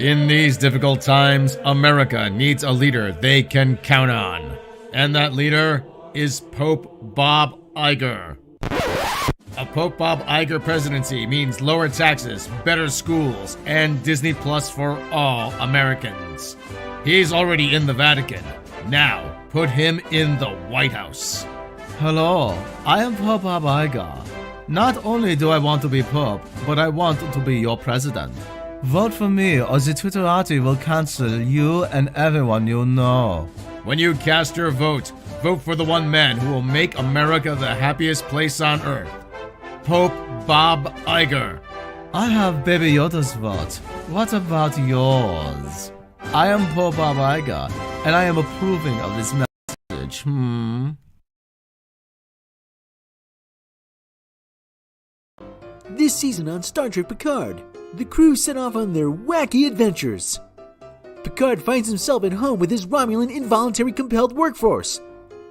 In these difficult times, America needs a leader they can count on. And that leader is Pope Bob Iger. A Pope Bob Iger presidency means lower taxes, better schools, and Disney Plus for all Americans. He's already in the Vatican. Now, put him in the White House. Hello, I am Pope Bob Iger. Not only do I want to be Pope, but I want to be your president. Vote for me or the Twitterati will cancel you and everyone you know. When you cast your vote, vote for the one man who will make America the happiest place on earth. Pope Bob Iger. I have Baby Yoda's vote. What about yours? I am Pope Bob Iger, and I am approving of this message. This season on Star Trek Picard, the crew set off on their wacky adventures. Picard finds himself at home with his Romulan involuntary compelled workforce.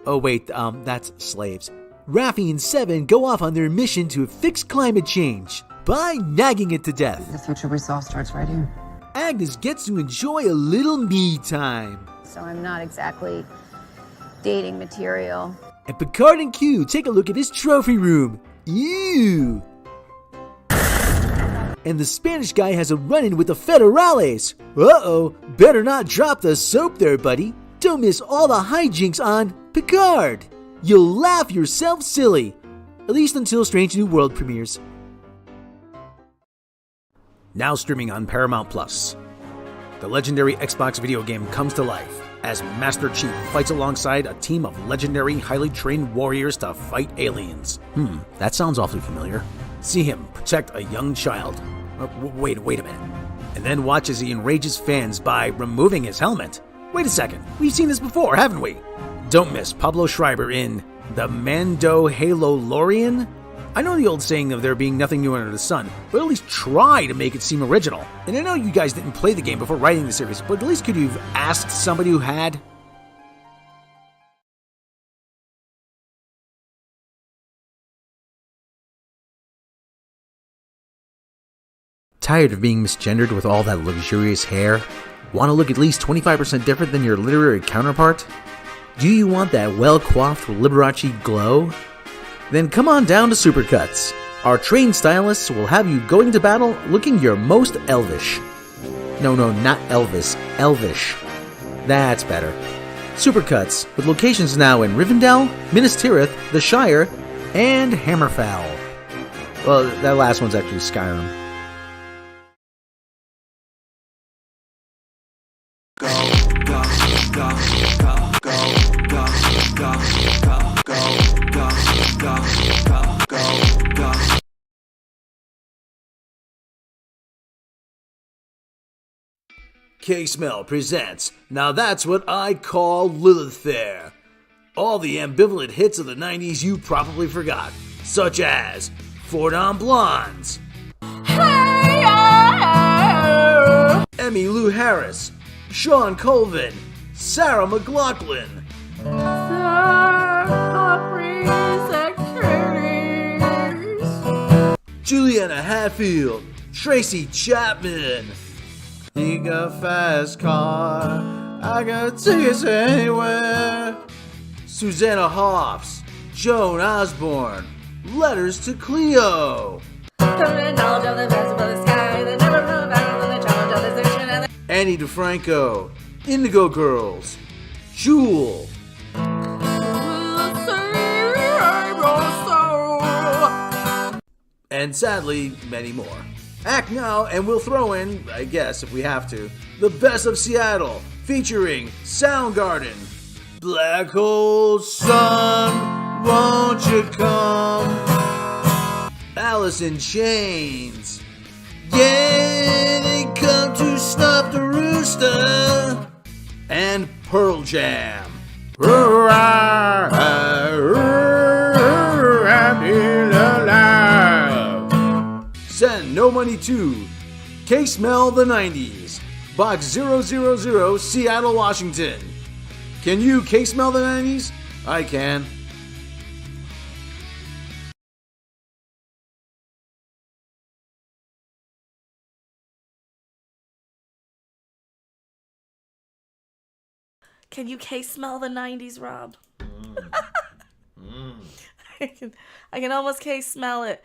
Oh wait, that's slaves. Raffi and Seven go off on their mission to fix climate change by nagging it to death. The future we saw starts right here. Agnes gets to enjoy a little me time. So I'm not exactly dating material. And Picard and Q take a look at his trophy room. Ew! And the Spanish guy has a run-in with the Federales. Uh-oh, better not drop the soap there, buddy. Don't miss all the hijinks on Picard. You'll laugh yourself silly. At least until Strange New World premieres. Now streaming on Paramount Plus. The legendary Xbox video game comes to life as Master Chief fights alongside a team of legendary, highly trained warriors to fight aliens. That sounds awfully familiar. See him protect a young child. Wait a minute. And then watch as he enrages fans by removing his helmet. Wait a second, we've seen this before, haven't we? Don't miss Pablo Schreiber in The Mando Halo Lorian. I know the old saying of there being nothing new under the sun, but at least try to make it seem original. And I know you guys didn't play the game before writing the series, but at least could you have asked somebody who had? Tired of being misgendered with all that luxurious hair? Want to look at least 25% different than your literary counterpart? Do you want that well-coiffed Liberace glow? Then come on down to Supercuts. Our trained stylists will have you going to battle looking your most elvish. No, not Elvis, elvish. That's better. Supercuts, with locations now in Rivendell, Minas Tirith, the Shire, and Hammerfell. Well, that last one's actually Skyrim. K-Smell presents Now That's What I Call Lilith Fair. All the ambivalent hits of the 90s you probably forgot, such as Four Non Blondes, Hey, Emmylou Harris, Sean Colvin, Sarah McLachlan, Juliana Hatfield, Tracy Chapman. You got a fast car, I got tickets anywhere. Susanna Hoffs, Joan Osborne, Letters to Cleo. Annie DeFranco, Indigo Girls, Jewel. And sadly, many more. Act now and we'll throw in, I guess if we have to, the best of Seattle, featuring Soundgarden. Black hole sun, won't you come? Alice in Chains. Yeah, they come to stop the rooster. And Pearl Jam. Send no money to K-Smell the 90s, Box 000, Seattle, Washington. Can you K-Smell the 90s? I can. Can you smell the 90s, Rob? I can almost smell it.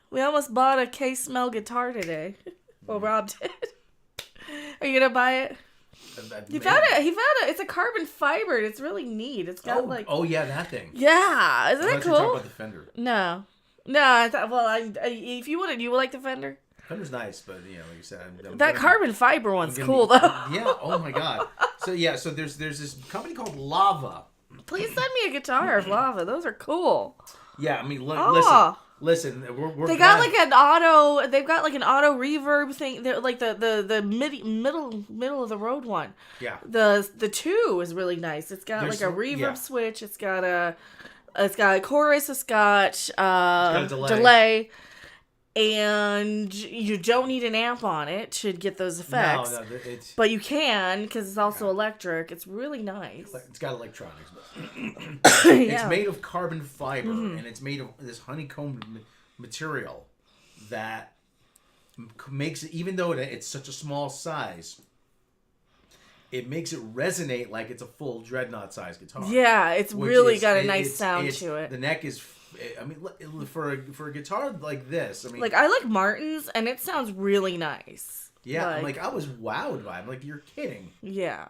We almost bought a smell guitar today. Well, Rob did. Are you gonna buy it? He found it. It's a carbon fiber. It's really neat. It's got Oh yeah, that thing. Yeah, isn't that cool? Talk about the Fender. No. I thought. Well, if you would like the Fender. Fender's nice, but like you said, carbon fiber one's cool though. Yeah. Oh my god. So there's this company called Lava. Please send me a guitar of Lava. Those are cool. Yeah, I mean, listen. We're They've got like an auto reverb thing. They're like the middle of the road one. Yeah. The 2 is really nice. It's got like a reverb switch. It's got a chorus. It's got a delay. And you don't need an amp on it to get those effects. No, but you can because it's also electric. It's really nice. It's got electronics, but yeah. It's made of carbon fiber, and it's made of this honeycombed material that makes it, even though it's such a small size, it makes it resonate like it's a full dreadnought size guitar. Yeah, it's really got a nice sound to it. The neck is. I mean, for a guitar like this, I mean, like I like Martin's, and it sounds really nice. Yeah, I was wowed by it. Like, you're kidding. Yeah.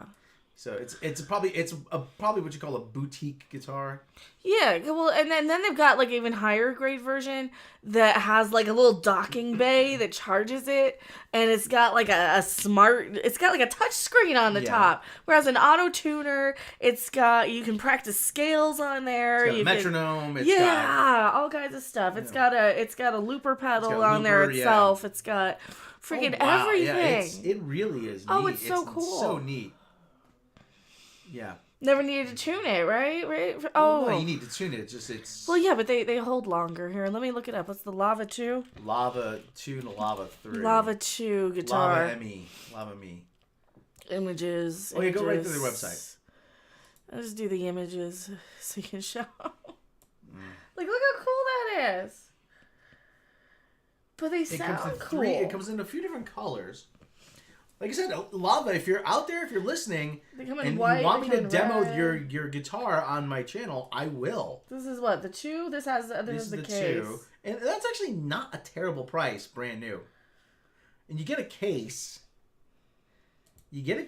So it's probably what you call a boutique guitar. Yeah, well, and then they've got like even higher grade version that has like a little docking bay that charges it, and it's got like it's got like a touch screen on the top. Whereas an auto tuner, you can practice scales on there. It's got a metronome. All kinds of stuff. It's got a looper pedal on there itself. Yeah. It's got freaking everything. Yeah, it really is. Neat. Oh, it's so cool. It's so neat. Yeah. Never needed to tune it, right? Right? Oh. No, you need to tune it. It's. Well, yeah, but they hold longer. Here, let me look it up. What's the Lava 2? Lava 2 and Lava 3. Lava 2 guitar. Lava Me. Images. Oh, yeah, go right to their website. I'll just do the images so you can show. Like, look how cool that is. But they sound cool. It comes in a few different colors. Like I said, Lava, if you're out there, if you're listening, and you want me to demo your guitar on my channel, I will. This is what? The 2? This has the case. 2. And that's actually not a terrible price, brand new. And you get a case. Here,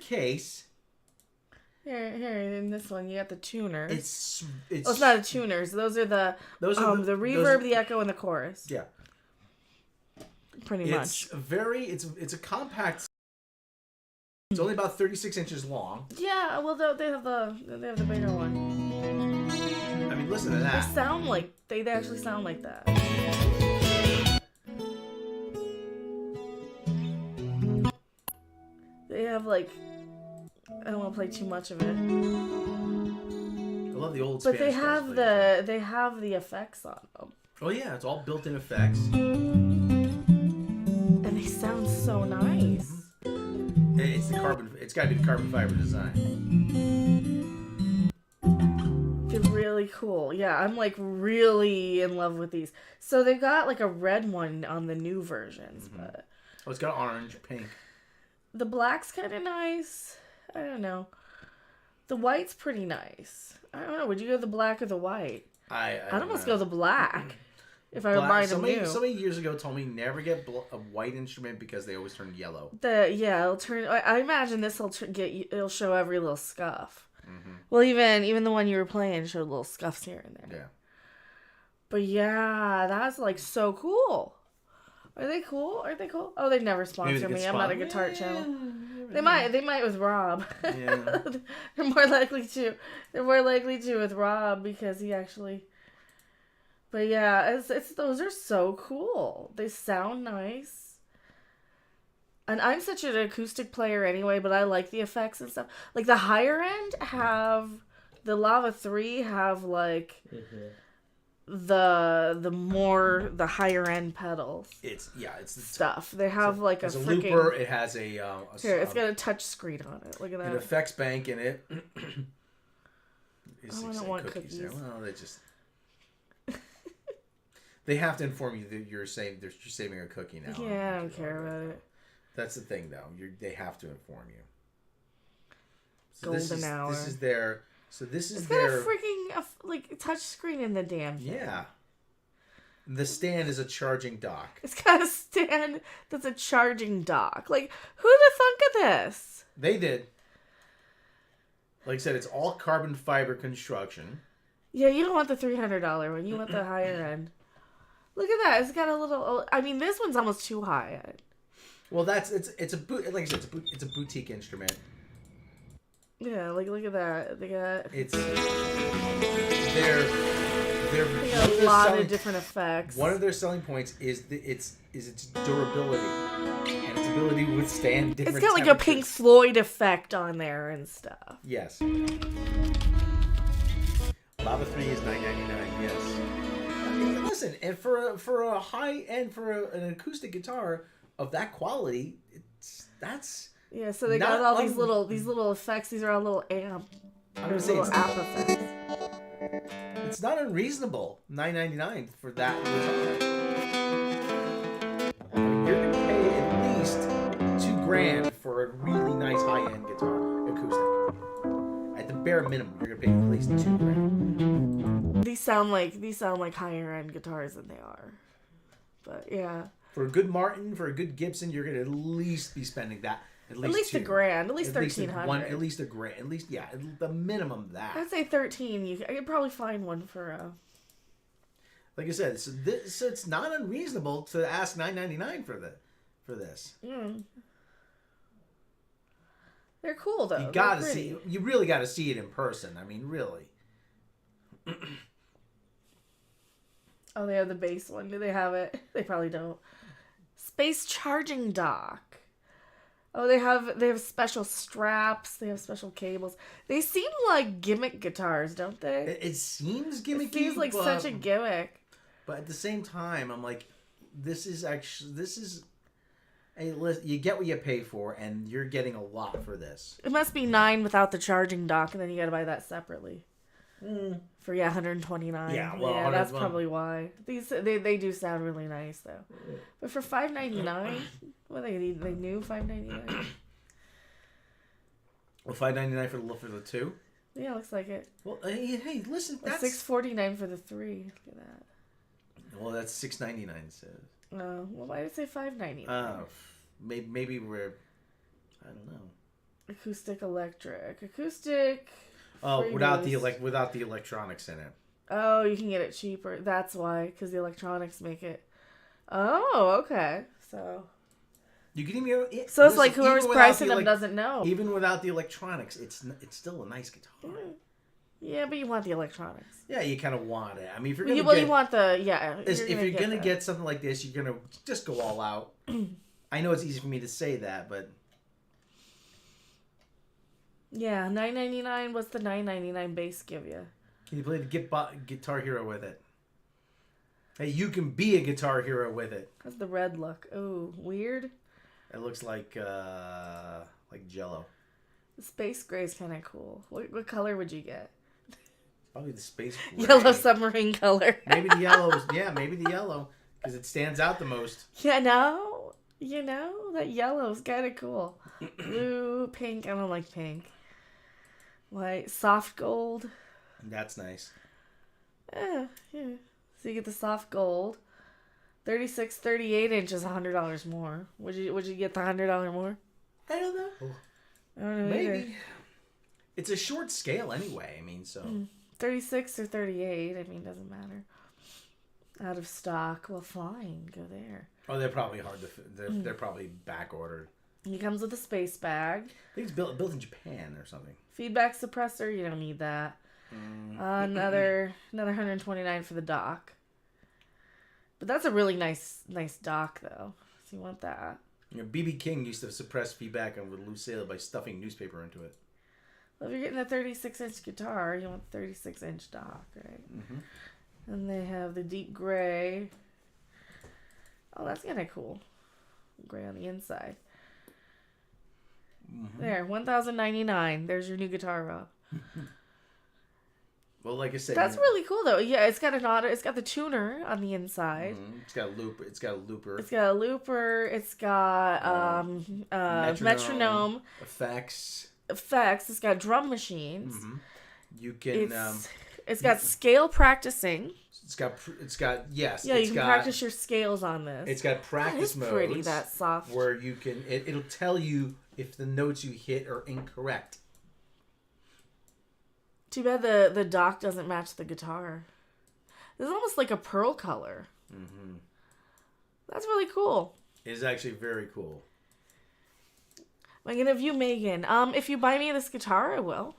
in this one, you got the tuners. It's not a tuners. Those are the reverb, the echo, and the chorus. Yeah. Pretty much. It's a compact. It's only about 36 inches long. Yeah, well, they have the bigger one. I mean, listen to that. They actually sound like that. They have I don't want to play too much of it. I love the old. But they have the effects on them. Oh yeah, it's all built-in effects. And they sound so nice. It's got to be the carbon fiber design. They're really cool. Yeah, I'm really in love with these. So they've got a red one on the new versions, but it's got orange, pink. The black's kind of nice. I don't know. The white's pretty nice. I don't know. Would you go the black or the white? I'd almost go the black. If I were buying them new. Somebody years ago told me never get a white instrument because they always turn yellow. It'll turn. I imagine this will it'll show every little scuff. Mm-hmm. Well, even the one you were playing showed little scuffs here and there. Yeah. But yeah, that's so cool. Are they cool? Are they cool? Oh, they've never sponsored me. I'm not a guitar channel. They might with Rob. Yeah. They're more likely to. They're more likely to with Rob because he actually. But yeah, those are so cool. They sound nice. And I'm such an acoustic player anyway, but I like the effects and stuff. Like the higher end the Lava 3 have the higher end pedals. It's stuff. They have a freaking looper. It has a here. It's got a touch screen on it. Look at that. An effects bank in it. I don't want cookies. There. Well, they just. They have to inform you that you're saving a cookie now. Yeah, I don't care about it. That's the thing, though. They have to inform you. golden hour. This is their. So this is it's their. It's got a freaking like touch screen in the damn thing. Yeah. The stand is a charging dock. It's got a stand that's a charging dock. Like, who'd have thunk of this? They did. Like I said, it's all carbon fiber construction. Yeah, you don't want the $300 one. You want the higher end. Look at that. It's got a little. I mean, this one's almost too high end. Well, like I said, it's a boutique instrument. Yeah, like look at that. They got. They got a lot of different effects. One of their selling points is its durability and its ability to withstand different. It's got like a Pink Floyd effect on there and stuff. Yes. Lava 3 is $9.99. Yes. I mean, listen, and for a high end an acoustic guitar of that quality, that's. Yeah, so they got all these little effects. These are all little amp. I'm gonna say it's amp effects. It's not unreasonable. $9.99 for that guitar. I mean, you're gonna pay at least $2,000 for a really nice high-end guitar acoustic. At the bare minimum, you're gonna pay at least $2,000. These sound like higher end guitars than they are. But yeah. For a good Martin, for a good Gibson, you're gonna at least be spending that. At least $1,000, at least $1,300. At least $1,000, at least the minimum of that. I'd say $13. I could probably find one for. Like I said, so it's not unreasonable to ask $9.99 for this. Mm. They're cool though. You really got to see it in person. I mean, really. Oh, they have the bass one. Do they have it? They probably don't. Space charging dock. Oh, they have special straps. They have special cables. They seem like gimmick guitars, don't they? It seems gimmicky. It seems like such a gimmick. But at the same time, I'm like, you get what you pay for, and you're getting a lot for this. It must be $9 without the charging dock, and then you got to buy that separately. For $129. Yeah, well, yeah, that's probably why. They do sound really nice though. But for $599, what they new $599. Well, $599 for the two. Yeah, looks like it. Well, hey, listen, that's $649 for the three. Look at that. Well, that's $699. So. Well, why did it say $599? Maybe we're, I don't know. Acoustic, electric, acoustic. Oh, without the electronics in it. Oh, you can get it cheaper. That's why, because the electronics make it. Oh, okay. So. You can even. It's like whoever's pricing them doesn't know. Even without the electronics, it's still a nice guitar. Yeah, but you want the electronics. Yeah, you kind of want it. I mean, if you're gonna you want the if you're gonna get something like this, you're gonna just go all out. I know it's easy for me to say that, but. Yeah, $9.99. What's the $9.99 base give you? Can you play the Guitar Hero with it? Hey, you can be a Guitar Hero with it. How's the red look? Oh, weird. It looks like Jello. The space gray is kind of cool. What color would you get? Probably the space gray. Yellow submarine color. Maybe the yellow. Yeah, maybe the yellow because it stands out the most. Yeah, no. You know that yellow's kind of cool. Blue, pink. I don't like pink. White, soft gold. That's nice. Yeah. So you get the soft gold. 36, 38 inches, $100 more. Would you get the $100 more? I don't know. I don't know. Maybe. Either. It's a short scale anyway. I mean, so 36 or 38. I mean, doesn't matter. Out of stock. Well, fine. Go there. Oh, they're probably hard to. They're probably back ordered. He comes with a space bag. I think it's built in Japan or something. Feedback suppressor, you don't need that. Another $129 for the dock. But that's a really nice dock though. So you want that. You know, B.B. King used to suppress feedback on Lucille by stuffing newspaper into it. Well, if you're getting a 36-inch guitar, you want the 36-inch dock, right? Mm-hmm. And they have the deep gray. Oh, that's kind of cool. Gray on the inside. Mm-hmm. There, $1,099. There's your new guitar, Rob. Well, like I said, that's really cool though. Yeah, it's got it's got the tuner on the inside. Mm-hmm. It's got a looper. It's got a looper. It's got metronome effects. effects. It's got drum machines. Mm-hmm. You can. It's got scale practicing. It's got yes. Yeah, you can practice your scales on this. It's got practice modes. Pretty that soft. Where you can it'll tell you if the notes you hit are incorrect. Too bad the dock doesn't match the guitar. It's almost like a pearl color. Mm-hmm. That's really cool. It's actually very cool. I'm gonna view Megan. If you buy me this guitar, I will.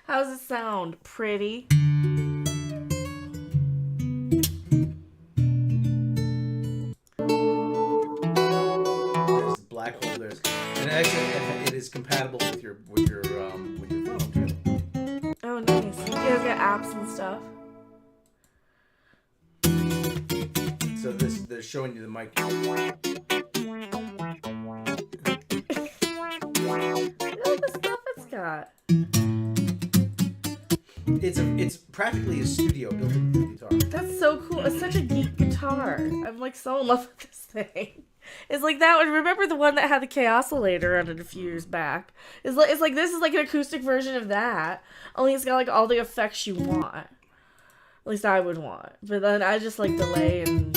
How does it sound? Pretty. There's black holders, and actually it is compatible with your phone too. Oh, nice. You guys got apps and stuff. So they're showing you the mic. Look at the stuff it's got. It's practically a studio built-in guitar. That's so cool. It's such a geek guitar. I'm like so in love with this thing. It's like that one. Remember the one that had the K-oscillator on it a few years back? It's like this is like an acoustic version of that. Only it's got like all the effects you want. At least I would want. But then I just like delay and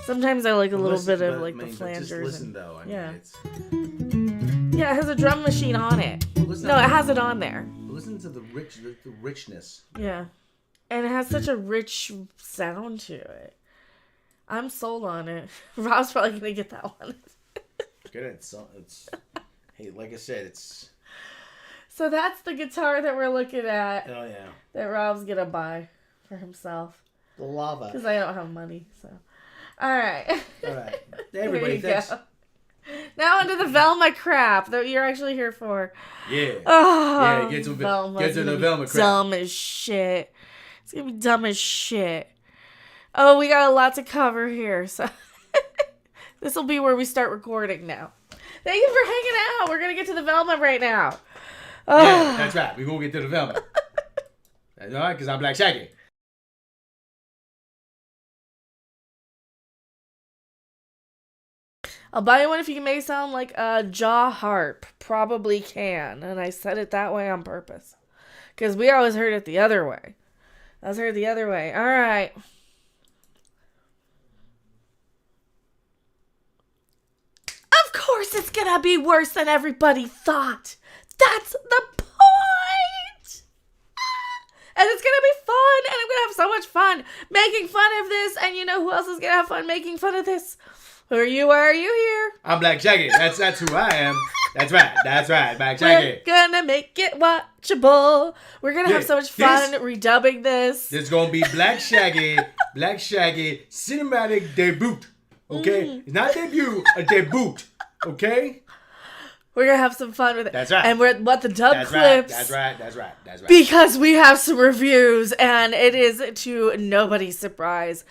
sometimes I like a little bit of like the flangers. Just listen though. I mean, yeah, it has a drum machine on it. No, it has it on there. Listen to the richness. Yeah, and it has such a rich sound to it. I'm sold on it. Rob's probably gonna get that one. Good. It's hey, like I said, it's. So that's the guitar that we're looking at. Oh yeah. That Rob's gonna buy for himself. The lava. Because I don't have money, so. All right. Everybody, thanks. Go. Now onto the Velma crap that you're actually here for. Yeah. Oh, yeah, get to the Velma crap. Dumb as shit. It's gonna be dumb as shit. Oh, we got a lot to cover here, so this will be where we start recording now. Thank you for hanging out. We're gonna get to the Velma right now. Oh. Yeah, that's right. We're gonna get to the Velma. That's all right, because I'm Black Shaggy. I'll buy you one if you can make it sound like a jaw harp. Probably can. And I said it that way on purpose. Because we always heard it the other way. I was heard the other way. All right. Of course it's going to be worse than everybody thought. That's the point. And it's going to be fun. And I'm going to have so much fun making fun of this. And you know who else is going to have fun making fun of this? Who are you? Why are you here? I'm Black Shaggy. That's who I am. That's right. Black Shaggy. We're gonna make it watchable. We're gonna have so much fun redubbing this. This is gonna be Black Shaggy cinematic debut. Okay? It's not debut, a debut. Okay? We're gonna have some fun with it. That's right. And we're at the dub clips. That's right. Because we have some reviews, and it is to nobody's surprise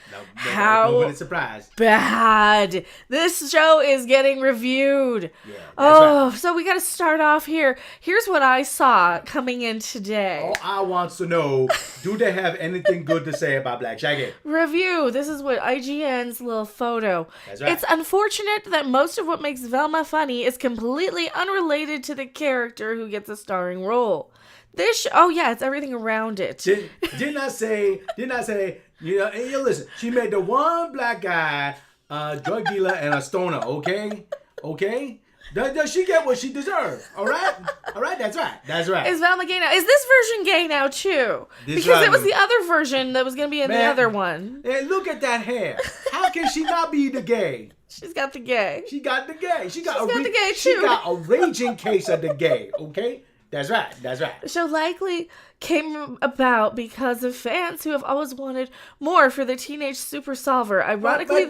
nobody's surprised. Bad this show is getting reviewed. Yeah, right. So we gotta start off here. Here's what I saw coming in today. All I want to know, do they have anything good to say about Black Shaggy? Review. This is what IGN's little photo. That's right. It's unfortunate that most of what makes Velma funny is completely unrelated to the character who gets a starring role. This it's everything around it. Didn't I say, hey, listen, she made the one black guy drug dealer and a stoner, okay? Does she get what she deserved? All right, that's right. Is Velma gay now? Is this version gay now too? Because it was the other version that was going to be in the other one. Hey, look at that hair. How can she not be the gay? She's got the gay. She got the gay. She got the gay too. She got a raging case of the gay, okay? That's right. The show likely came about because of fans who have always wanted more for the teenage super solver. Ironically,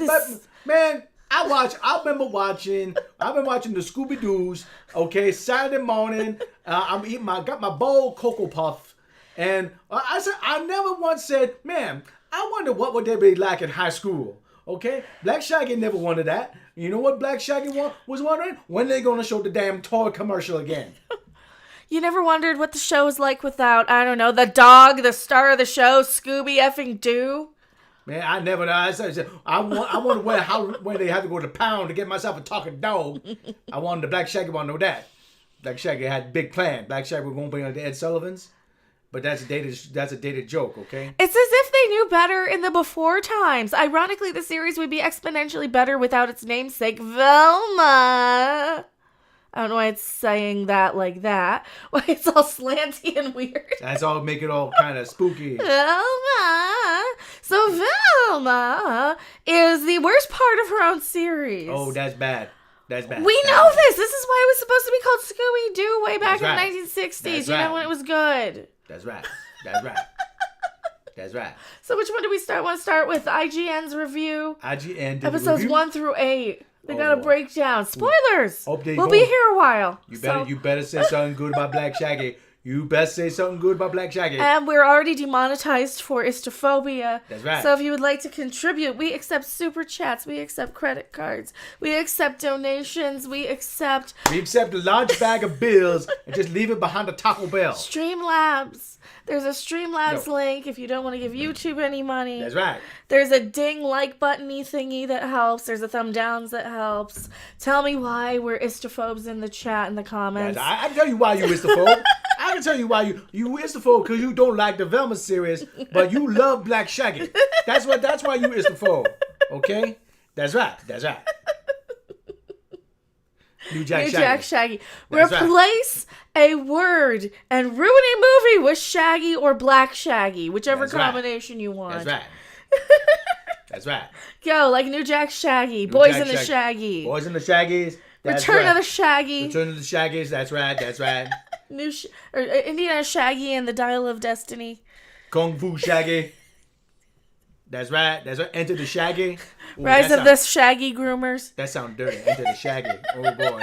man, I've been watching the Scooby Doo's, okay, Saturday morning. Got my bowl Cocoa Puff, and I never once said, man, I wonder what would they be like in high school. Okay, Black Shaggy never wanted that. You know what Black Shaggy was wondering? When they gonna show the damn toy commercial again? You never wondered what the show was like without, I don't know, the dog, the star of the show, Scooby effing Doo? Man, I never know. I wonder where they had to go to Pound to get myself a talking dog. I wanted the Black Shaggy want to know that. Black Shaggy had a big plan. Black Shaggy was going to be on the Ed Sullivan's. But that's a dated joke, okay? It's as if they knew better in the before times. Ironically, the series would be exponentially better without its namesake, Velma. I don't know why it's saying that like that. Why it's all slanty and weird. That's all make it all kind of spooky. Velma. So Velma is the worst part of her own series. Oh, that's bad. That's bad. We know this. This is why it was supposed to be called Scooby-Doo way back That's in the 1960s. That's you know, right. when it was good. That's right. That's right. That's right. So which one do we want to start with? IGN's review? IGN did Episodes the review? 1 through 8. They got a boy. breakdown. Spoilers! Hope they We'll go. be here a while. You better say something good about Black Shaggy. You best say something good about Black Shaggy. And we're already demonetized for istophobia. That's right. So if you would like to contribute, we accept super chats, we accept credit cards, we accept donations, we accept We accept a large bag of bills and just leave it behind the Taco Bell. Streamlabs. There's a Streamlabs No. link if you don't want to give YouTube any money. That's right. There's a ding like button-y thingy that helps. There's a thumb downs that helps. Tell me why we're istophobes in the chat in the comments. I can tell you why you istophobe. I can tell you why you istophobe because you don't like the Velma series, but you love Black Shaggy. That's why you istophobe. Okay? That's right. That's right. New Jack Shaggy. That's right. Replace a word and ruin a movie with Shaggy or Black Shaggy, whichever That's right. combination you want. That's right. That's right. Go, like New Jack Shaggy, New Boys Jack in the Shaggy. Shaggy, Boys in the Shaggies. That's Return right. of the Shaggy, Return of the Shaggies. That's right. That's right. Indiana Shaggy and the Dial of Destiny. Kung Fu Shaggy. That's right. That's right. Enter the Shaggy. Ooh, Rise of the Shaggy Groomers. That sounds dirty. Enter the Shaggy. Oh boy,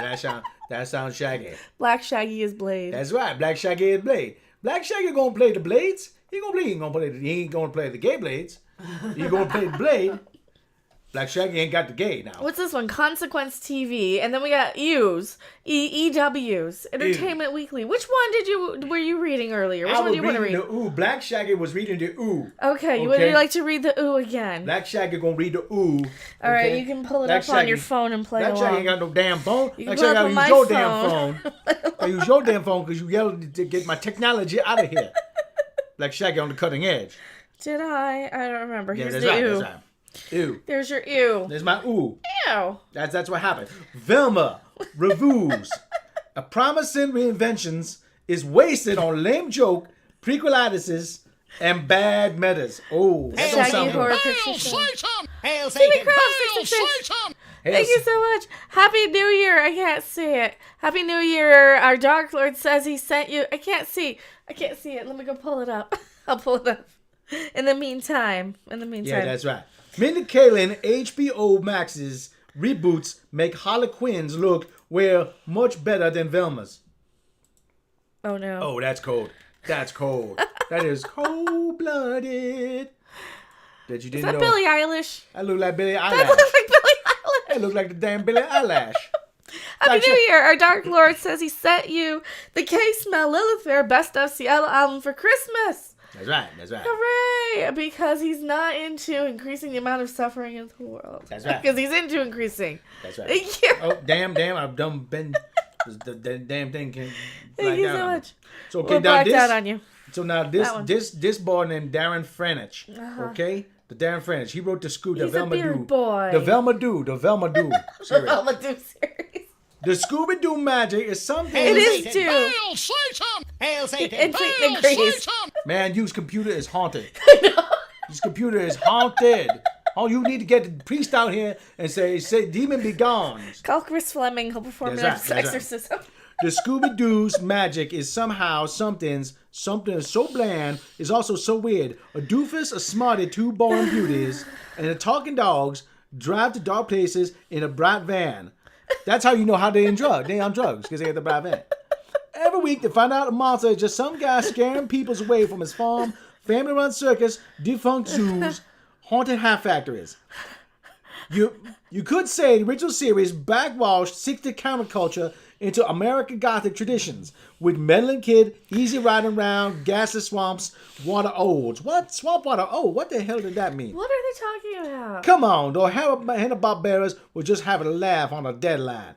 that sounds shaggy. Black Shaggy is Blade. That's right. Black Shaggy is Blade. Black Shaggy gonna play the Blades. He ain't gonna play the gay Blades. He gonna play the Blade. Black Shaggy ain't got the gay now. What's this one? Consequence TV, and then we got EWs, EWs, Entertainment Weekly. Which one were you reading earlier? Which one do you want to read? The ooh. Black Shaggy was reading the ooh. Okay, would you like to read the ooh again? Black Shaggy gonna read the ooh. All right, you can pull it up on your phone and play Black along. Shaggy ain't got no damn phone. You Black can Shaggy pull up gotta on use my your damn phone. I use your damn phone because you yelled to get my technology out of here. Black Shaggy on the cutting edge. Did I? I don't remember. Yeah, Here's that's the right. ooh. That's right. Ew. There's your ew. There's my ooh. Ew. That's what happened. Velma reviews. A promising reinventions is wasted on lame joke, prequelitis, and bad metas. Oh, that don't Shaggy sound Horror good. Picture Show. Hail Stevie Satan! Crown, Hail 66. Satan! Thank you so much. Happy New Year. I can't see it. Happy New Year. Our Dark Lord says he sent you. I can't see it. Let me go pull it up. I'll pull it up. In the meantime. Yeah, that's right. Mindy Kaling, HBO Max's reboots make Harley Quinn's look much better than Velma's. Oh no. Oh, that's cold. That's cold. That is cold-blooded. That you didn't Is that know. Billie Eilish? I look like Billie That Eilish. looks like Billie Eilish. I look like the damn Billie Eilish. Happy New Year. Our Dark Lord says he sent you the K-Smell Lilith Fair Best of Seattle album for Christmas. That's right. That's right. Hooray! Because he's not into increasing the amount of suffering in the world. That's right. Because he's into increasing. That's right. Thank you. Oh, damn, I've done been. The damn thing can black Thank you out so on me. much. So okay, We're now blacked out on you. So now That one. this boy named Darren Franich, okay, the Darren Franich, he wrote the He's a beard boy. the Velma Doo series. Velma Doo series. The Scooby Doo magic is something. It is too. Hail Satan! Hail Satan! And Satan Hail agrees. Satan! Man, your computer is haunted. This computer is haunted. Oh, you need to get the priest out here and say, demon be gone. Call Chris Fleming. He'll perform That's an right, that's exorcism. The Scooby Doo's magic is somehow something so bland is also so weird. A doofus, a smarty, two boring beauties, and the talking dogs drive to dark places in a bright van. That's how you know how they on drugs. They on drugs because they have the bright van. Every week they find out a monster is just some guy scaring people away from his farm, family-run circus, defunct zoos, haunted hat factories. You could say the original series backwashed 60s counterculture into American Gothic traditions with meddling kid, easy riding around, gaseous swamps, water olds. What? Swamp water old? What the hell did that mean? What are they talking about? Come on, though. Hanna-Barbera's were just having a laugh on a deadline.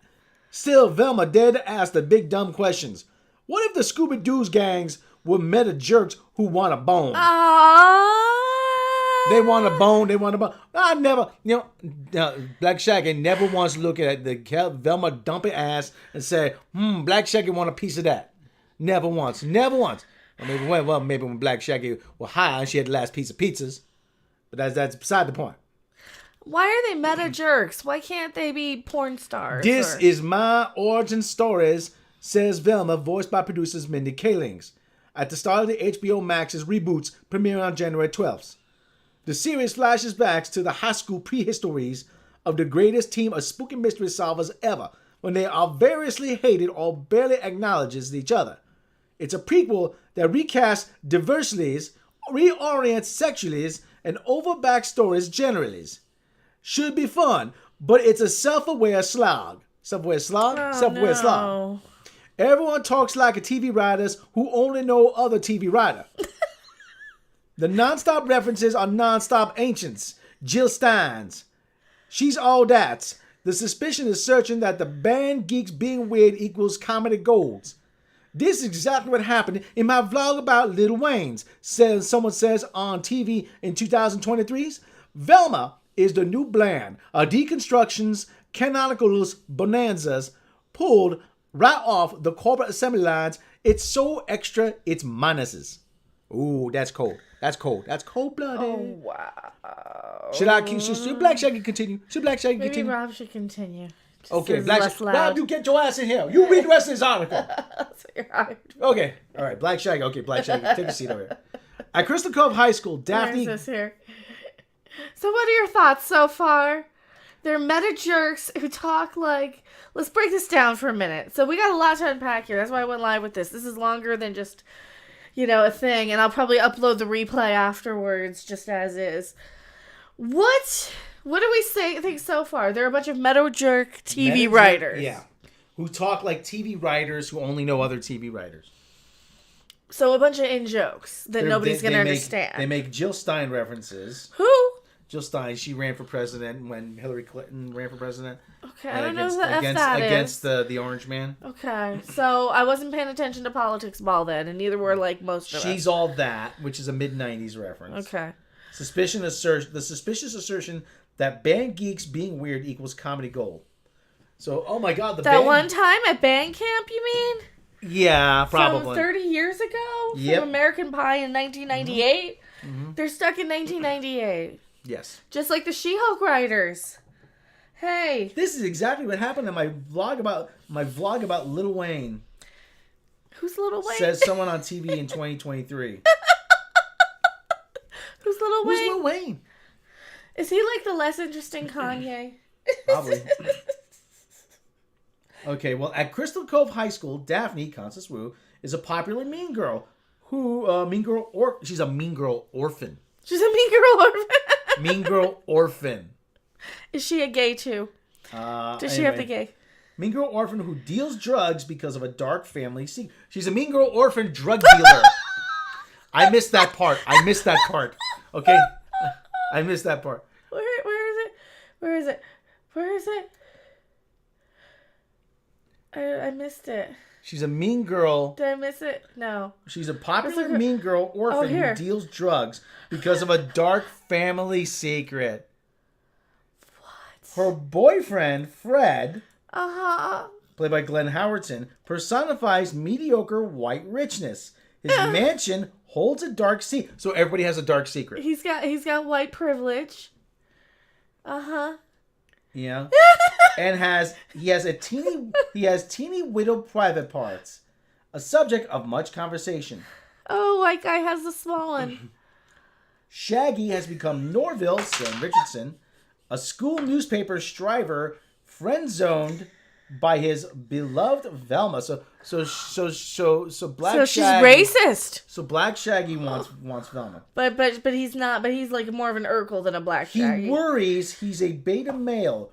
Still, Velma dared to ask the big dumb questions. What if the Scooby-Doo's gangs were meta jerks who want a bone? They want a bone. I never, Black Shaggy never once look at the Velma dumpy ass and say, Black Shaggy want a piece of that. Never once. Well, maybe when Black Shaggy was high and she had the last piece of pizzas. But that's beside the point. Why are they meta jerks? Why can't they be porn stars? This is my origin stories, says Velma, voiced by producers Mindy Kalings. At the start of the HBO Max's reboots premiering on January 12th. The series flashes back to the high school prehistories of the greatest team of spooky mystery solvers ever, when they are variously hated or barely acknowledges each other. It's a prequel that recasts diversities, reorients sexualities, and over backstories generalities. Should be fun, but it's a self-aware slog. Self-aware slog? Oh, Self-aware slog. Everyone talks like a TV writers who only know other TV writer. The non-stop references are non-stop ancients. Jill Steins. She's all that. The suspicion is certain that the band geeks being weird equals comedy golds. This is exactly what happened in my vlog about Lil Wayne's. Someone says on TV in 2023's, Velma is the new Bland, a deconstructions, canonicals, bonanzas, pulled right off the corporate assembly lines. It's so extra, it's minuses. Ooh, that's cold. That's cold-blooded. Oh, wow. Should Black Shaggy continue? Maybe Rob should continue. Just Okay, less loud. Rob, you get your ass in here. You read the rest of this article. That's what you're hired. Okay, all right, Black Shaggy. Okay, Black Shaggy, take a seat over here. At Crystal Cove High School, Daphne... Where is this here? So what are your thoughts so far? They're meta jerks who talk like... Let's break this down for a minute. So we got a lot to unpack here. That's why I went live with this. This is longer than just... a thing, and I'll probably upload the replay afterwards, just as is. What do we think so far? They're a bunch of meta jerk TV writers. Yeah. Who talk like TV writers who only know other TV writers. So a bunch of in-jokes that nobody's going to understand. They make Jill Stein references. Who? Jill Stein, she ran for president when Hillary Clinton ran for president. Okay, I don't know who the F that is. Against the orange man. Okay, so I wasn't paying attention to politics ball then, and neither were like most of us. She's all that, which is a mid-90s reference. Okay. The suspicious assertion that band geeks being weird equals comedy gold. So, oh my God, one time at band camp, you mean? Yeah, probably. From 30 years ago? Yep. From American Pie in 1998? Mm-hmm. They're stuck in 1998. Yes. Just like the She-Hulk writers. Hey. This is exactly what happened in my vlog about Lil Wayne. Who's Lil Wayne? Says someone on TV in 2023. Who's Lil Wayne? Who's Lil Wayne? Is he like the less interesting Kanye? Probably. Okay, well, at Crystal Cove High School, Daphne, Constance Wu, is a popular mean girl. She's a mean girl orphan. She's a mean girl orphan. Mean girl orphan. Is she a gay too? Does she have the gay? Mean girl orphan who deals drugs because of a dark family secret. She's a mean girl orphan drug dealer. I missed that part. Okay? I missed that part. Where is it? I missed it. She's a mean girl. Did I miss it? No. She's a popular mean girl orphan who deals drugs because of a dark family secret. What? Her boyfriend, Fred, Uh-huh. played by Glenn Howerton, personifies mediocre white richness. His mansion holds a dark secret. So everybody has a dark secret. He's got white privilege. Uh-huh. Yeah. And he has teeny widow private parts. A subject of much conversation. Oh, white guy has the small one. Shaggy has become Norville, Sam Richardson, a school newspaper striver, friend-zoned by his beloved Velma. So Black So she's Shaggy, racist. So Black Shaggy wants Velma. But he's not. But he's like more of an Urkel than a Black Shaggy. He worries he's a beta male.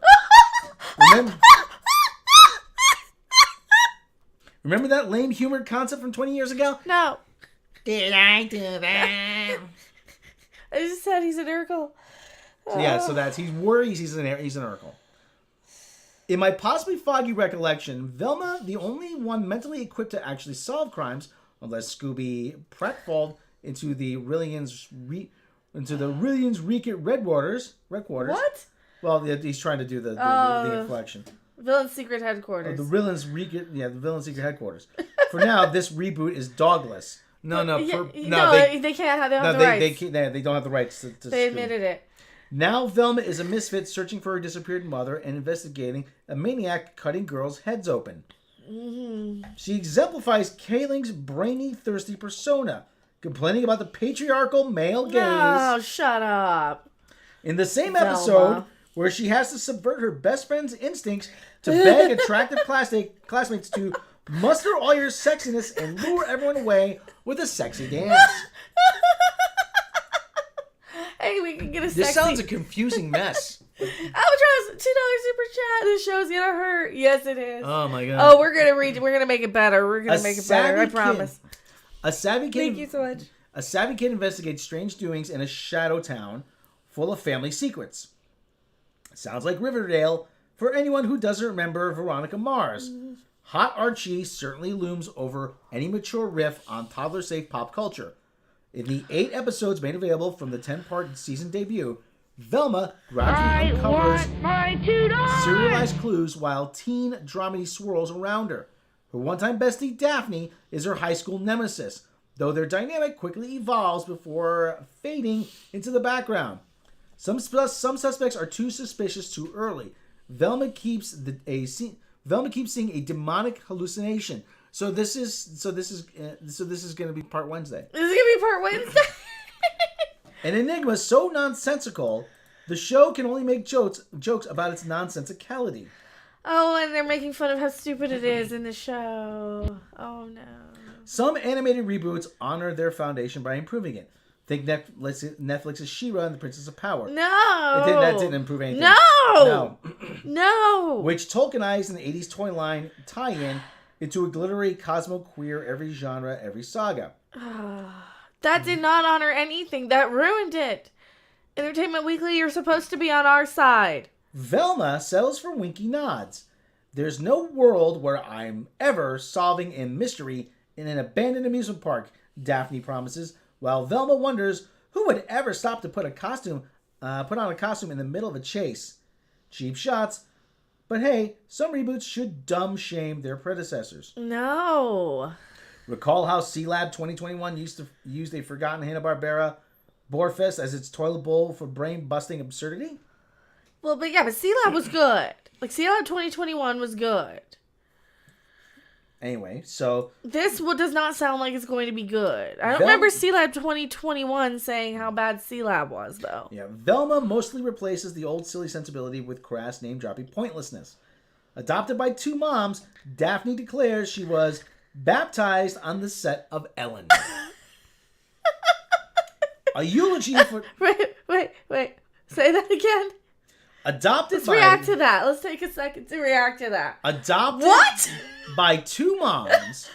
Remember that lame humor concept from 20 years ago? No. Did I do that? I just said he's an Urkel. So he worries he's an Urkel. In my possibly foggy recollection, Velma, the only one mentally equipped to actually solve crimes, unless Scooby pratfalled into the Rillians Recruit Redquarters. What? Well, he's trying to do the inflection. Villain's secret headquarters. The Villain's secret headquarters. For now, this reboot is dogless. They can't have the rights. They don't have the rights to They admitted it. Now Velma is a misfit searching for her disappeared mother and investigating a maniac cutting girls' heads open. Mm-hmm. She exemplifies Kaling's brainy, thirsty persona, complaining about the patriarchal male gaze. No, shut up. In the same Velma. episode, where she has to subvert her best friend's instincts to beg attractive classmates to muster all your sexiness and lure everyone away with a sexy dance. Hey, we can get a This sounds a confusing mess. Albatross, $2 super chat. This show's gonna hurt. Yes, it is. Oh my god. Oh, we're gonna make it better. We're gonna make it better. I promise. A savvy kid. Thank you so much. A savvy kid investigates strange doings in a shadow town full of family secrets. Sounds like Riverdale for anyone who doesn't remember Veronica Mars. Hot Archie certainly looms over any mature riff on toddler-safe pop culture. In the 8 episodes made available from the 10-part season debut, Velma gradually uncovers serialized clues while teen dramedy swirls around her. Her one-time bestie, Daphne, is her high school nemesis, though their dynamic quickly evolves before fading into the background. Some suspects are too suspicious too early. Velma keeps seeing a demonic hallucination. So this is going to be part Wednesday. This is gonna be part Wednesday. An enigma so nonsensical, the show can only make jokes about its nonsensicality. Oh, and they're making fun of how stupid it is in the show. Oh no. Some animated reboots honor their foundation by improving it. Think Netflix's She-Ra and the Princess of Power. No. That didn't improve anything. No. No. Which tokenized an 80s toy line tie-in into a glittery cosmo-queer every genre, every saga. That did not honor anything. That ruined it. Entertainment Weekly, you're supposed to be on our side. Velma settles for winky nods. There's no world where I'm ever solving a mystery in an abandoned amusement park, Daphne promises, while Velma wonders who would ever stop to put on a costume in the middle of a chase. Cheap shots, but hey, some reboots should dumb shame their predecessors. No. Recall how C-Lab 2021 used a forgotten Hanna-Barbera Borefest as its toilet bowl for brain-busting absurdity? Well, but C-Lab was good. Like, C-Lab 2021 was good. Anyway, so... This does not sound like it's going to be good. I don't remember C-Lab 2021 saying how bad C-Lab was, though. Yeah, Velma mostly replaces the old silly sensibility with crass name-dropping pointlessness. Adopted by 2 moms, Daphne declares she was baptized on the set of Ellen. A eulogy for... Wait. Say that again. Let's react to that. Let's take a second to react to that. Adopted what? By 2 moms,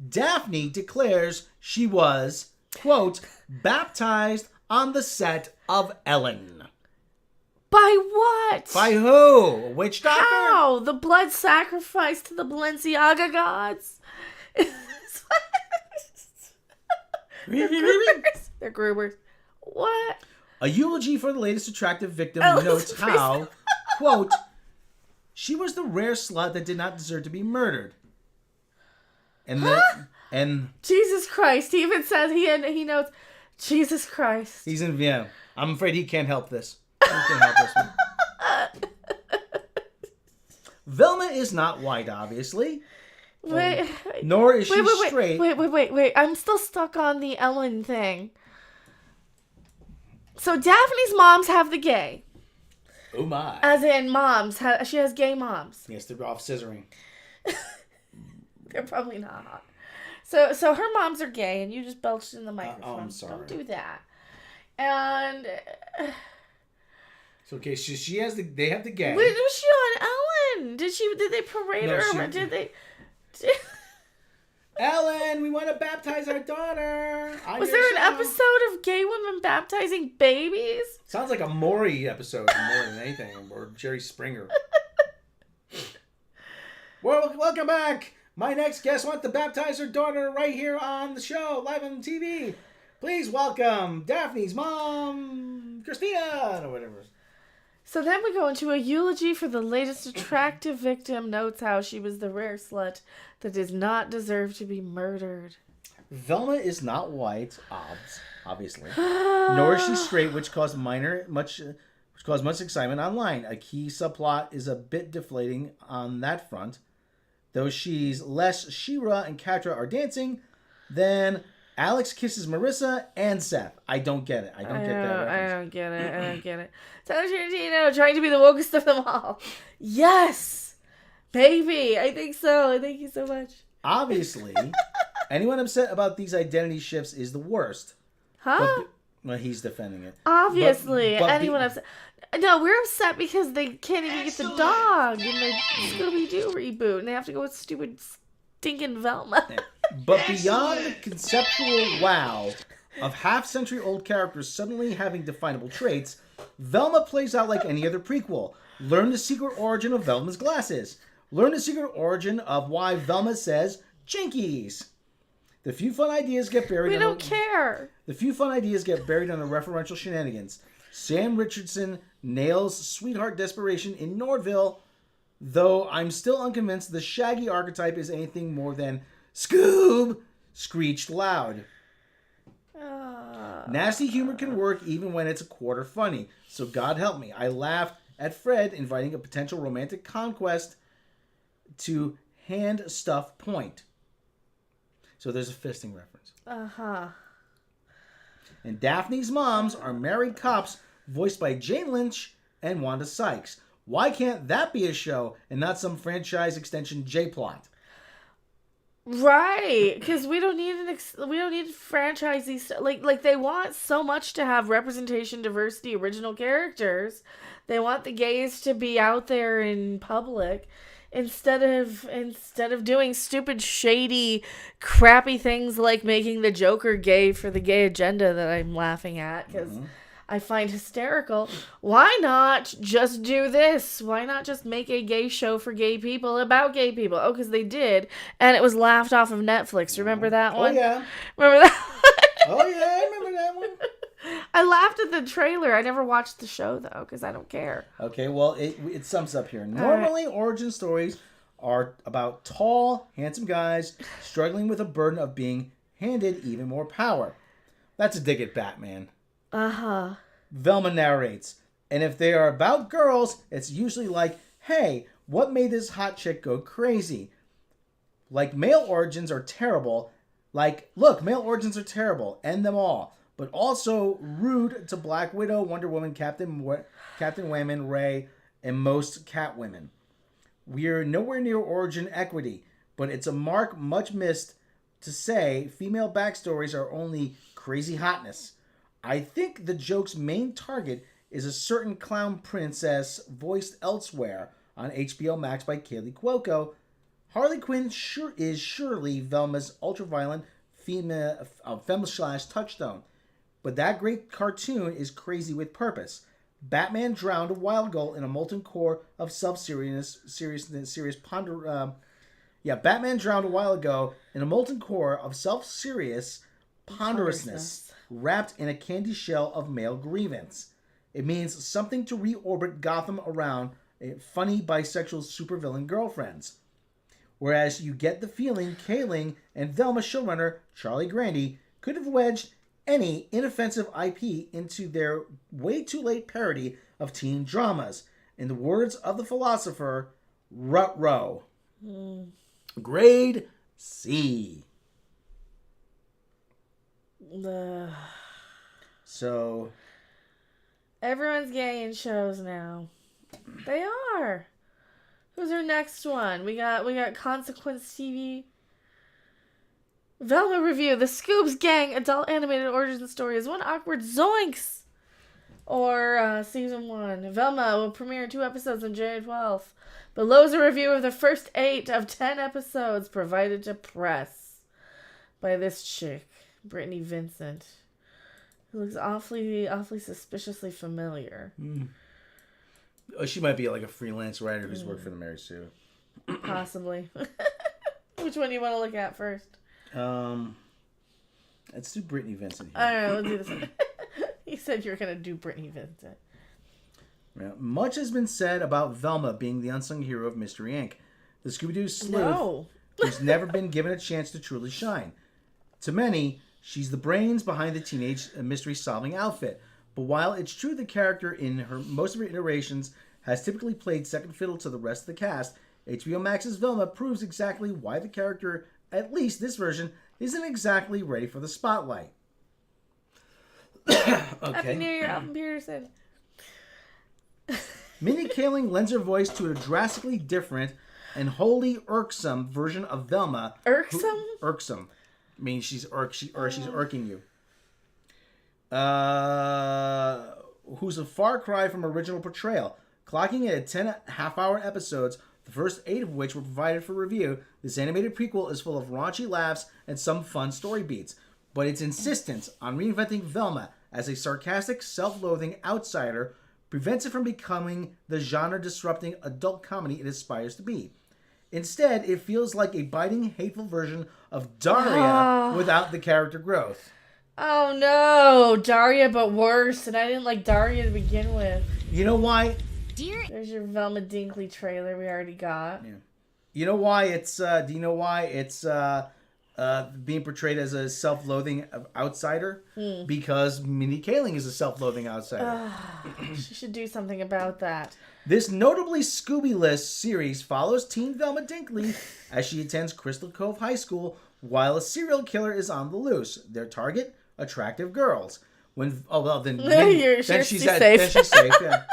Daphne declares she was, quote, baptized on the set of Ellen. By what? By who? Witch doctor? How? The blood sacrifice to the Balenciaga gods? They're groomers. What? A eulogy for the latest attractive victim notes how, quote, she was the rare slut that did not deserve to be murdered. And Jesus Christ. He even says he knows Jesus Christ. He's in Vienna. I'm afraid he can't help this. He can't help this one. Velma is not white, obviously. Wait. Nor is she straight. Wait. I'm still stuck on the Ellen thing. So Daphne's moms have the gay. Oh my. As in moms. She has gay moms. Yes, they're off scissoring. They're probably not hot. So her moms are gay, and you just belched in the microphone. I'm sorry. Don't do that. And So okay, she has they have the gay. wait, was she on Ellen? Did they parade No, her? Did they? Ellen, we want to baptize our daughter. Was there an episode of gay women baptizing babies? Sounds like a Maury episode more than anything, or Jerry Springer. Well, welcome back. My next guest wants to baptize her daughter right here on the show, live on TV. Please welcome Daphne's mom, Christina, or whatever. So then we go into a eulogy for the latest attractive victim, notes how she was the rare slut that does not deserve to be murdered. Velma is not white, obviously, nor is she straight, which caused much excitement online. A key subplot is a bit deflating on that front, though she's less She-Ra and Catra are dancing than Alex kisses Marissa and Seth. I don't get it. I don't get that reference. I don't get it. Tarantino trying to be the wokest of them all. Yes! Baby! I think so. Thank you so much. Obviously, anyone upset about these identity shifts is the worst. Huh? Well, he's defending it. Obviously. Anyone upset. No, we're upset because they can't even get the dog in the Scooby-Doo reboot, and they have to go with stupid stinking Velma. But beyond the conceptual wow of half-century-old characters suddenly having definable traits, Velma plays out like any other prequel. Learn the secret origin of Velma's glasses. Learn the secret origin of why Velma says jinkies. The few fun ideas get buried. We don't care. The few fun ideas get buried under referential shenanigans. Sam Richardson nails sweetheart desperation in Nordville, though I'm still unconvinced the Shaggy archetype is anything more than Scoob screeched loud. Nasty humor can work even when it's a quarter funny, so God help me. I laughed at Fred inviting a potential romantic conquest to hand stuff point. So there's a fisting reference. Uh-huh. And Daphne's moms are married cops voiced by Jane Lynch and Wanda Sykes. Why can't that be a show and not some franchise extension J-plot? Right, because we don't need we don't need franchisee stuff. Like they want so much to have representation, diversity, original characters. They want the gays to be out there in public instead of doing stupid, shady, crappy things like making the Joker gay for the gay agenda that I'm laughing at because I find hysterical. Why not just do this? Why not just make a gay show for gay people about gay people? Oh, because they did, and it was laughed off of Netflix. Remember that one? Oh, yeah. Remember that? Oh, yeah, I remember that one. I laughed at the trailer. I never watched the show, though, because I don't care. Okay, well, it sums up here. Normally, origin stories are about tall, handsome guys struggling with a burden of being handed even more power. That's a dig at Batman. Uh-huh. Velma narrates, and if they are about girls, it's usually like, hey, what made this hot chick go crazy? Like, male origins are terrible. Like, look, male origins are terrible. End them all. But also rude to Black Widow, Wonder Woman, Captain Women, Ray, and most Catwomen. We're nowhere near origin equity, but it's a mark much missed to say female backstories are only crazy hotness. I think the joke's main target is a certain clown princess voiced elsewhere on HBO Max by Kaylee Cuoco. Harley Quinn is surely Velma's ultraviolent femme/touchstone. But that great cartoon is crazy with purpose. Batman drowned a wild goal in a molten core of Batman drowned a while ago in a molten core of self-serious ponderousness, wrapped in a candy shell of male grievance. It means something to reorbit Gotham around funny bisexual supervillain girlfriends. Whereas you get the feeling Kaling and Velma showrunner Charlie Grandy could have wedged any inoffensive IP into their way too late parody of teen dramas. In the words of the philosopher, Rut-row. Grade C. So everyone's gay in shows now. They are. Who's our next one? We got Consequence TV. Velma review. The Scoops Gang adult animated origin story is one awkward zoinks. Or season 1. Velma will premiere 2 episodes on January 12th. Below's a review of the first 8 of 10 episodes provided to press by this chick, Brittany Vincent, who looks awfully suspiciously familiar. Oh, she might be like a freelance writer who's worked for the Mary Sue. Possibly. Which one do you want to look at first? Let's do Brittany Vincent here. All right, let's do this one. You said you were going to do Brittany Vincent. Yeah. Much has been said about Velma being the unsung hero of Mystery Inc., the Scooby-Doo sleuth who's never been given a chance to truly shine. To many, she's the brains behind the teenage mystery-solving outfit. But while it's true the character in most of her iterations has typically played second fiddle to the rest of the cast, HBO Max's Velma proves exactly why the character, at least this version, isn't exactly ready for the spotlight. Okay. Happy New Year, Alvin Peterson. Minnie Kaling lends her voice to a drastically different and wholly irksome version of Velma. Irksome? Irksome. I mean, she's irking you. Who's a far cry from original portrayal. Clocking at 10 half-hour episodes, the first 8 of which were provided for review, this animated prequel is full of raunchy laughs and some fun story beats. But its insistence on reinventing Velma as a sarcastic, self-loathing outsider prevents it from becoming the genre-disrupting adult comedy it aspires to be. Instead, it feels like a biting, hateful version of Daria without the character growth. Oh no, Daria, but worse. And I didn't like Daria to begin with. You know why? There's your Velma Dinkley trailer we already got. Yeah. You know why it's? Do you know why it's being portrayed as a self-loathing outsider? Because Minnie Kaling is a self-loathing outsider. She should do something about that. This notably Scooby-less series follows teen Velma Dinkley as she attends Crystal Cove High School while a serial killer is on the loose. Their target: attractive girls. Then she's safe. Yeah.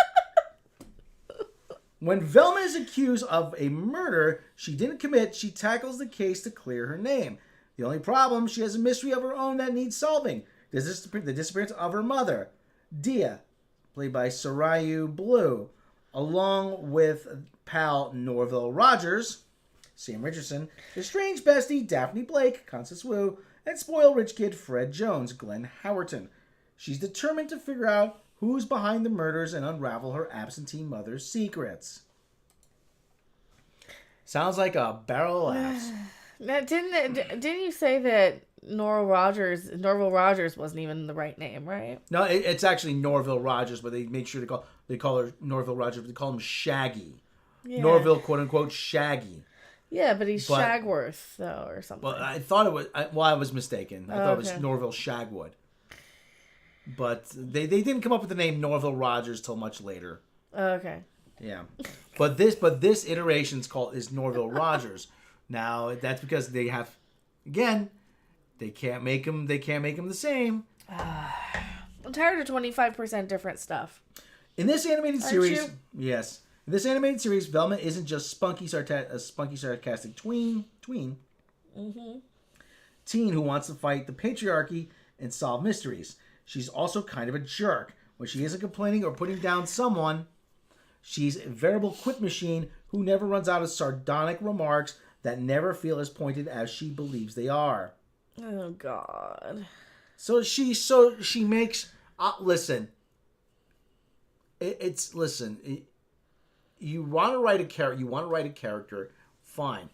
When Velma is accused of a murder she didn't commit, she tackles the case to clear her name. The only problem, she has a mystery of her own that needs solving. The disappearance of her mother, Dia, played by Sarayu Blue, along with pal Norville Rogers, Sam Richardson, the strange bestie Daphne Blake, Constance Wu, and spoiled rich kid Fred Jones, Glenn Howerton. She's determined to figure out who's behind the murders and unravel her absentee mother's secrets. Sounds like a barrel of laughs. Now, didn't you say that Norville Rogers wasn't even the right name, right? No, it's actually Norville Rogers, but they make sure they call her Norville Rogers, but they call him Shaggy. Yeah. Norville, quote unquote, Shaggy. Yeah, but he's Shagworth though, or something. Well, I thought it was. I was mistaken. I thought it was Norville Shagwood. But they didn't come up with the name Norville Rogers till much later. Okay. Yeah, but this iteration is Norville Rogers. Now that's because they have, again, they can't make them the same. I'm tired of 25% different stuff. In this animated series, yes, in this animated series, Velma isn't just spunky sarcastic tween teen who wants to fight the patriarchy and solve mysteries. She's also kind of a jerk. When she isn't complaining or putting down someone, she's a veritable quip machine who never runs out of sardonic remarks that never feel as pointed as she believes they are. Oh God. So she makes listen. You want to write a character. You want to write a character, fine,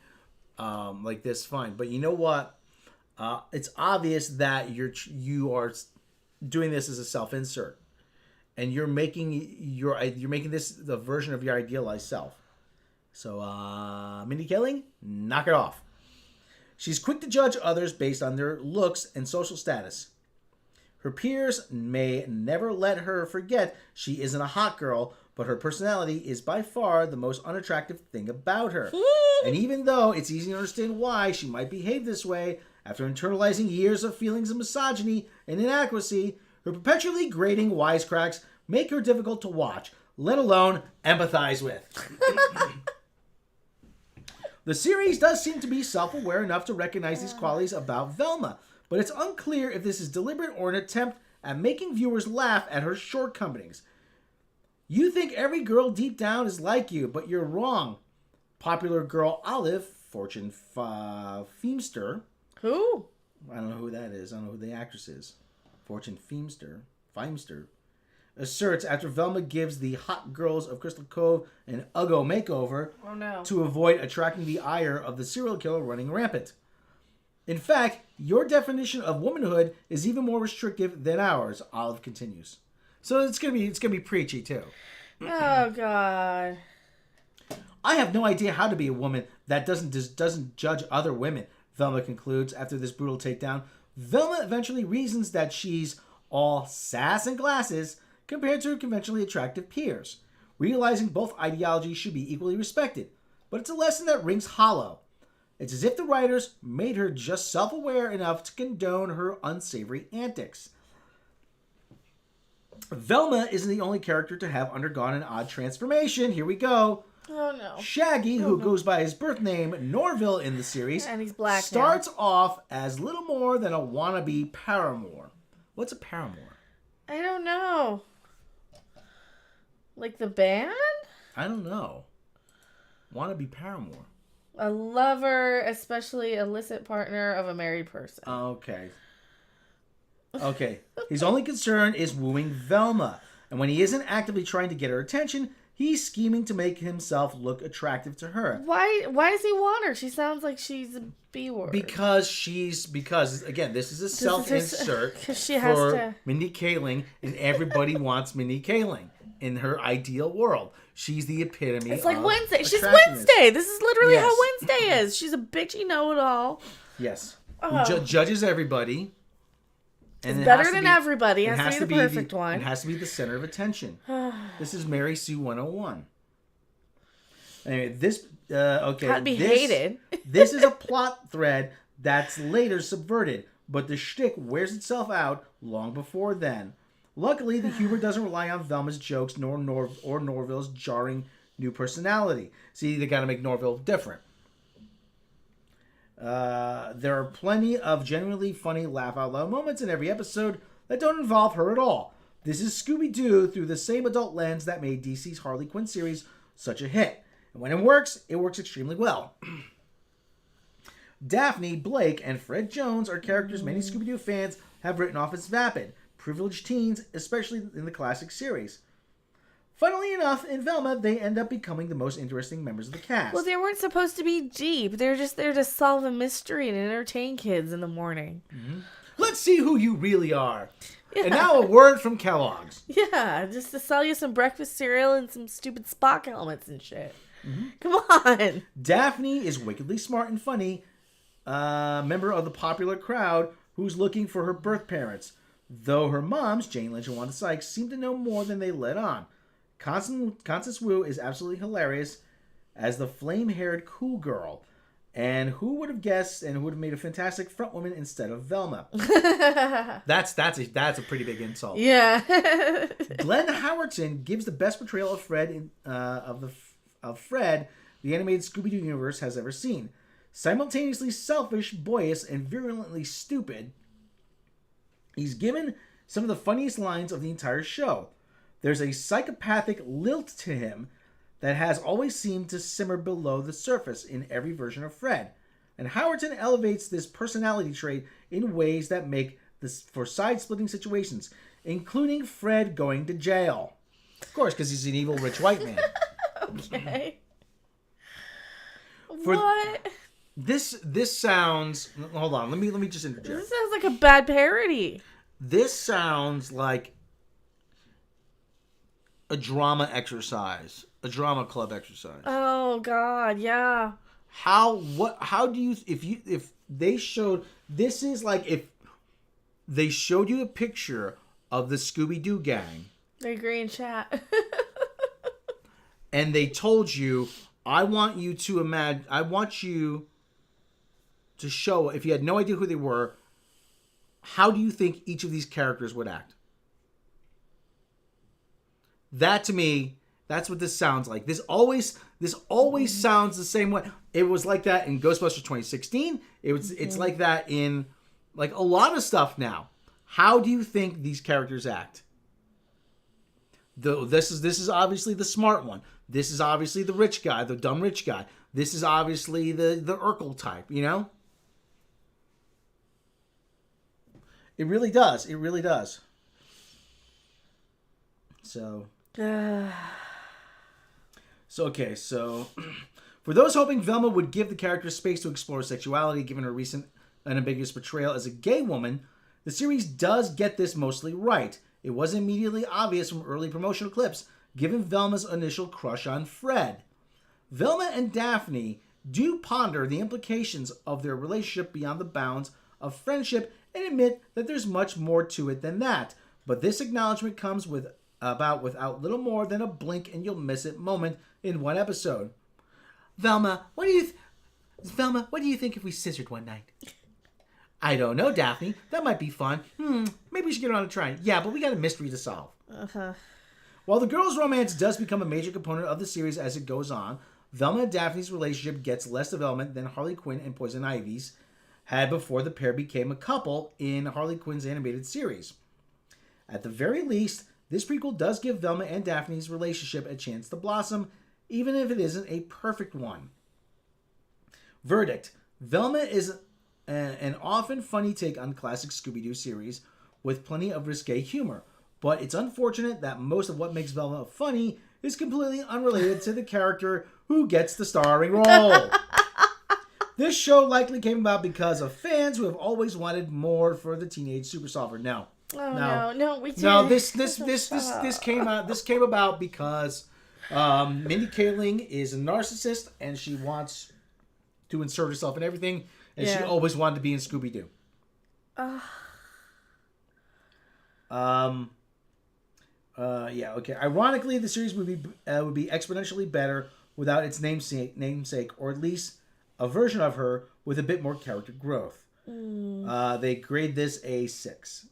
like this, fine. But you know what? It's obvious that you are doing this as a self-insert, and you're making this the version of your idealized self. So, Minnie Kaling, knock it off. She's quick to judge others based on their looks and social status. Her peers may never let her forget she isn't a hot girl, but her personality is by far the most unattractive thing about her. And even though it's easy to understand why she might behave this way, after internalizing years of feelings of misogyny and inadequacy, her perpetually grating wisecracks make her difficult to watch, let alone empathize with. The series does seem to be self-aware enough to recognize these qualities about Velma, but it's unclear if this is deliberate or an attempt at making viewers laugh at her shortcomings. You think every girl deep down is like you, but you're wrong. Popular girl Olive, fortune Feimster. Who? I don't know who that is. I don't know who the actress is. Fortune Feimster. Asserts after Velma gives the hot girls of Crystal Cove an Uggo makeover to avoid attracting the ire of the serial killer running rampant. In fact, your definition of womanhood is even more restrictive than ours, Olive continues. So it's gonna be preachy too. Oh God. I have no idea how to be a woman that doesn't judge other women, Velma concludes after this brutal takedown. Velma eventually reasons that she's all sass and glasses compared to her conventionally attractive peers, realizing both ideologies should be equally respected. But it's a lesson that rings hollow. It's as if the writers made her just self-aware enough to condone her unsavory antics. Velma isn't the only character to have undergone an odd transformation. Here we go. Oh no. Shaggy, who goes by his birth name Norville in the series, and he's black starts off as little more than a wannabe paramour. What's a paramour? I don't know. Like the band? I don't know. Wannabe paramour. A lover, especially illicit partner of a married person. Okay. His only concern is wooing Velma. And when he isn't actively trying to get her attention, he's scheming to make himself look attractive to her. Why does he want her? She sounds like she's a B-word. Because again, this is a self-insert she has for to... Mindy Kaling, and everybody wants Mindy Kaling in her ideal world. She's the epitome It's like of Wednesday. She's attractiveness. Wednesday. This is literally Yes. how Wednesday is. She's a bitchy know-it-all. Yes. Oh. Who judges everybody. And it's better than everybody. It has to be the perfect one. It has to be the center of attention. This is Mary Sue 101. Anyway, this... okay. How'd be hated. This is a plot thread that's later subverted, but the shtick wears itself out long before then. Luckily, the humor doesn't rely on Velma's jokes nor Norville's jarring new personality. See, they got to make Norville different. There are plenty of genuinely funny laugh-out-loud moments in every episode that don't involve her at all. This is Scooby-Doo through the same adult lens that made DC's Harley Quinn series such a hit. And when it works extremely well. Daphne, Blake, and Fred Jones are characters many Scooby-Doo fans have written off as vapid, privileged teens, especially in the classic series. Funnily enough, in Velma, they end up becoming the most interesting members of the cast. Well, they weren't supposed to be deep. They're just there to solve a mystery and entertain kids in the morning. Mm-hmm. Let's see who you really are. Yeah. And now a word from Kellogg's. Yeah, just to sell you some breakfast cereal and some stupid Spock helmets and shit. Mm-hmm. Come on. Daphne is wickedly smart and funny, member of the popular crowd who's looking for her birth parents, though her moms, Jane Lynch and Wanda Sykes, seem to know more than they let on. Constance Wu is absolutely hilarious as the flame-haired cool girl. And who would have guessed and who would have made a fantastic front woman instead of Velma? That's a pretty big insult. Yeah. Glenn Howerton gives the best portrayal of Fred of Fred the animated Scooby-Doo universe has ever seen. Simultaneously selfish, boyish, and virulently stupid, he's given some of the funniest lines of the entire show. There's a psychopathic lilt to him that has always seemed to simmer below the surface in every version of Fred. And Howerton elevates this personality trait in ways that make this for side-splitting situations, including Fred going to jail. Of course, because he's an evil rich white man. Okay. What? This sounds... Hold on, let me just interject. This sounds like a bad parody. This sounds like a drama exercise. A drama club exercise. Oh God, yeah. How do you if they showed this is like if they showed you a picture of the Scooby-Doo gang. I agree in chat. And they told you, I want you to show, if you had no idea who they were, how do you think each of these characters would act? That to me That's what this sounds like. This always sounds the same way. It was like that in Ghostbusters 2016. It's like that in like a lot of stuff now. How do you think these characters act? This is obviously the smart one. This is obviously the rich guy, the dumb rich guy. This is obviously the Urkel type, you know? It really does. It really does. So for those hoping Velma would give the character space to explore sexuality, given her recent unambiguous portrayal as a gay woman, the series does get this mostly right. It wasn't immediately obvious from early promotional clips, given Velma's initial crush on Fred. Velma and Daphne do ponder the implications of their relationship beyond the bounds of friendship and admit that there's much more to it than that. But this acknowledgement comes without little more than a blink and you'll miss it moment in one episode. Velma, what do you think if we scissored one night? I don't know, Daphne. That might be fun. Maybe we should get around to trying. Yeah, but we got a mystery to solve. While the girls' romance does become a major component of the series as it goes on, Velma and Daphne's relationship gets less development than Harley Quinn and Poison Ivy's had before the pair became a couple in Harley Quinn's animated series. At the very least, this prequel does give Velma and Daphne's relationship a chance to blossom, even if it isn't a perfect one. Verdict: Velma is an often funny take on classic Scooby-Doo series with plenty of risque humor, but it's unfortunate that most of what makes Velma funny is completely unrelated to the character who gets the starring role. This show likely came about because of fans who have always wanted more for the teenage super solver. No, we didn't. No, this came about because Mindy Kaling is a narcissist and she wants to insert herself in everything, and she always wanted to be in Scooby-Doo. Okay. Ironically, the series would be exponentially better without its namesake, or at least a version of her with a bit more character growth. They grade this a 6.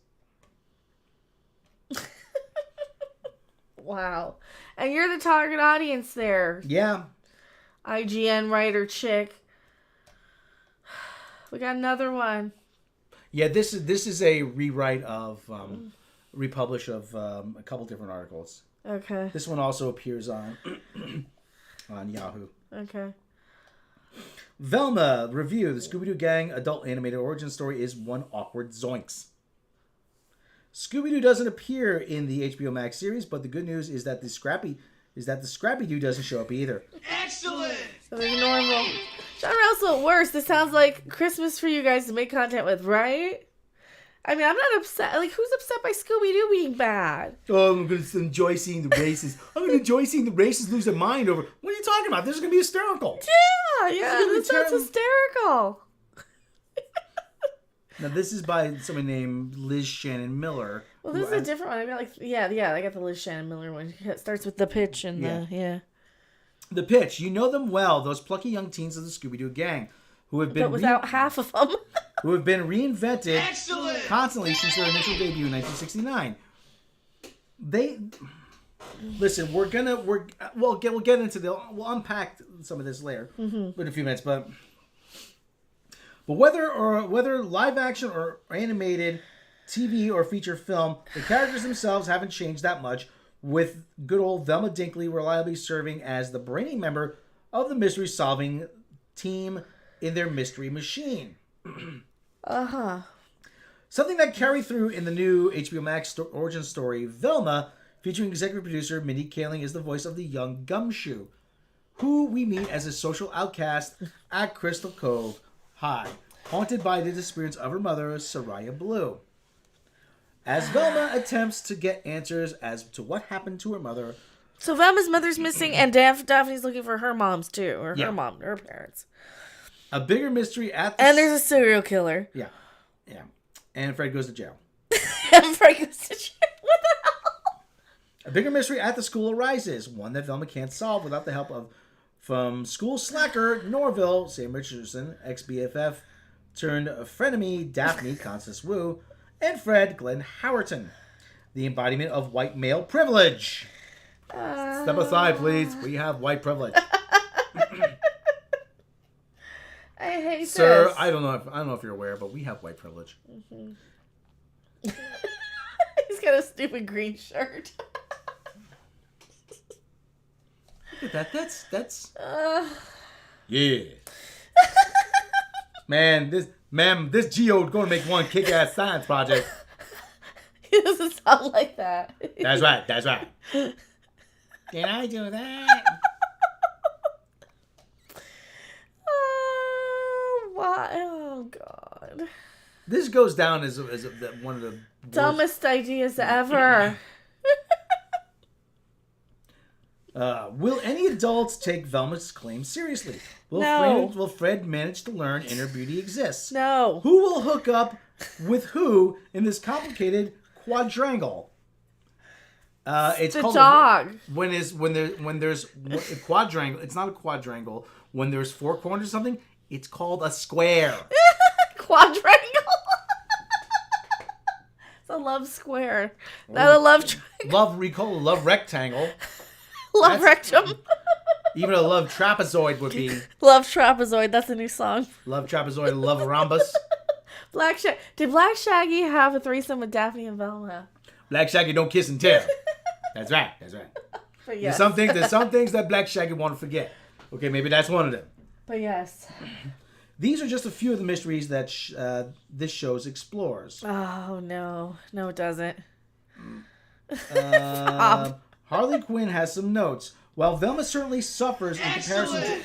Wow. And you're the target audience there. Yeah. IGN writer chick. We got another one. Yeah, this is a rewrite of republish of a couple different articles. Okay. This one also appears on Yahoo. Okay. Velma review: the Scooby-Doo Gang adult animated origin story is one awkward zoinks. Scooby-Doo doesn't appear in the HBO Max series, but the good news is that the Scrappy-Doo doesn't show up either. Excellent! So there's normal. Genre also at worst. This sounds like Christmas for you guys to make content with, right? I mean, I'm not upset. Like, who's upset by Scooby-Doo being bad? Oh, I'm going to enjoy seeing the races. I'm going to enjoy seeing the races lose their mind over... What are you talking about? This is going to be hysterical. Yeah, this sounds hysterical. Now, this is by someone named Liz Shannon Miller. Well, this is a different one. I got I got the Liz Shannon Miller one. It starts with the pitch and The pitch. You know them well, those plucky young teens of the Scooby-Doo gang, who have been... But without half of them. who have been reinvented constantly since their initial debut in 1969. Listen, we'll get into we'll unpack some of this later in a few minutes, but whether live action or animated TV or feature film, the characters themselves haven't changed that much, with good old Velma Dinkley reliably serving as the brainy member of the mystery solving team in their mystery machine. Something that carried through in the new HBO Max origin story, Velma, featuring executive producer Mindy Kaling, is the voice of the young Gumshoe, who we meet as a social outcast at Crystal Cove High, haunted by the disappearance of her mother, Soraya Blue. As Velma attempts to get answers as to what happened to her mother. So Velma's mother's missing, and Daphne's looking for her mom's too, or her parents. A bigger mystery at the... And there's a serial killer. Yeah. And Fred goes to jail. What the hell? A bigger mystery at the school arises, one that Velma can't solve without the help from school slacker Norville, Sam Richardson, ex-BFF, turned frenemy Daphne, Constance Wu, and Fred, Glenn Howerton, the embodiment of white male privilege. Step aside, please. We have white privilege. I hate Sir, this. I don't know if you're aware, but we have white privilege. Mm-hmm. He's got a stupid green shirt. Look at that. That's yeah. This geode's gonna make one kick-ass science project. He doesn't sound like that. That's right. Did I do that? Oh, God. This goes down as one of the Dumbest ideas ever. Will any adults take Velma's claim seriously? No. Will Fred manage to learn inner beauty exists? No. Who will hook up with who in this complicated quadrangle? It's the called dog. When there's a quadrangle, it's not a quadrangle. When there's four corners or something, it's called a square. Quadrangle. It's a love square. Not a love triangle. Love rectangle. Love rectum. Even a love trapezoid would be. Love trapezoid. That's a new song. Love trapezoid, love rhombus. Did Black Shaggy have a threesome with Daphne and Velma? Black Shaggy don't kiss and tell. That's right. But yes. There's some things that Black Shaggy won't forget. Okay, maybe that's one of them. But yes. These are just a few of the mysteries that this show explores. Oh, no. No, it doesn't. Harley Quinn has some notes. While Velma certainly suffers in comparison to...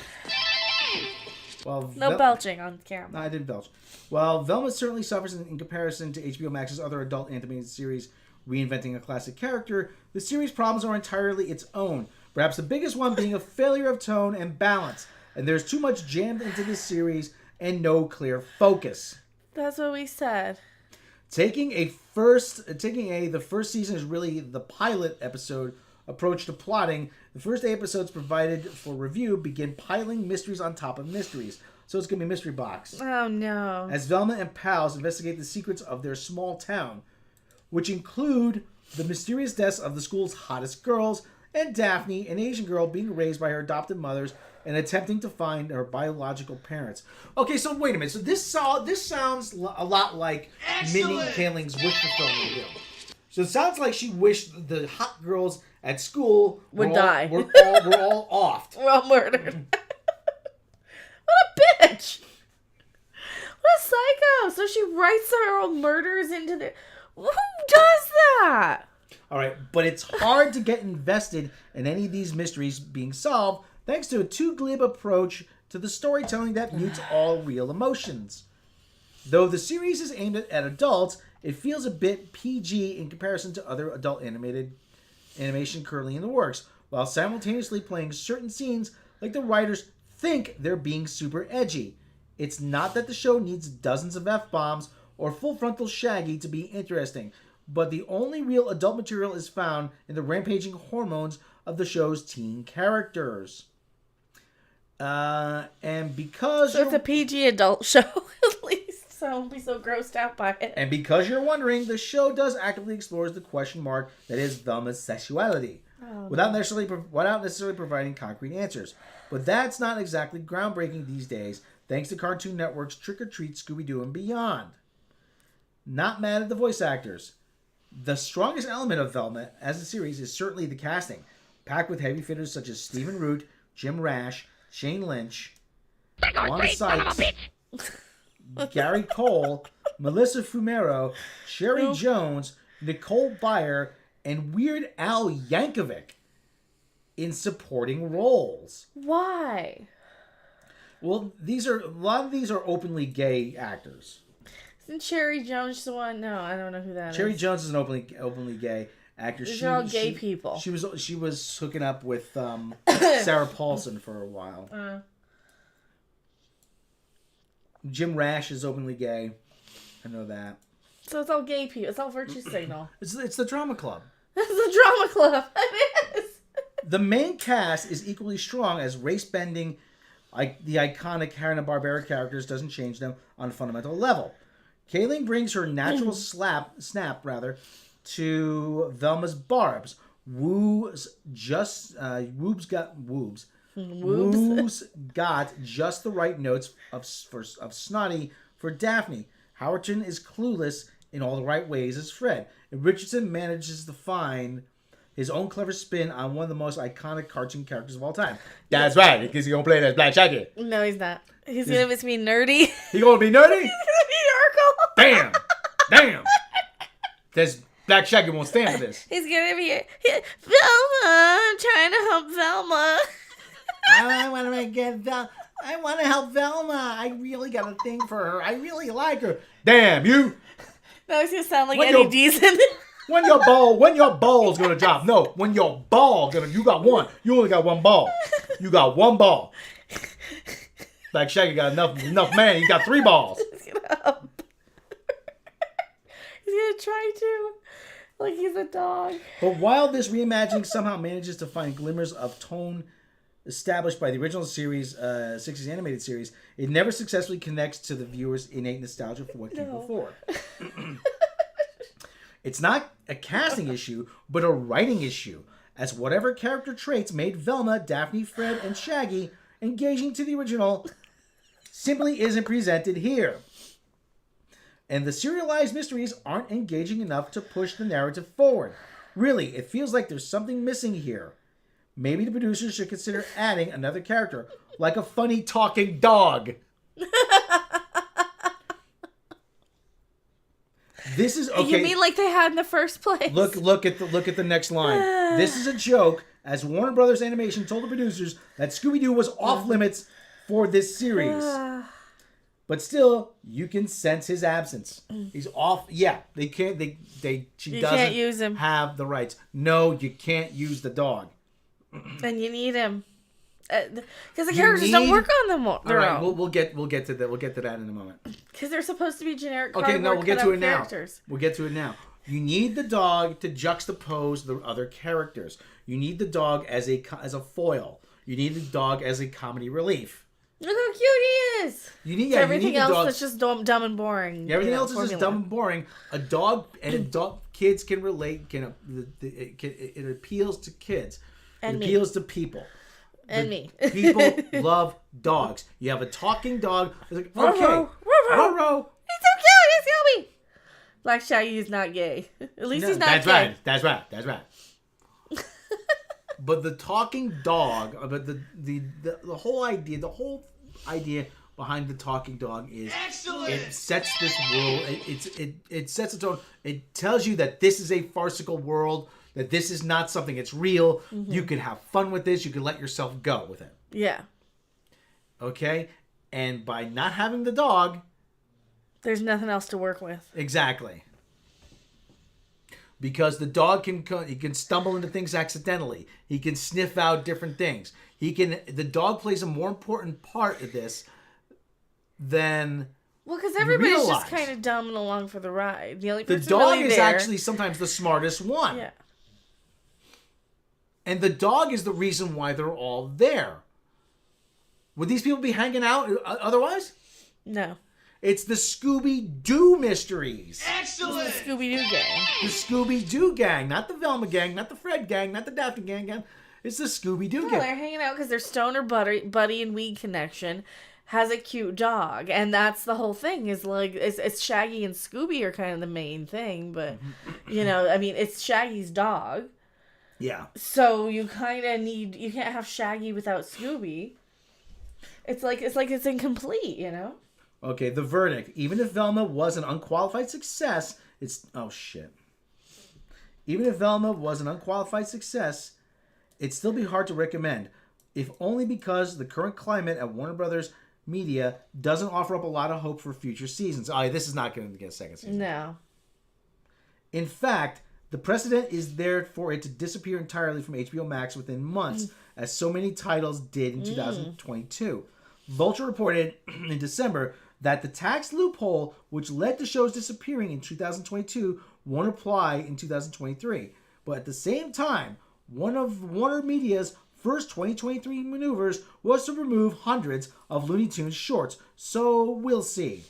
No belching on camera. No, I didn't belch. While Velma certainly suffers in comparison to HBO Max's other adult animated series reinventing a classic character, the series' problems are entirely its own. Perhaps the biggest one being a failure of tone and balance. And there's too much jammed into this series and no clear focus. That's what we said. The first season is really the pilot episode approach to plotting. The first 8 episodes provided for review begin piling mysteries on top of mysteries. So it's going to be Mystery Box. Oh, no. As Velma and pals investigate the secrets of their small town, which include the mysterious deaths of the school's hottest girls, and Daphne, an Asian girl being raised by her adopted mothers and attempting to find her biological parents. Okay, so wait a minute. So this sounds a lot like Minnie Kaling's wish fulfillment deal. So it sounds like she wished the hot girls at school would die. We're all offed. We're all murdered. What a bitch! What a psycho! So she writes her own murders into the... Who does that? All right, but it's hard to get invested in any of these mysteries being solved thanks to a too glib approach to the storytelling that mutes all real emotions. Though the series is aimed at adults, it feels a bit PG in comparison to other adult animation currently in the works, while simultaneously playing certain scenes like the writers think they're being super edgy. It's not that the show needs dozens of F-bombs or full-frontal Shaggy to be interesting, but the only real adult material is found in the rampaging hormones of the show's teen characters. And because so it's a PG adult show, at least, so I won't be so grossed out by it. And because you're wondering, the show does actively explore the question mark that is Velma's sexuality, without necessarily providing concrete answers. But that's not exactly groundbreaking these days, thanks to Cartoon Network's Trick or Treat, Scooby-Doo, and beyond. Not mad at the voice actors. The strongest element of Velma as a series is certainly the casting, packed with heavy hitters such as Stephen Root, Jim Rash, Shane Lynch, Wanda Sykes, Gary Cole, Melissa Fumero, Sherry Jones, Nicole Byer, and Weird Al Yankovic in supporting roles. Why? Well, a lot of these are openly gay actors. Isn't Sherry Jones the one? No, I don't know who that Sherry is. Jones is an openly gay actor. These are all gay people. She was hooking up with Sarah Paulson for a while. Jim Rash is openly gay. I know that. So it's all gay people. It's all virtue signal. It's the drama club. It's the drama club. It is. The main cast is equally strong as race-bending, like the iconic Hanna-Barbera characters doesn't change them on a fundamental level. Kaling brings her natural snap to Velma's barbs, Woobs got just the right notes of snotty for Daphne. Howerton is clueless in all the right ways as Fred. And Richardson manages to find his own clever spin on one of the most iconic cartoon characters of all time. That's right, because he's going to play as Black Shaggy. No, he's not. He's going to be nerdy. He going to be nerdy? He's going to be Urkel. Damn. This Black Shaggy won't stand for this. He's going to be Velma. I'm trying to help Velma. I want to help Velma. I really got a thing for her. I really like her. Damn, you. No, he's going to sound like Eddie Deason. When your ball's gonna drop? No, when your ball gonna? You got one. You only got one ball. You got one ball. Like Shaggy got enough man. He got 3 balls. He's gonna try to, like he's a dog. But while this reimagining somehow manages to find glimmers of tone established by the original series, 60s animated series, it never successfully connects to the viewer's innate nostalgia for what came before. It's not a casting issue, but a writing issue, as whatever character traits made Velma, Daphne, Fred, and Shaggy engaging to the original simply isn't presented here. And the serialized mysteries aren't engaging enough to push the narrative forward. Really, it feels like there's something missing here. Maybe the producers should consider adding another character, like a funny talking dog. This is okay. You mean like they had in the first place? Look at the next line. This is a joke, as Warner Brothers Animation told the producers that Scooby-Doo was off limits for this series. But still, you can sense his absence. He's off. Yeah, they can't. She doesn't use him. Have the rights. No, you can't use the dog. And you need him. Because the characters don't work on them their own. We'll get to that. We'll get to that in a moment. Because they're supposed to be generic. Okay, no, we'll get to it now. Characters. We'll get to it now. You need the dog to juxtapose the other characters. You need the dog as a foil. You need the dog as a comedy relief. Look how cute he is. Everything else that's just dumb and boring. Everything else is just dumb and boring. A dog kids can relate. It appeals to kids. It appeals to people. And me. People love dogs. You have a talking dog. It's like, okay. Ruh-roh. He's so cute. He's Scooby. Black Shaggy is not gay. At least he's not gay. That's right. But the talking dog, but the whole idea behind the talking dog is excellent. It sets this world. It sets a tone. It tells you that this is a farcical world. That this is not something that's real. Mm-hmm. You can have fun with this. You can let yourself go with it. Yeah. Okay? And by not having the dog... There's nothing else to work with. Exactly. Because the dog can stumble into things accidentally. He can sniff out different things. The dog plays a more important part of this than... Well, because everybody's just kind of dumbing along for the ride. The only person the dog really is actually sometimes the smartest one. Yeah. And the dog is the reason why they're all there. Would these people be hanging out otherwise? No. It's the Scooby-Doo mysteries. Excellent! It's the Scooby-Doo gang. The Scooby-Doo gang. Not the Velma gang, not the Fred gang, not the Daphne gang. It's the Scooby-Doo gang. They're hanging out because their stoner buddy and weed connection has a cute dog. And that's the whole thing. Is like it's Shaggy and Scooby are kind of the main thing. But, it's Shaggy's dog. Yeah. So you kind of you can't have Shaggy without Scooby. It's like it's incomplete, you know? Okay, the verdict. Even if Velma was an unqualified success, Even if Velma was an unqualified success, it'd still be hard to recommend, if only because the current climate at Warner Brothers Media doesn't offer up a lot of hope for future seasons. This is not going to get a second season. No. In fact, the precedent is there for it to disappear entirely from HBO Max within months, as so many titles did in 2022. Vulture reported in December that the tax loophole which led to shows disappearing in 2022 won't apply in 2023. But at the same time, one of Warner Media's first 2023 maneuvers was to remove hundreds of Looney Tunes shorts. So we'll see.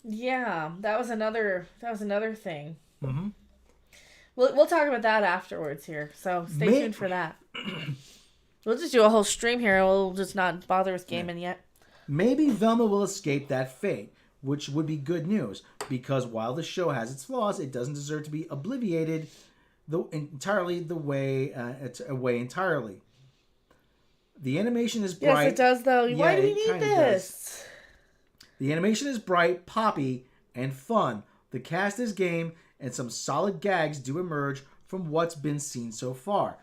Yeah, that was another thing. Mm-hmm. We'll talk about that afterwards here. So stay tuned for that. We'll just do a whole stream here. We'll just not bother with gaming yet. Maybe Velma will escape that fate, which would be good news, because while the show has its flaws, it doesn't deserve to be obliterated entirely. The animation is bright. Yes, it does, though. Why do we need this? The animation is bright, poppy, and fun. The cast is game, and some solid gags do emerge from what's been seen so far.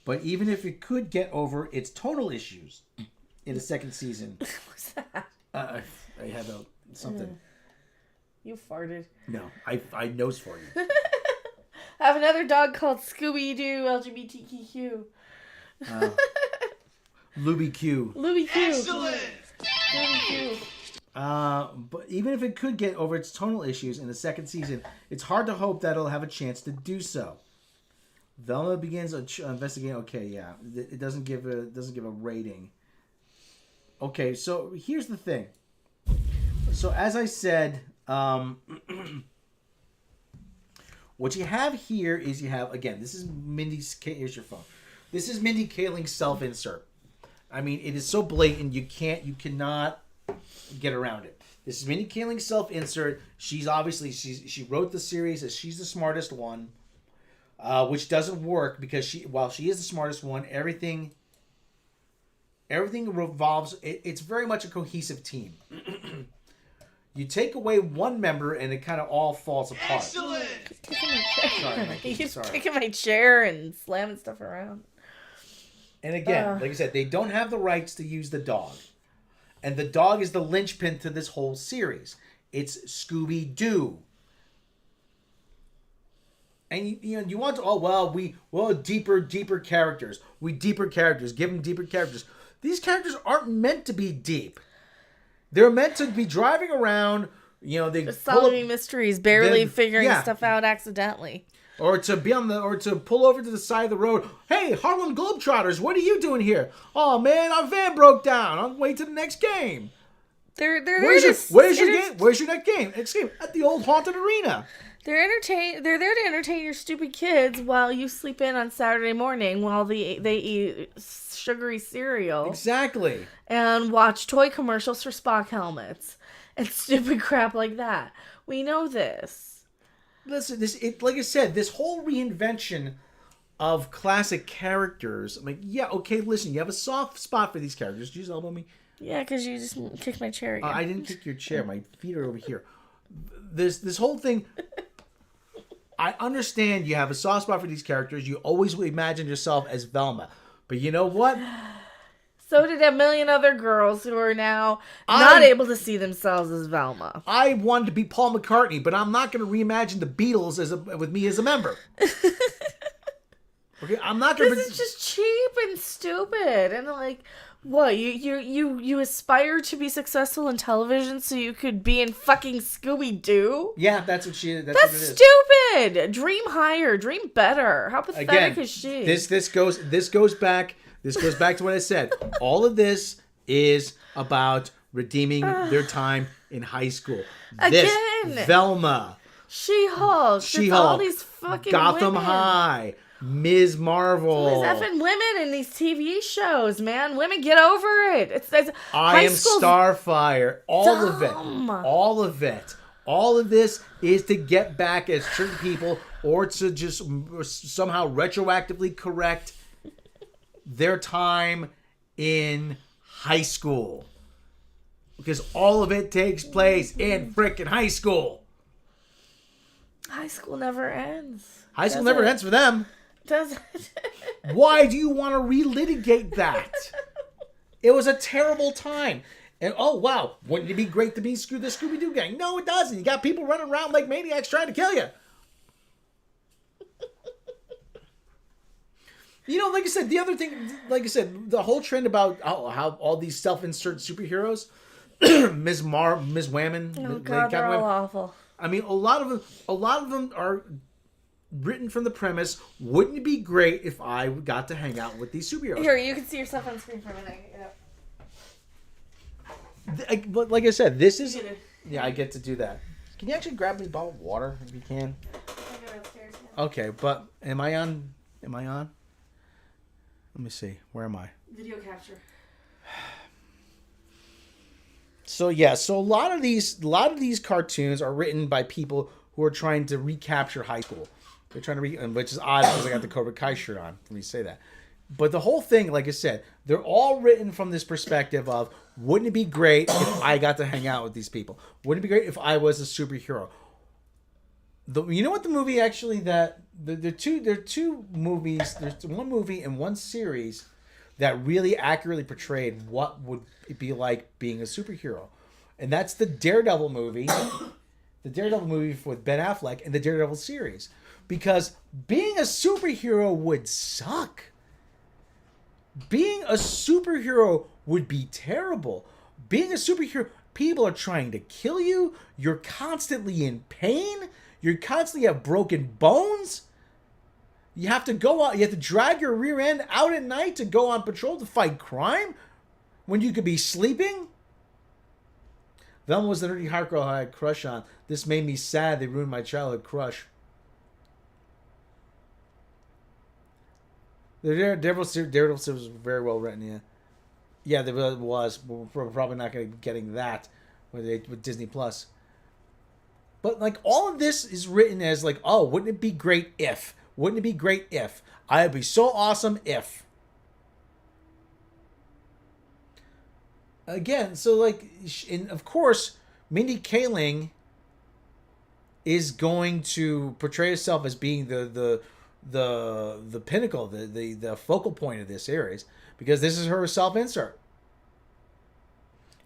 But even if it could get over its tonal issues in the second season... What's that? I had something. You farted. No, I nose farted. I have another dog called Scooby-Doo LGBTQ. Luby Q. Louis Q. Excellent! Louis Q. But even if it could get over its tonal issues in the second season, it's hard to hope that it'll have a chance to do so. Velma begins investigating. Okay, yeah, it doesn't give a rating. Okay, so here's the thing. So as I said, what you have here is again. This is Mindy's. Here's your phone. This is Mindy Kaling's self-insert. I mean, it is so blatant you cannot get around it. This is Mindy Kaling's self-insert. She's obviously she wrote the series as she's the smartest one, which doesn't work because while she is the smartest one, everything revolves. It's very much a cohesive team. You take away one member and it kind of all falls apart. Excellent! Sorry, He keeps kicking my chair and slamming stuff around. And again, like I said, they don't have the rights to use the dog. And the dog is the linchpin to this whole series. It's Scooby-Doo. And you want to, deeper characters. Give them deeper characters. These characters aren't meant to be deep. They're meant to be driving around, Just solving mysteries, barely figuring stuff out accidentally. Or to pull over to the side of the road. Hey, Harlem Globetrotters, what are you doing here? Oh man, our van broke down. On the way to the next game. Where's your game? Where's your next game? Next game at the old haunted arena. They're there to entertain your stupid kids while you sleep in on Saturday morning while they eat sugary cereal. Exactly. And watch toy commercials for Spock helmets and stupid crap like that. We know this. Listen, like I said, this whole reinvention of classic characters. I'm like, yeah, okay, listen, you have a soft spot for these characters. Did you just elbow me? Yeah, because you just kicked my chair again. I didn't kick your chair. My feet are over here. This whole thing, I understand you have a soft spot for these characters. You always imagine yourself as Velma. But you know what? So did a million other girls who are now not able to see themselves as Velma. I wanted to be Paul McCartney, but I'm not going to reimagine the Beatles with me as a member. Okay, I'm not going to. This is just cheap and stupid. And like, what? You aspire to be successful in television so you could be in fucking Scooby-Doo? Yeah, that's what she. That's what it is. Stupid. Dream higher. Dream better. How pathetic is she? This goes back. This goes back to what I said. All of this is about redeeming their time in high school. Velma, She-Hulk, all these fucking Gotham women. High, Ms. Marvel. There's effing women in these TV shows, man. Women, get over it. It's I Am Starfire. All of it. All of this is to get back at certain people or to just somehow retroactively correct their time in high school. Because all of it takes place in frickin' high school. High school never ends. High school never ends for them. Does it? Why do you want to relitigate that? It was a terrible time. And oh wow, wouldn't it be great to be the Scooby-Doo gang? No, it doesn't. You got people running around like maniacs trying to kill you. Like I said, the other thing, the whole trend about how all these self-insert superheroes, Ms. Whammon, oh God, they're all awful. I mean, a lot of them are written from the premise. Wouldn't it be great if I got to hang out with these superheroes? Here, you can see yourself on screen for a minute. But like I said, this is I get to do that. Can you actually grab me a bottle of water if you can? Okay, but am I on? Am I on? Let me see. Where am I? Video capture. So yeah, so a lot of these cartoons are written by people who are trying to recapture high school. They're trying to which is odd because I got the Cobra Kai shirt on. Let me say that. But the whole thing, like I said, they're all written from this perspective of, wouldn't it be great if I got to hang out with these people? Wouldn't it be great if I was a superhero? You know what the movie actually that there are two movies. There's one movie and one series that really accurately portrayed what would it be like being a superhero, and that's the Daredevil movie, with Ben Affleck, and the Daredevil series, because being a superhero would suck. Being a superhero would be terrible. Being a superhero, people are trying to kill you. You're constantly in pain. You constantly have broken bones. You have to go out. You have to drag your rear end out at night to go on patrol to fight crime when you could be sleeping. Velma was the nerdy hot girl I had a crush on. This made me sad. They ruined my childhood crush. The Daredevil series was very well written, yeah. Yeah, there was. We're probably not going to be getting that with Disney Plus. But, like, all of this is written as, like, oh, wouldn't it be great if? Wouldn't it be great if? I'd be so awesome if. Again, so, like, and of course, Mindy Kaling is going to portray herself as being the pinnacle, the focal point of this series, because this is her self-insert.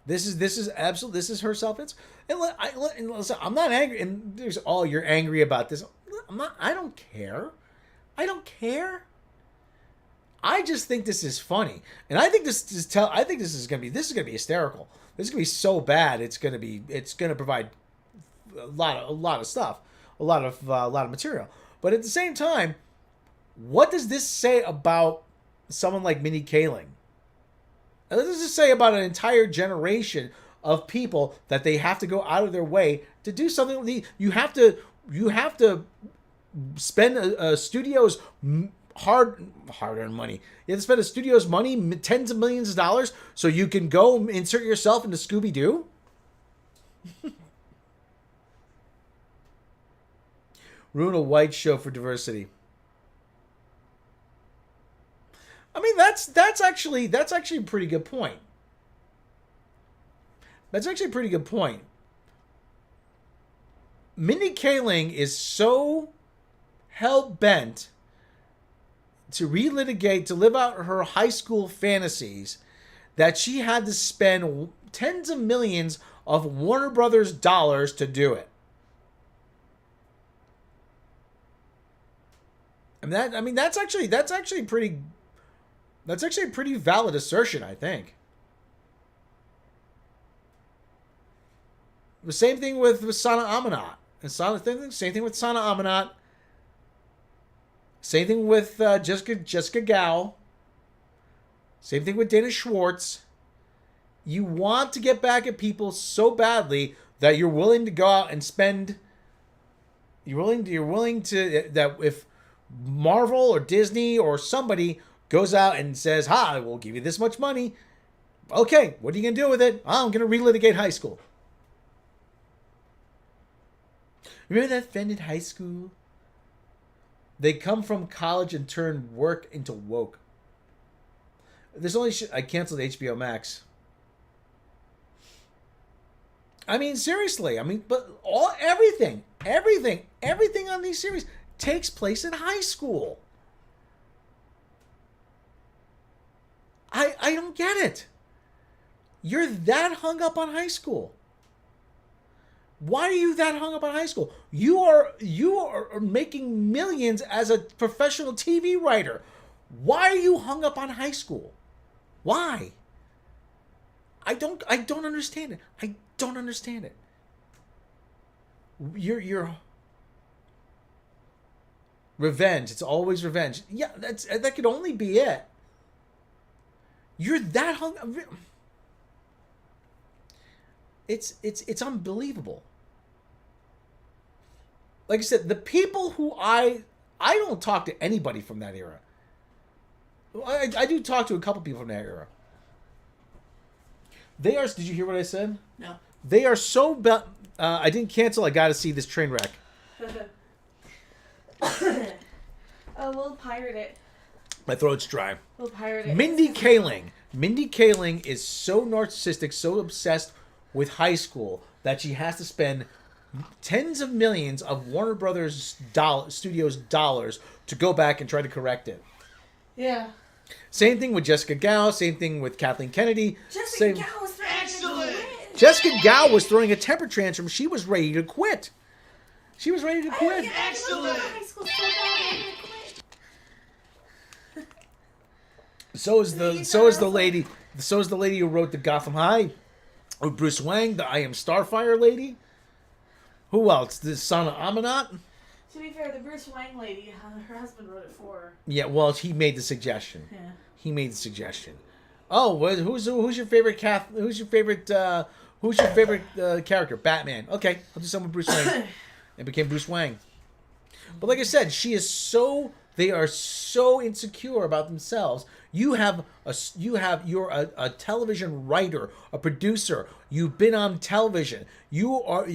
This is her self-insert. And listen, I'm not angry. And there's, oh, you're angry about this. I'm not. I don't care. I don't care. I just think this is funny, and I think this is gonna be hysterical. This is gonna be so bad. It's gonna provide a lot of stuff, a lot of material. But at the same time, what does this say about someone like Mindy Kaling? What does this say about an entire generation of people that they have to go out of their way to do something? You have to spend a studio's hard-earned money. You have to spend a studio's money, tens of millions of dollars, so you can go insert yourself into Scooby-Doo? Ruin a white show for diversity. I mean, that's actually a pretty good point. That's actually a pretty good point. Mindy Kaling is so hell-bent to relitigate, to live out her high school fantasies, that she had to spend tens of millions of Warner Brothers dollars to do it. That's actually a pretty valid assertion, I think. The same thing with Sana Amanat. Same thing with Sana Amanat. Same thing with Jessica Gao. Same thing with Dana Schwartz. You want to get back at people so badly that you're willing to go out and spend. You're willing to that if Marvel or Disney or somebody goes out and says, "Hi, we'll give you this much money." Okay, what are you gonna do with it? I'm gonna relitigate high school. Remember that Fended High School? They come from college and turn work into woke. There's only I canceled HBO Max. I mean, seriously. I mean, but everything on these series takes place in high school. I don't get it. You're that hung up on high school. Why are you that hung up on high school? You are making millions as a professional TV writer. Why are you hung up on high school? Why? I don't understand it. I don't understand it. You're revenge. It's always revenge. Yeah, that could only be it. You're that hung up. It's unbelievable. Like I said, the people who I I don't talk to anybody from that era. I do talk to a couple people from that era. They are. Did you hear what I said? No. They are so. I didn't cancel. I got to see this train wreck. Oh, we'll pirate it. My throat's dry. We'll pirate it. Mindy Kaling. Mindy Kaling is so narcissistic, so obsessed with high school that she has to spend tens of millions of Warner Brothers Studios dollars to go back and try to correct it. Yeah. Same thing with Jessica Gao. Same thing with Kathleen Kennedy. Jessica Gao was excellent. Jessica Gao was throwing a temper tantrum. She was ready to quit. She was ready to quit. Excellent. So is the lady who wrote the Gotham High, or Bruce Wayne, the I Am Starfire lady. Who else? The son of Amanat. To be fair, the Bruce Wayne lady, her husband wrote it for her. Yeah, well, he made the suggestion. Yeah. He made the suggestion. Oh, who's your favorite Who's your favorite character? Batman. Okay, I'll do something with Bruce Wayne. It became Bruce Wayne. But like I said, they are so insecure about themselves. You're a television writer, a producer. You've been on television. You're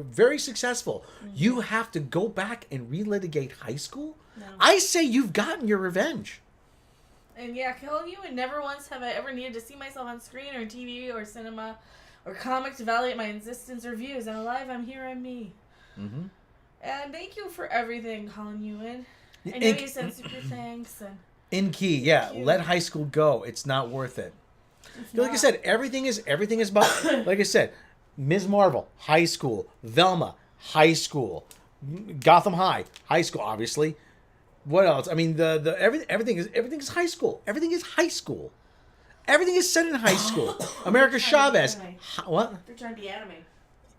very successful. Mm-hmm. You have to go back and relitigate high school? No. I say you've gotten your revenge. And yeah, killing you, and never once have I ever needed to see myself on screen or TV or cinema or comic to validate my existence or views. I'm alive, I'm here, I'm me. Mm-hmm. And thank you for everything, Colin Ewan. I know you said super thanks. And in key, yeah. Let high school go. It's not worth it. Like I said, everything is about. Like I said, Ms. Marvel, high school. Velma, high school. Gotham High, high school. Obviously. What else? I mean, everything is high school. Everything is high school. Everything is set in high school. America Chavez. What? They're trying to be anime.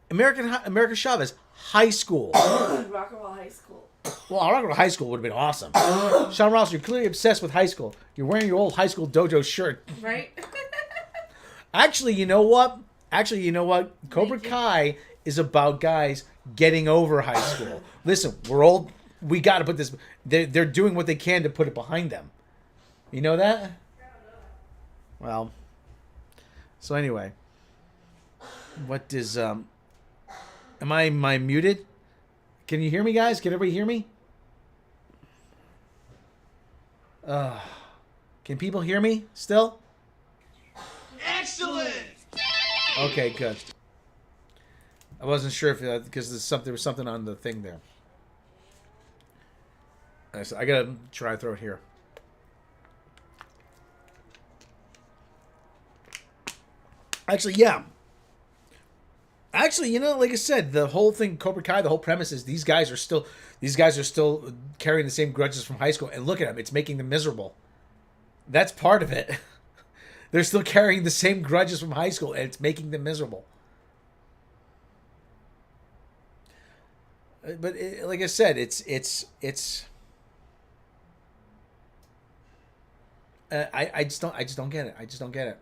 America Chavez, high school. Rock and Roll High School. Well, Rock and Roll High School would have been awesome. Sean Ross, you're clearly obsessed with high school. You're wearing your old high school dojo shirt. Right? Actually, you know what? Cobra Kai is about guys getting over high school. Listen, we're old. We got to put this. They're doing what they can to put it behind them. You know that? Well. So anyway, what is Am I muted? Can you hear me, guys? Can everybody hear me? Can people hear me still? Excellent. Okay, good. I wasn't sure if because there was something on the thing there. I gotta try to throw it here. Actually, yeah. Actually, like I said, the whole thing, Cobra Kai, the whole premise is these guys are still carrying the same grudges from high school, and look at them, it's making them miserable. That's part of it. They're still carrying the same grudges from high school, and it's making them miserable. But like I said, it's. I just don't get it. I just don't get it.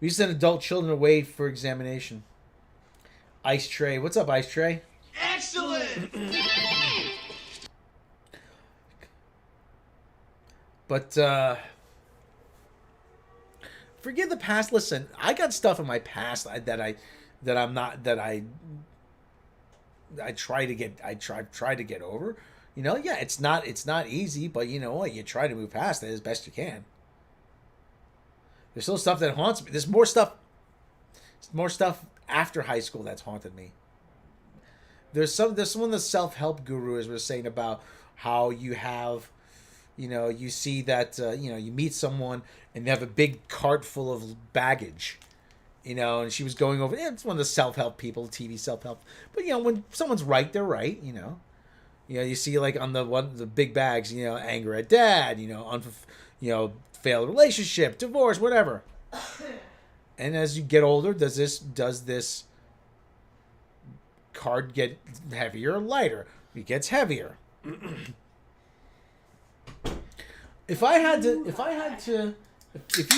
We send adult children away for examination. Ice Tray. What's up, Ice Tray? Excellent! But, forget the past. Listen, I got stuff in my past that I try to get over. Yeah, it's not easy, but you know what? You try to move past it as best you can. There's still stuff that haunts me. There's more stuff after high school that's haunted me. There's one of the self-help gurus was saying about how you have, you see that, you meet someone and they have a big cart full of baggage, and she was going over, it's one of the self-help people, TV self-help. But, when someone's right, they're right, you see like on the big bags, anger at dad, failed relationship, divorce, whatever. And as you get older, does this card get heavier or lighter? It gets heavier. If you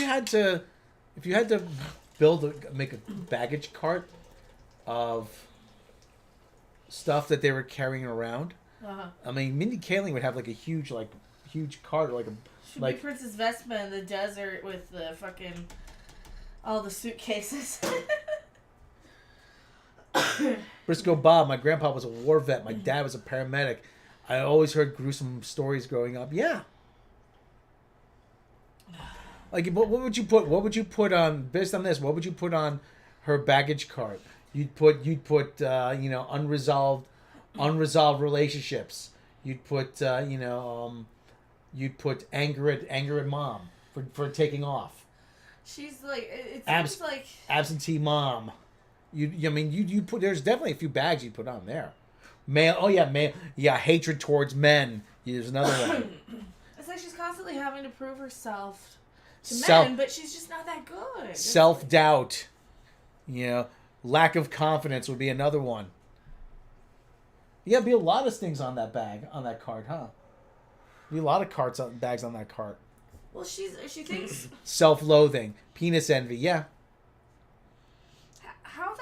had to make a baggage cart of stuff that they were carrying around. Uh-huh. I mean, Mindy Kaling would have like a huge cart, or She'd be Princess Vespa in the desert with the fucking all the suitcases. Briscoe Bob, my grandpa was a war vet. My dad was a paramedic. I always heard gruesome stories growing up. Yeah. Like, what would you put? What would you put on based on this? What would you put on her baggage cart? You'd put unresolved relationships. You'd put you'd put anger at mom for taking off. She's like it seems like absentee mom. You put, there's definitely a few bags you'd put on there. Male, hatred towards men. There's another one. It's like she's constantly having to prove herself to men, but she's just not that good. Self-doubt. Lack of confidence would be another one. Yeah, be a lot of things on that bag, on that cart, huh? Be a lot of bags on that cart. Well, she thinks self-loathing, penis envy, yeah. How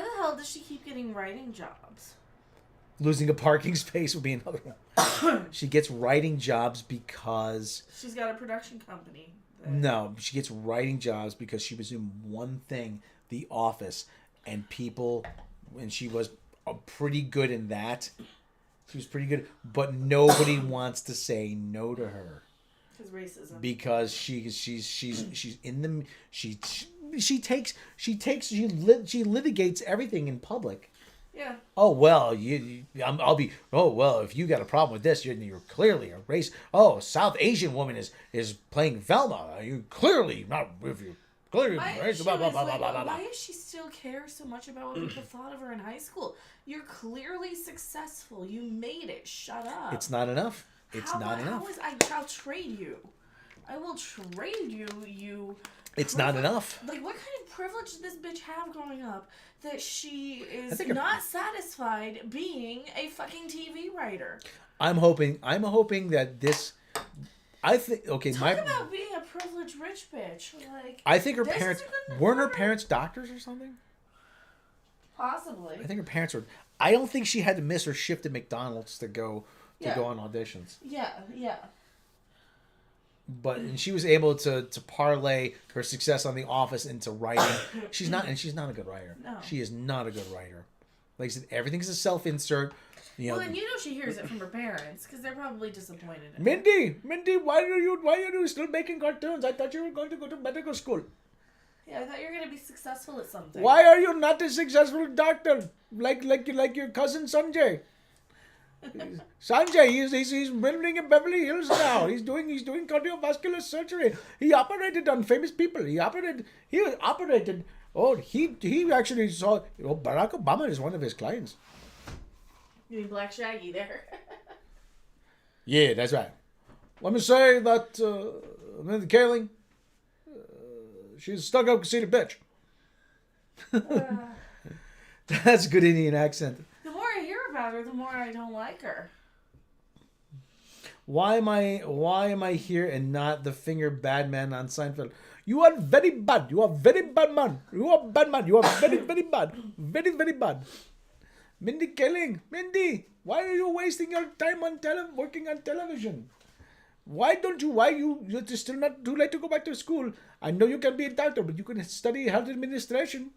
the hell does she keep getting writing jobs? Losing a parking space would be another one. She gets writing jobs because she's got a production company. No, she gets writing jobs because she was in one thing, The Office, and she was pretty good in that. She was pretty good, but nobody wants to say no to her. Because racism. Because she's in the she litigates everything in public. Yeah. Oh well, if you got a problem with this, you're clearly a race. Oh, South Asian woman is playing Velma. You clearly not if you clearly race. Blah, blah, blah, blah, blah, blah. Why does she still care so much about what people thought of her in high school? You're clearly successful. You made it. Shut up. It's not enough. I'll trade you. I will trade you. It's not enough. Like, what kind of privilege did this bitch have growing up that she is not satisfied being a fucking TV writer? I'm hoping that this. I think Talk about being a privileged rich bitch. Like, I think her parents weren't her parents doctors or something. Possibly. I think her parents were. I don't think she had to miss her shift at McDonald's to go on auditions. Yeah. But she was able to parlay her success on The Office into writing. She's not a good writer. No. She is not a good writer. Like I said, everything's a self-insert. Well, and she hears it from her parents because they're probably disappointed in Mindy, why are you still making cartoons? I thought you were going to go to medical school. Yeah, I thought you were going to be successful at something. Why are you not a successful doctor like your cousin Sanjay? Sanjay, he's living in Beverly Hills now. He's doing cardiovascular surgery. He operated on famous people. He operated. Oh, he actually saw. Oh, Barack Obama is one of his clients. You mean Black Shaggy there? Yeah, that's right. Let me say that Mindy Kaling, she's a stuck-up conceited bitch. That's a good Indian accent. The more I hear about her, the more I don't like her. Why am I here and not the finger bad man on Seinfeld? You are very bad. You are very bad man. You are bad man. You are very, very bad. Very, very bad. Mindy Kaling. Mindy, why are you wasting your time on working on television? Why you're still not too late to go back to school? I know you can be a doctor, but you can study health administration.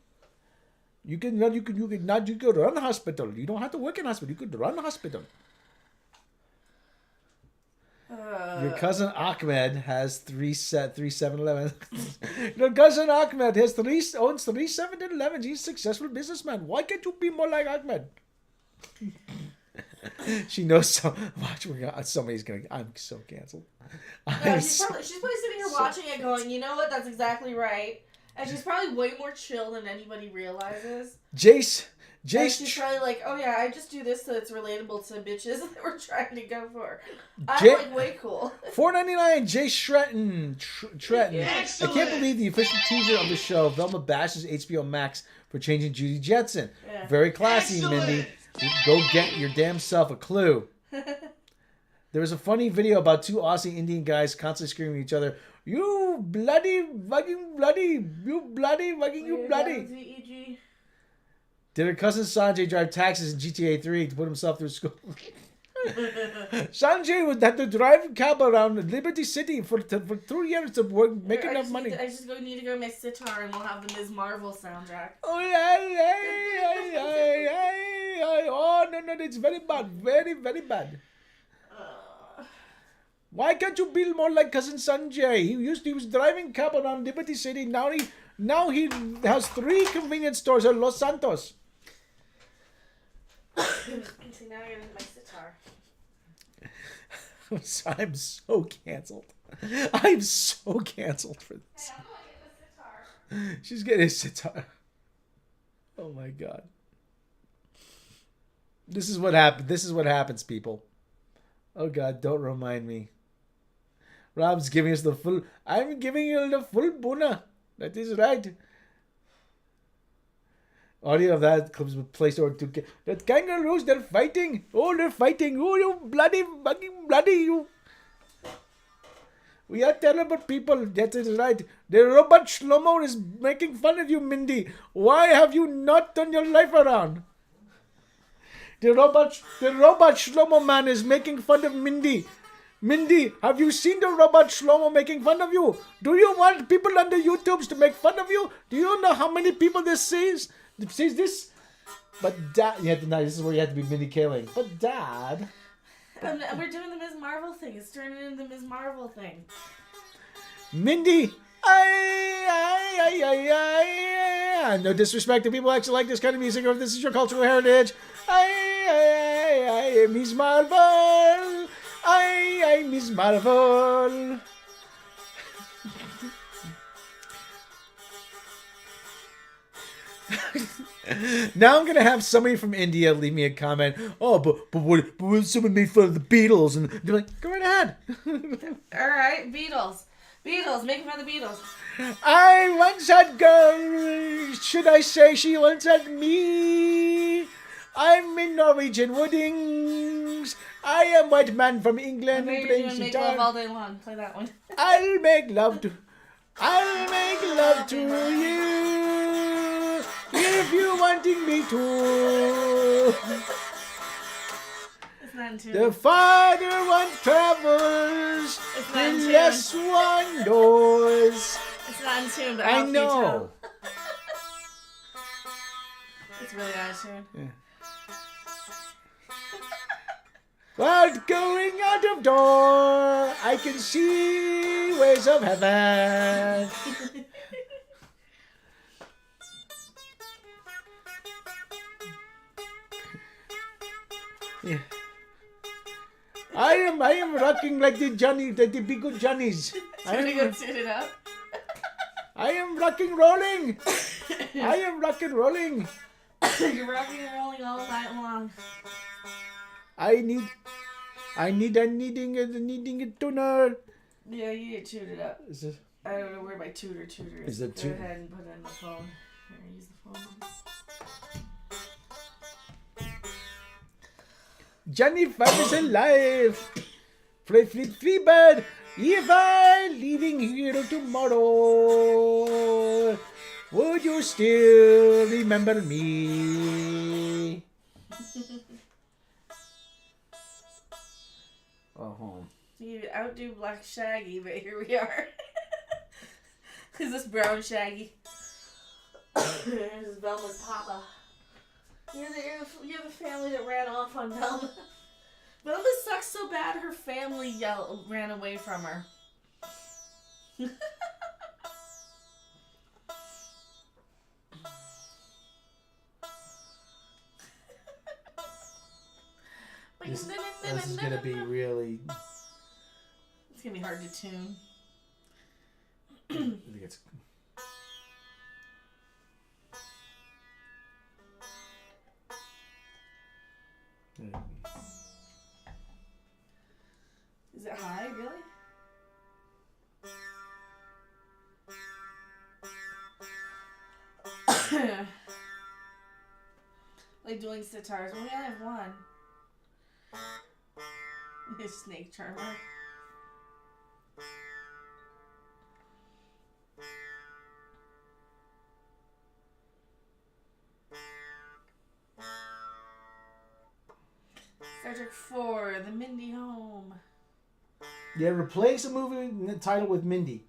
You could run a hospital. You don't have to work in a hospital. You could run a hospital. Your cousin Ahmed has three 7-Eleven. Your cousin Ahmed owns three 7-Elevens. He's a successful businessman. Why can't you be more like Ahmed? She knows so much. Somebody's gonna. I'm so canceled. She's probably sitting here watching it, going, "You know what? That's exactly right." And she's probably way more chill than anybody realizes. Jace. She's probably like, "Oh yeah, I just do this so it's relatable to bitches that we're trying to go for." I'm like way cool. $4.99. Jay Stratton. I can't believe the official teaser of the show. Velma bashes HBO Max for changing Judy Jetson. Yeah. Very classy, Excellent. Mindy. Go get your damn self a clue. There was a funny video about two Aussie Indian guys constantly screaming at each other, "You bloody fucking bloody! You bloody fucking you bloody!" Did her cousin Sanjay drive taxis in GTA 3 to put himself through school? Sanjay would have to drive a cab around Liberty City for 2 years to work, make enough money. I just need to go my sitar and we'll have the Ms. Marvel soundtrack. Oh, no, it's very bad. Very, very bad. Why can't you be more like cousin Sanjay? He was driving cab around Liberty City. Now he has 3 convenience stores in Los Santos. See, now I get into my sitar. I'm so canceled. I'm so canceled for this. Hey, I'm going to get the sitar. She's getting a sitar. Oh my god. This is what happened. This is what happens, people. Oh god, don't remind me. Rob's giving us the full... I'm giving you the full Buna. That is right. Audio of that comes with Play Store 2. The kangaroos, they're fighting. Oh, they're fighting. Oh, you bloody, fucking bloody, you. We are terrible people. That is right. The robot Shlomo is making fun of you, Mindy. Why have you not turned your life around? The robot Shlomo man is making fun of Mindy. Mindy, have you seen the robot Shlomo making fun of you? Do you want people on the YouTubes to make fun of you? Do you know how many people this sees? Sees this? But Dad, this is where you have to be Mindy Kaling. But Dad, we're doing the Ms. Marvel thing. It's turning into the Ms. Marvel thing. Mindy, no disrespect to people who actually like this kind of music, or if this is your cultural heritage. Miss Marvel. Miss Marvel. Now I'm gonna have somebody from India leave me a comment. Oh, but what someone made fun of the Beatles, and they're like, go right ahead. All right, Beatles, making fun of the Beatles. I once had girl. Should I say she once had me? I'm in Norwegian Woodings. I am white man from England. Maybe you're doing Make Love All Day Long. Play that one. I'll make love to you if you wanting me to. It's not in tune. The farther one travels, It's not in the tune. less one knows. It's not in tune, but I how can you know. tell? It's really out of tune. Yeah. While going out of door, I can see ways of heaven. Yeah. I am rocking like the big good Johnnies. Trying to go tune it up. I am rocking rolling. I am rocking rolling. You're rocking and rolling all night long. I'm needing a tuner. Yeah, you need to tune it up. Is it? I don't know where my tutor is. Is it Go ahead and put it in the phone. Here, use the phone. Johnny Five is alive. Free bird. If I'm leaving here tomorrow, would you still remember me? Oh. You outdo Black Shaggy, but here we are. Is this brown Shaggy? This is Velma's papa. You're the family that ran off on Velma. Velma sucks so bad her family ran away from her. This is gonna be really. It's gonna be hard to tune. I think it's. Is it high, really? Like dueling sitars. We only have one. Snake charmer. Star Trek 4, The Mindy Home. Yeah, replace a movie in the title with Mindy.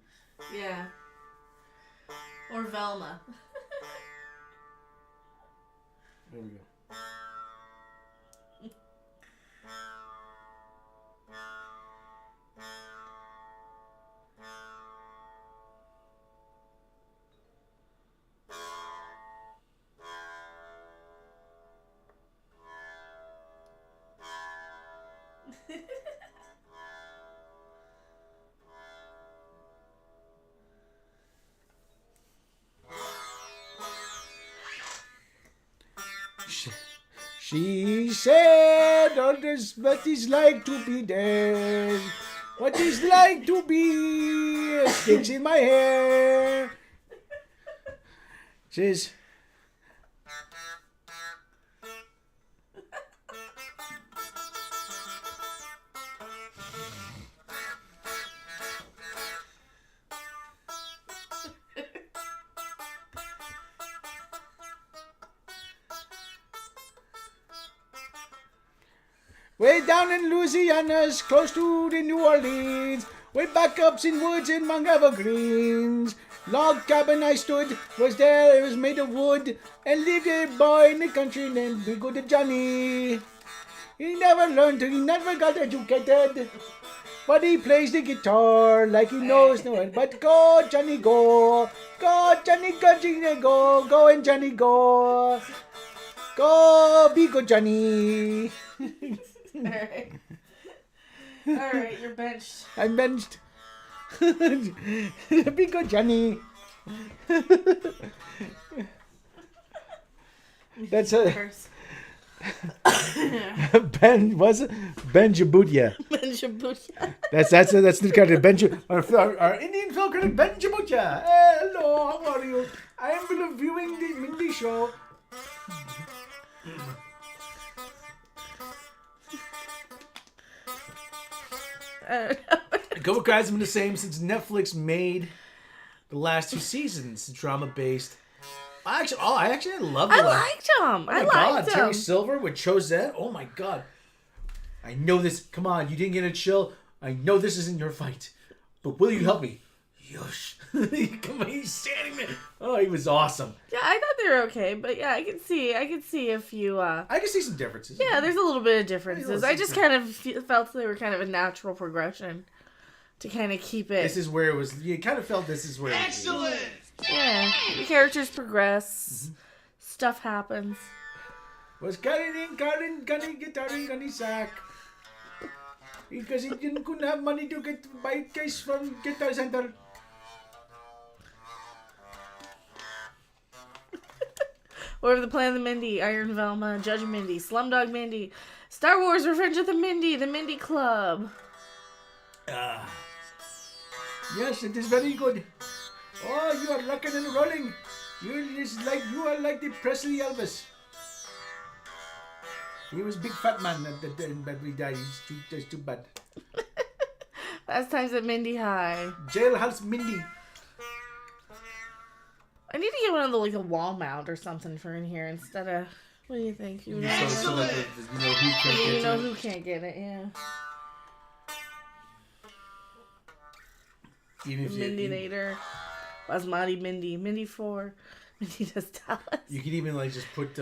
Yeah. Or Velma. There we go. She said, "Oh, this what it's like to be dead. What it's like to be sticks in my hair." Says, way down in Louisiana's close to the New Orleans, way back up in woods in among evergreens. Log cabin I stood, was there, it was made of wood, and lived a boy in the country named Big Good Johnny. He never learned, he never got educated, but he plays the guitar like he knows no one. But go, Johnny, go. Go, Johnny, go, Johnny, go. Go and Johnny, go. Go, be good, Johnny. Alright. Alright, you're benched. I'm benched. Be good, Johnny. That's a Ben. Was it Ben Jabutia? Ben Jabutia. That's the kind of Ben. Our Indian film critic Ben Jabutia. Hello, how are you? I am reviewing the Mindy show. A couple guys have been the same since Netflix made the last 2 seasons. Drama-based. I actually love the I liked him. Oh my god, Terry Silver with Chosette. Oh my god. I know this. Come on, you didn't get a chill. I know this isn't your fight. But will you help me? Yush. Come on, he's standing there. Oh, he was awesome. Yeah, I thought they were okay, but yeah, I can see a few. I can see some differences. Yeah, there's a little bit of differences. I just kind of felt they were kind of a natural progression to kind of keep it. This is where it was. You kind of felt this is where. Excellent. Yeah, the characters progress. Stuff happens. Was carrying gunny sack. Because he couldn't have money to buy case from Guitar Center. Or the Plan of the Mindy, Iron Velma, Judge Mindy, Slumdog Mindy, Star Wars Revenge of the Mindy Club. Yes, it is very good. Oh, you are rocking and rolling. You are like the Presley Elvis. He was a big fat man that we died. It's too bad. Last times at Mindy High. Jailhouse Mindy. I need to get one of the a wall mount or something for in here instead of. What do you think? You know who can't get it. Yeah. Mindy-nator. Basmati Mindy. Mindy 4. Mindy does Dallas. You could even just put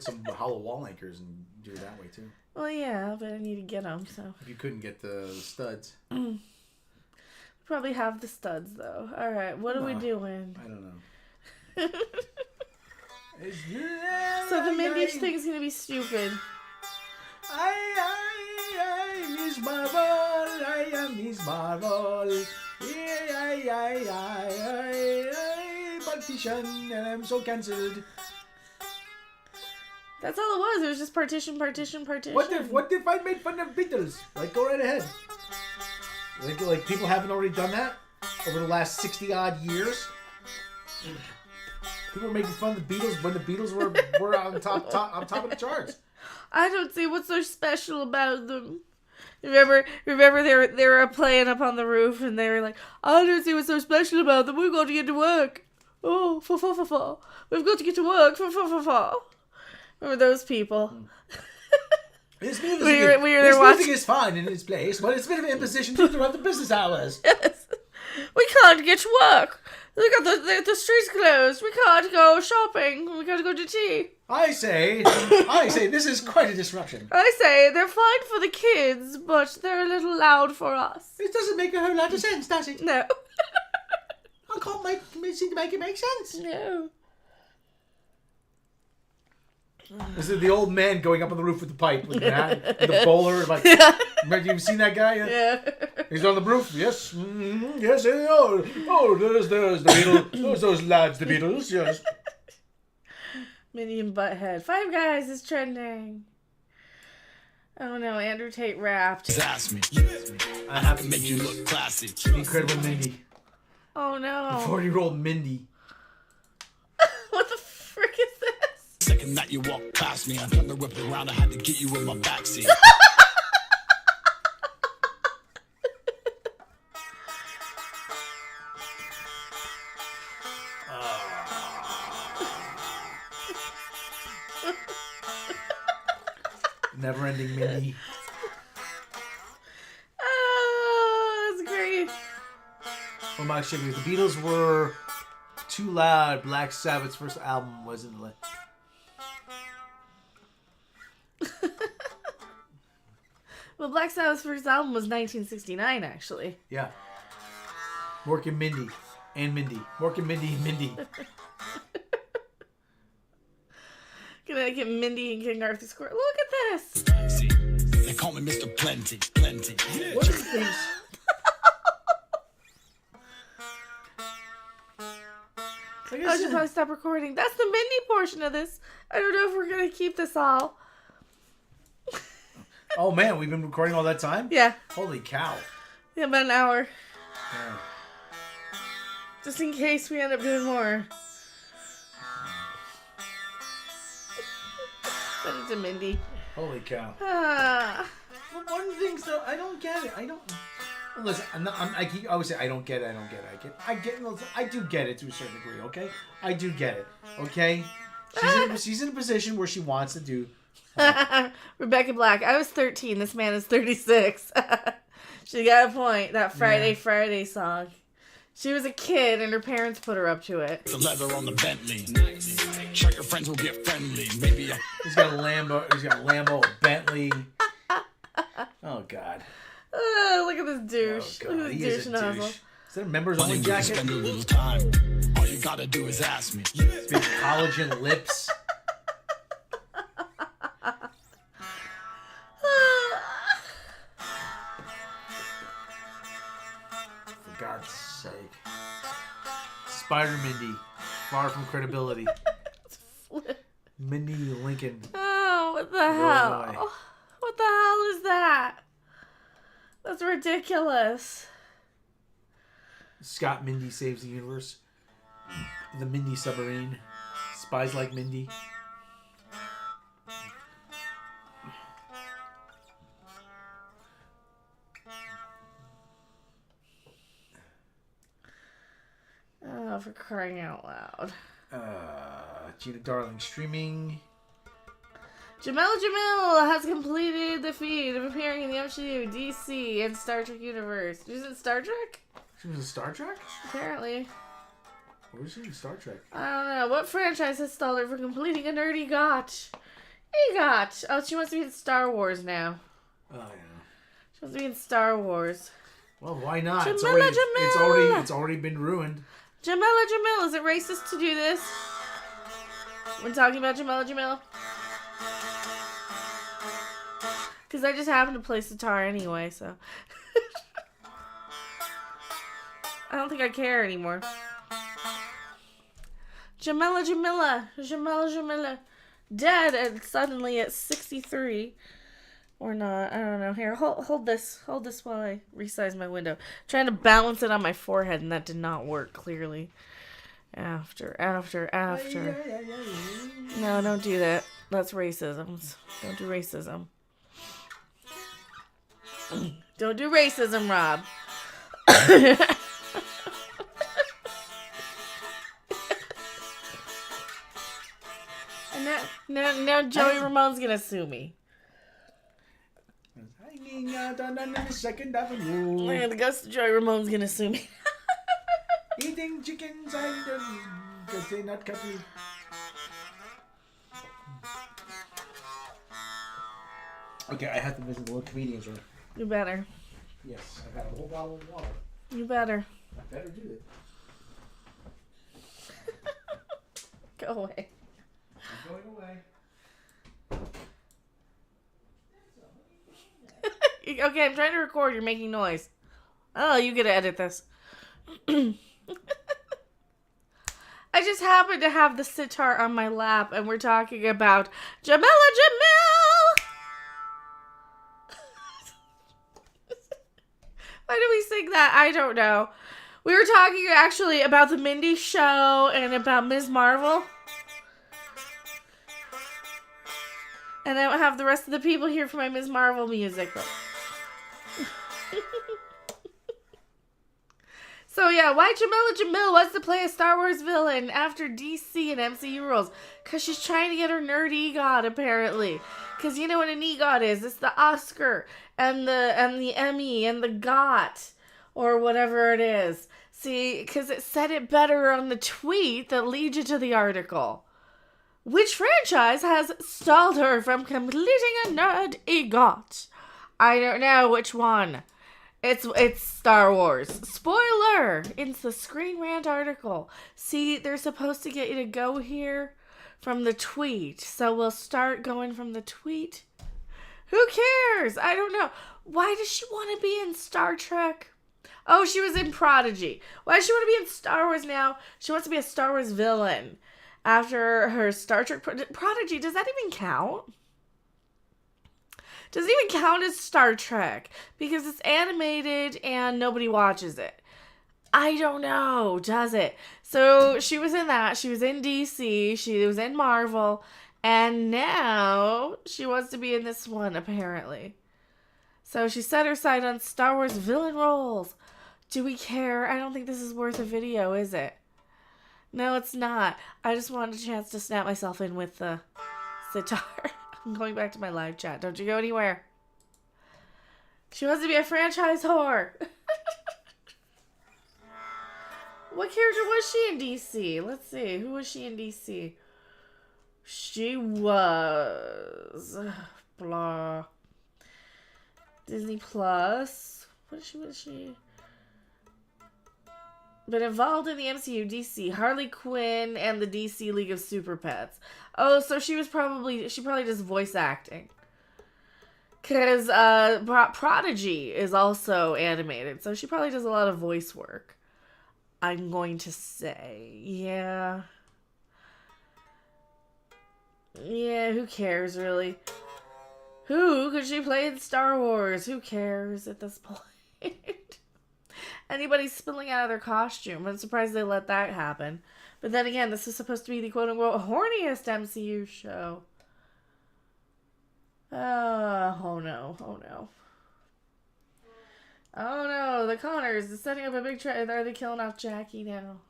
some hollow wall anchors and do it that way too. Well, yeah, but I need to get them, so. If you couldn't get the studs. Probably have the studs, though. All right, what are we doing? I don't know. So the Mindy thing's gonna be stupid. I Miss Marvel. I am Miss Marvel. I partition and I'm so cancelled. That's all it was. It was just partition. What if I made fun of Beatles? Go right ahead. Like people haven't already done that over the last 60 odd years. People were making fun of the Beatles when the Beatles were on top of the charts. I don't see what's so special about them. Remember they were playing up on the roof and they were like, I don't see what's so special about them. We've got to get to work. Oh, We've got to get to work. Remember those people? This music, we were there this watching. music is fine in its place, but it's a bit of an imposition to interrupt the business hours. Yes. We can't get to work. Look at the streets closed. We can't go shopping. We gotta go to tea. I say, this is quite a disruption. I say they're fine for the kids, but they're a little loud for us. It doesn't make a whole lot of sense, does it? No. I can't seem to make it make sense. No. This is the old man going up on the roof with the pipe, with the bowler. Like, remember, you've seen that guy? Yeah. He's on the roof. Yes, yes. There's the Beatles. Those lads, the Beatles. Yes. Minnie and Butthead. Five Guys is trending. Oh no, Andrew Tate rapped. Ask me. I have Make you look classy. Incredible Mindy. Oh no. 40-year-old Mindy. What the frick is this? Second night you walk past me, I turned the whip around. I had to get you in my backseat. Never-ending Mindy. Oh, that's great. Well, my shit, the Beatles were too loud. Black Sabbath's first album wasn't lit. Well, Black Sabbath's first album was 1969, actually. Yeah. Mork and Mindy. And Mindy. Mork and Mindy and Mindy. Gonna get Mindy and King Arthur's Court. Look at this. See, they call me Mr. Plenty. Plenty. Yeah, What is this? I should probably stop recording. That's the Mindy portion of this. I don't know if we're gonna keep this all. Oh man, we've been recording all that time? Yeah. Holy cow. Yeah, about an hour. Yeah. Just in case we end up doing more. Send it to Mindy. Holy cow. Ah. But one of the things though, I don't get it. I don't. Listen, I always say I don't get it. I do get it to a certain degree. Okay, I do get it. Okay, she's in a position where she wants to do. Rebecca Black. I was 13. This man is 36. She got a point. That Friday song. She was a kid and her parents put her up to it. The leather on the Bentley. Sure, your friends will get friendly. Maybe He's got a Lambo. He's got a Lambo, a Bentley. Oh God. Look at this douche. Oh, God. Look at He this is douche a nozzle. douche. Is that a members only we can jacket? spend a little time. All you gotta do is ask me. Big collagen lips. For God's sake. Spider Mindy. Far from credibility. Mindy Lincoln. Oh, what the Illinois. hell? What the hell is that? That's ridiculous. Scott Mindy saves the universe. The Mindy submarine. Spies like Mindy. Oh, for crying out loud. Gina Darling streaming. Jamel Jamil has completed the feat of appearing in the MCU, DC, and Star Trek universe. She's in Star Trek? She was in Star Trek? Apparently. Where was she in Star Trek? I don't know. What franchise has stalled her for completing a nerdy EGOT? EGOT! Oh, she wants to be in Star Wars now. Oh, yeah. She wants to be in Star Wars. Well, why not? Jamila, It's already been ruined. Jamila Jamil, is it racist to do this? When talking about Jamila Jamil? Because I just happen to play sitar anyway, so. I don't think I care anymore. Jamila. Dead and suddenly at 63. Or not. I don't know. Here, hold this. Hold this while I resize my window. Trying to balance it on my forehead, and that did not work, clearly. After. No, don't do that. That's racism. Don't do racism. Don't do racism, Rob. And now Joey Ramone's gonna sue me. Shining out on the 2nd Avenue. Man, the ghost of Joey Ramone's gonna sue me. Eating chickens and because they're not country. Okay, I have to visit the little comedians room. You better. Yes, I got a whole bottle of water. You better. I better do it. Go away. I'm going away. Okay, I'm trying to record. You're making noise. Oh, you get to edit this. I just happen to have the sitar on my lap, and we're talking about Jamila Jamil. Why do we sing that? I don't know. We were talking actually about the Mindy show and about Ms. Marvel. And I don't have the rest of the people here for my Ms. Marvel music. But... So yeah, why Jamila Jamil wants to play a Star Wars villain after DC and MCU rules? Because she's trying to get her nerd EGOT, apparently. Because you know what an EGOT is? It's the Oscar and the Emmy and the GOT. Or whatever it is. See, because it said it better on the tweet that leads you to the article. Which franchise has stalled her from completing a nerd EGOT? I don't know which one. It's Star Wars. Spoiler! It's the Screen Rant article. See, they're supposed to get you to go here from the tweet. So we'll start going from the tweet. Who cares? I don't know. Why does she want to be in Star Trek? Oh, she was in Prodigy. Why does she want to be in Star Wars now? She wants to be a Star Wars villain. After her Star Trek Prodigy, does that even count? Does it even count as Star Trek? Because it's animated and nobody watches it. I don't know. Does it? So she was in that. She was in DC. She was in Marvel. And now she wants to be in this one, apparently. So she set her sight on Star Wars villain roles. Do we care? I don't think this is worth a video, is it? No, it's not. I just wanted a chance to snap myself in with the sitar. I'm going back to my live chat. Don't you go anywhere. She wants to be a franchise whore. What character was she in DC? Let's see. Who was she in DC? She was... blah. Disney Plus. What was she? Been involved in the MCU, DC, Harley Quinn, and the DC League of Super Pets. Oh, so she probably does voice acting. Because Prodigy is also animated, so she probably does a lot of voice work. I'm going to say, yeah. Yeah, who cares, really? Who could she play in Star Wars? Who cares at this point? Anybody spilling out of their costume. I'm surprised they let that happen. But then again, this is supposed to be the quote-unquote horniest MCU show. Oh no. Oh no. Oh no, the Connors is setting up a big trap. Are they killing off Jackie now?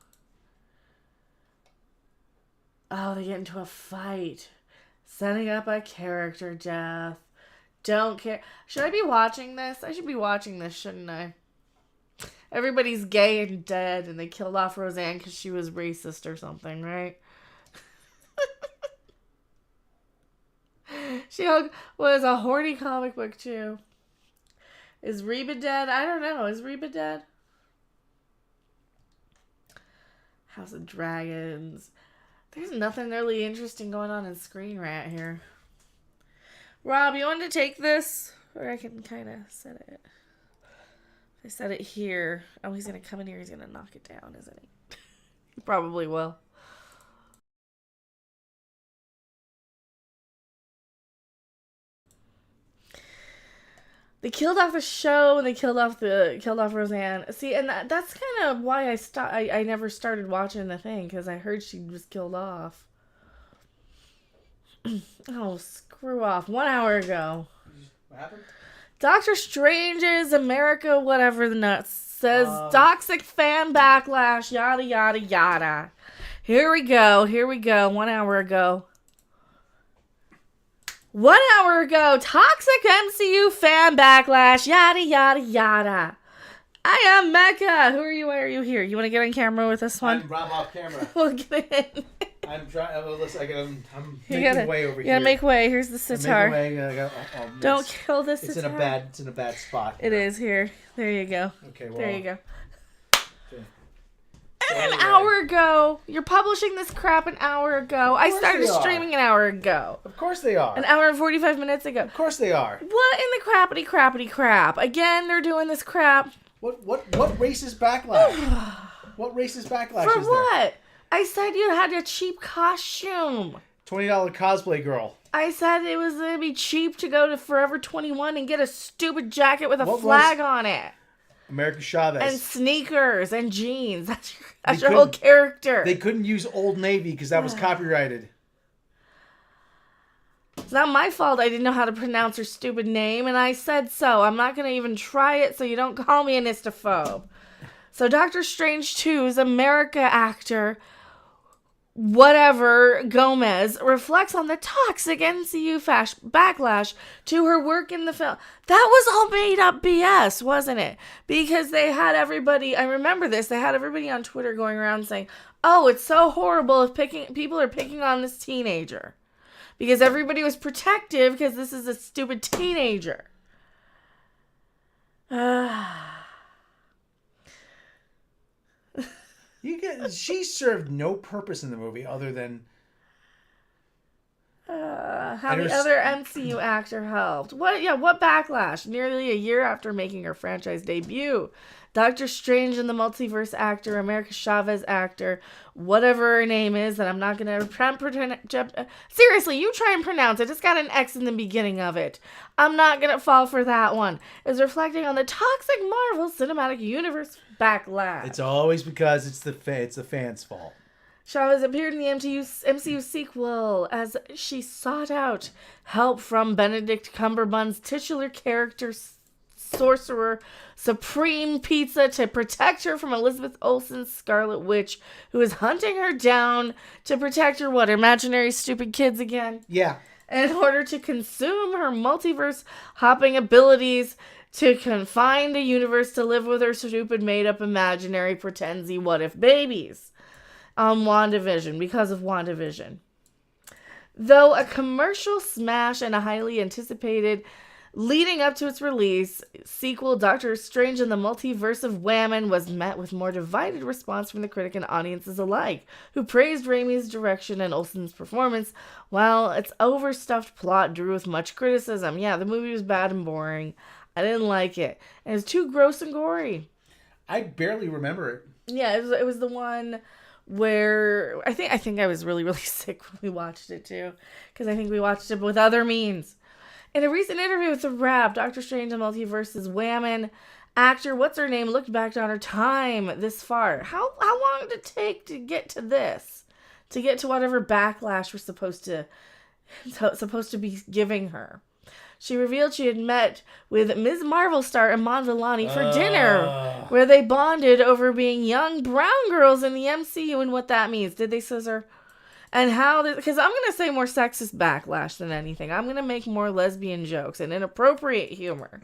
Oh, they get into a fight. Setting up a character death. Don't care. Should I be watching this? I should be watching this, shouldn't I? Everybody's gay and dead, and they killed off Roseanne because she was racist or something, right? She was a horny comic book, too. Is Reba dead? I don't know. Is Reba dead? House of Dragons. There's nothing really interesting going on in Screen Rant here. Rob, you want to take this? Or I can kind of set it. If I set it here. Oh, he's going to come in here. He's going to knock it down, isn't he? He probably will. They killed off the show and they killed off Roseanne. See, and that's kind of why I never started watching the thing, because I heard she was killed off. Oh, screw off. 1 hour ago. What happened? Doctor Strange's America, whatever the nuts, says toxic fan backlash, yada, yada, yada. Here we go. 1 hour ago. 1 hour ago, toxic MCU fan backlash, yada, yada, yada. I am Mecca. Who are you? Why are you here? You want to get on camera with this one? I'm Rob off camera. We'll get in. I'm trying. I'm making way over here. You gotta make way. Here's the sitar. Don't kill this sitar. It's in a bad spot. It is here. There you go. Okay. Well, there you go. Okay. An hour ago. You're publishing this crap an hour ago. I started streaming an hour ago. Of course they are. An hour and 45 minutes ago. Of course they are. What in the crappity crap? Again, they're doing this crap. What racist backlash? What racist backlash For is there? what? I said you had a cheap costume. $20 cosplay girl. I said it was going to be cheap to go to Forever 21 and get a stupid jacket with a flag on it. America Chavez. And sneakers and jeans. That's your whole character. They couldn't use Old Navy because that was copyrighted. It's not my fault I didn't know how to pronounce her stupid name, and I said so. I'm not going to even try it, so you don't call me an istophobe. So Doctor Strange 2's America actor, whatever, Gomez, reflects on the toxic MCU backlash to her work in the film. That was all made up BS, wasn't it? Because they had everybody, I remember this, they had everybody on Twitter going around saying, oh, it's so horrible if people are picking on this teenager. Because everybody was protective because this is a stupid teenager. She served no purpose in the movie other than how the other MCU actor helped. What backlash? Nearly a year after making her franchise debut, Doctor Strange and the Multiverse actor, America Chavez actor, whatever her name is, that I'm not going to seriously, you try and pronounce it. It's got an X in the beginning of it. I'm not going to fall for that one. Is reflecting on the toxic Marvel Cinematic Universe backlash. It's always because it's the fans' fault. Chavez appeared in the MCU sequel as she sought out help from Benedict Cumberbatch's titular character, Sorcerer Supreme Pizza, to protect her from Elizabeth Olsen's Scarlet Witch, who is hunting her down to protect her, imaginary stupid kids again? Yeah. In order to consume her multiverse hopping abilities to confine the universe to live with her stupid made-up imaginary pretensy what-if babies. Because of WandaVision. Though a commercial smash and a highly anticipated leading up to its release, sequel Doctor Strange and the Multiverse of Whammon was met with more divided response from the critic and audiences alike, who praised Raimi's direction and Olsen's performance, while its overstuffed plot drew with much criticism. Yeah, the movie was bad and boring. I didn't like it. And it was too gross and gory. I barely remember it. Yeah, it was the one where I think I was really, really sick when we watched it too, because I think we watched it with other means. In a recent interview with The Wrap, Doctor Strange and Multiverse's Whammon actor, what's her name, looked back on her time this far. How long did it take to get to this? To get to whatever backlash we're supposed to be giving her. She revealed she had met with Ms. Marvel star Iman Vellani for dinner, where they bonded over being young brown girls in the MCU and what that means. Did they scissor? And how this, because I'm going to say more sexist backlash than anything. I'm going to make more lesbian jokes and inappropriate humor.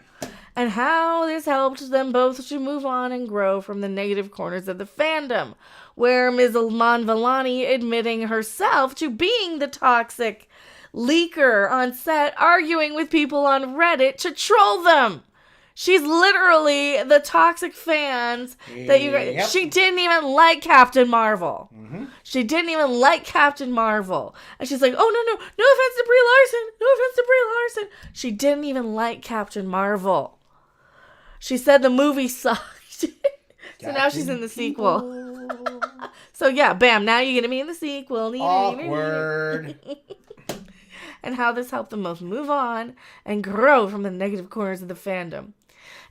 And how this helped them both to move on and grow from the negative corners of the fandom, where Ms. Iman Vellani admitting herself to being the toxic leaker on set, arguing with people on Reddit to troll them. She's literally the toxic fans that you guys... Yep. She didn't even like Captain Marvel. Mm-hmm. She didn't even like Captain Marvel. And she's like, oh, no offense to Brie Larson. No offense to Brie Larson. She didn't even like Captain Marvel. She said the movie sucked. So now she's in the sequel. So yeah, bam, now you're going to be in the sequel. Awkward. And how this helped them both move on and grow from the negative corners of the fandom.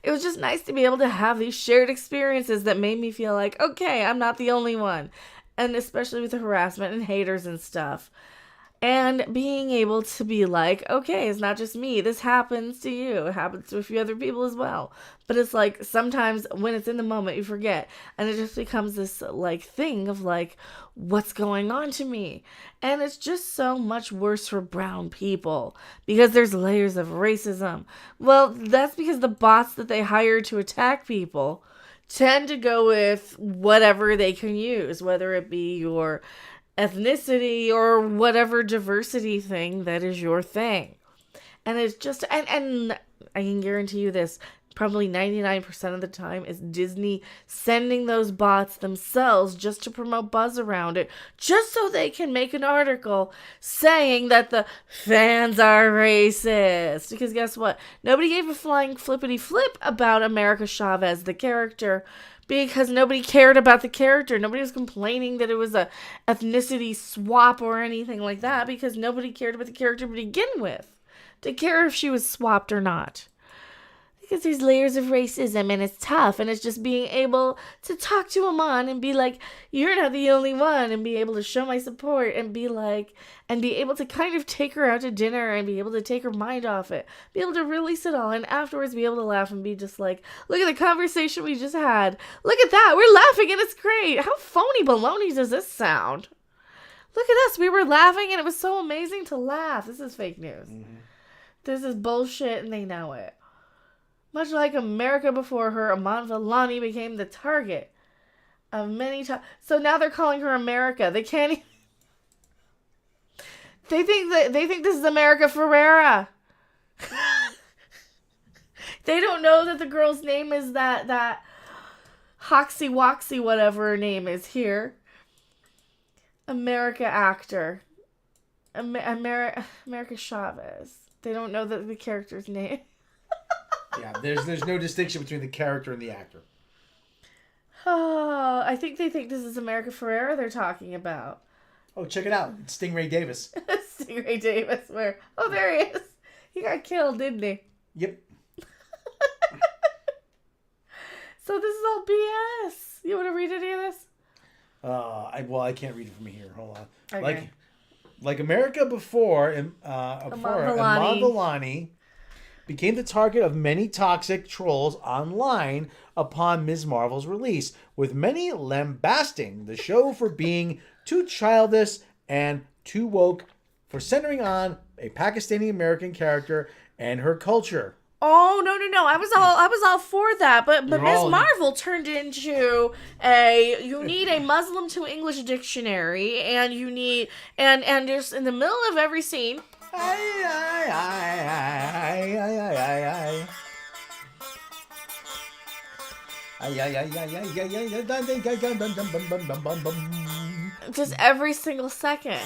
It was just nice to be able to have these shared experiences that made me feel like, okay, I'm not the only one. And especially with the harassment and haters and stuff. And being able to be like, okay, it's not just me. This happens to you. It happens to a few other people as well. But it's like sometimes when it's in the moment, you forget. And it just becomes this like thing of like, what's going on to me? And it's just so much worse for brown people because there's layers of racism. Well, that's because the bots that they hire to attack people tend to go with whatever they can use, whether it be your ethnicity or whatever diversity thing that is your thing. And it's just, and I can guarantee you this, probably 99% of the time is Disney sending those bots themselves just to promote buzz around it, just so they can make an article saying that the fans are racist. Because guess what? Nobody gave a flying flippity flip about America Chavez, the character, because nobody cared about the character. Nobody was complaining that it was a ethnicity swap or anything like that because nobody cared about the character to begin with. Didn't care if she was swapped or not. Because there's layers of racism and it's tough, and it's just being able to talk to him on and be like, you're not the only one, and be able to show my support and be like, and be able to kind of take her out to dinner and be able to take her mind off it, be able to release it all, and afterwards be able to laugh and be just like, look at the conversation we just had. Look at that. We're laughing and it's great. How phony baloney does this sound? Look at us. We were laughing and it was so amazing to laugh. This is fake news. Mm-hmm. This is bullshit and they know it. Much like America before her, Iman Vellani became the target of many times. So now they're calling her America. They can't even... They think this is America Ferrera. They don't know that the girl's name is that Hoxie Woxie, whatever her name is here. America actor. America Chavez. They don't know that the character's name. Yeah, there's no distinction between the character and the actor. I think they think this is America Ferrera they're talking about. Oh, check it out. It's Stingray Davis. Stingray Davis, where? Oh, there he is. He got killed, didn't he? Yep. So this is all BS. You want to read any of this? I can't read it from here. Hold on. Okay. Like America before, Iman Vellani became the target of many toxic trolls online upon Ms. Marvel's release, with many lambasting the show for being too childish and too woke, for centering on a Pakistani American character and her culture. Oh, no. I was all for that, but Ms. Marvel turned into you need a Muslim to English dictionary, and you need and just in the middle of every scene. Just every single second.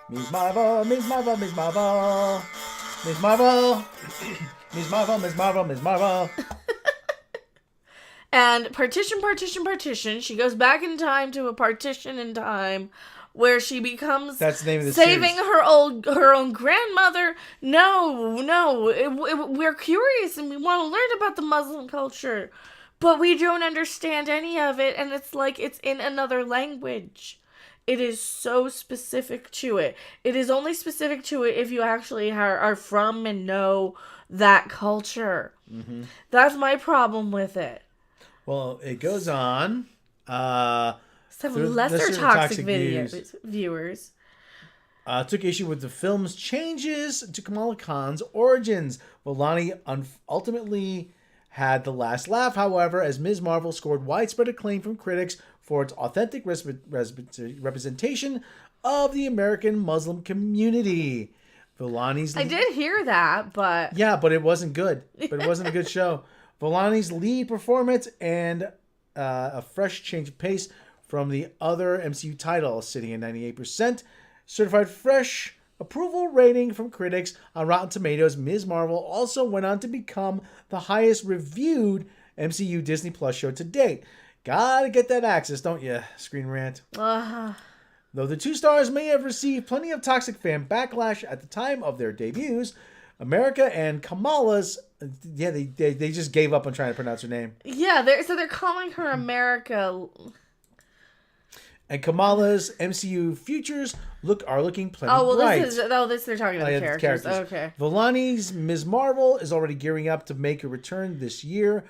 Miss Marvel, Miss Marvel, Miss Marvel, Miss Marvel, Miss Marvel, Miss Marvel, Miss Marvel. And partition. She goes back in time to a partition in time where she becomes that's the name of the saving series. her own grandmother. No, we're curious and we want to learn about the Muslim culture, but we don't understand any of it, and it's like it's in another language. It is so specific to it. It is only specific to it if you actually are from and know that culture. Mm-hmm. That's my problem with it. Well, it goes on. Some lesser toxic viewers took issue with the film's changes to Kamala Khan's origins. Vellani ultimately had the last laugh, however, as Ms. Marvel scored widespread acclaim from critics for its authentic representation of the American Muslim community. Vellani's I did hear that, but... Yeah, but it wasn't good. But it wasn't a good show. Vellani's lead performance and a fresh change of pace from the other MCU titles, sitting at 98%. Certified fresh approval rating from critics on Rotten Tomatoes. Ms. Marvel also went on to become the highest reviewed MCU Disney Plus show to date. Gotta get that access, don't you, Screen Rant? Though the two stars may have received plenty of toxic fan backlash at the time of their debuts, America and Kamala's, they just gave up on trying to pronounce her name. Yeah, they're calling her America. And Kamala's MCU futures are looking plenty Oh, well, bright. this they're talking about Yeah, the the characters. characters. Okay. Vellani's Ms. Marvel is already gearing up to make a return this year.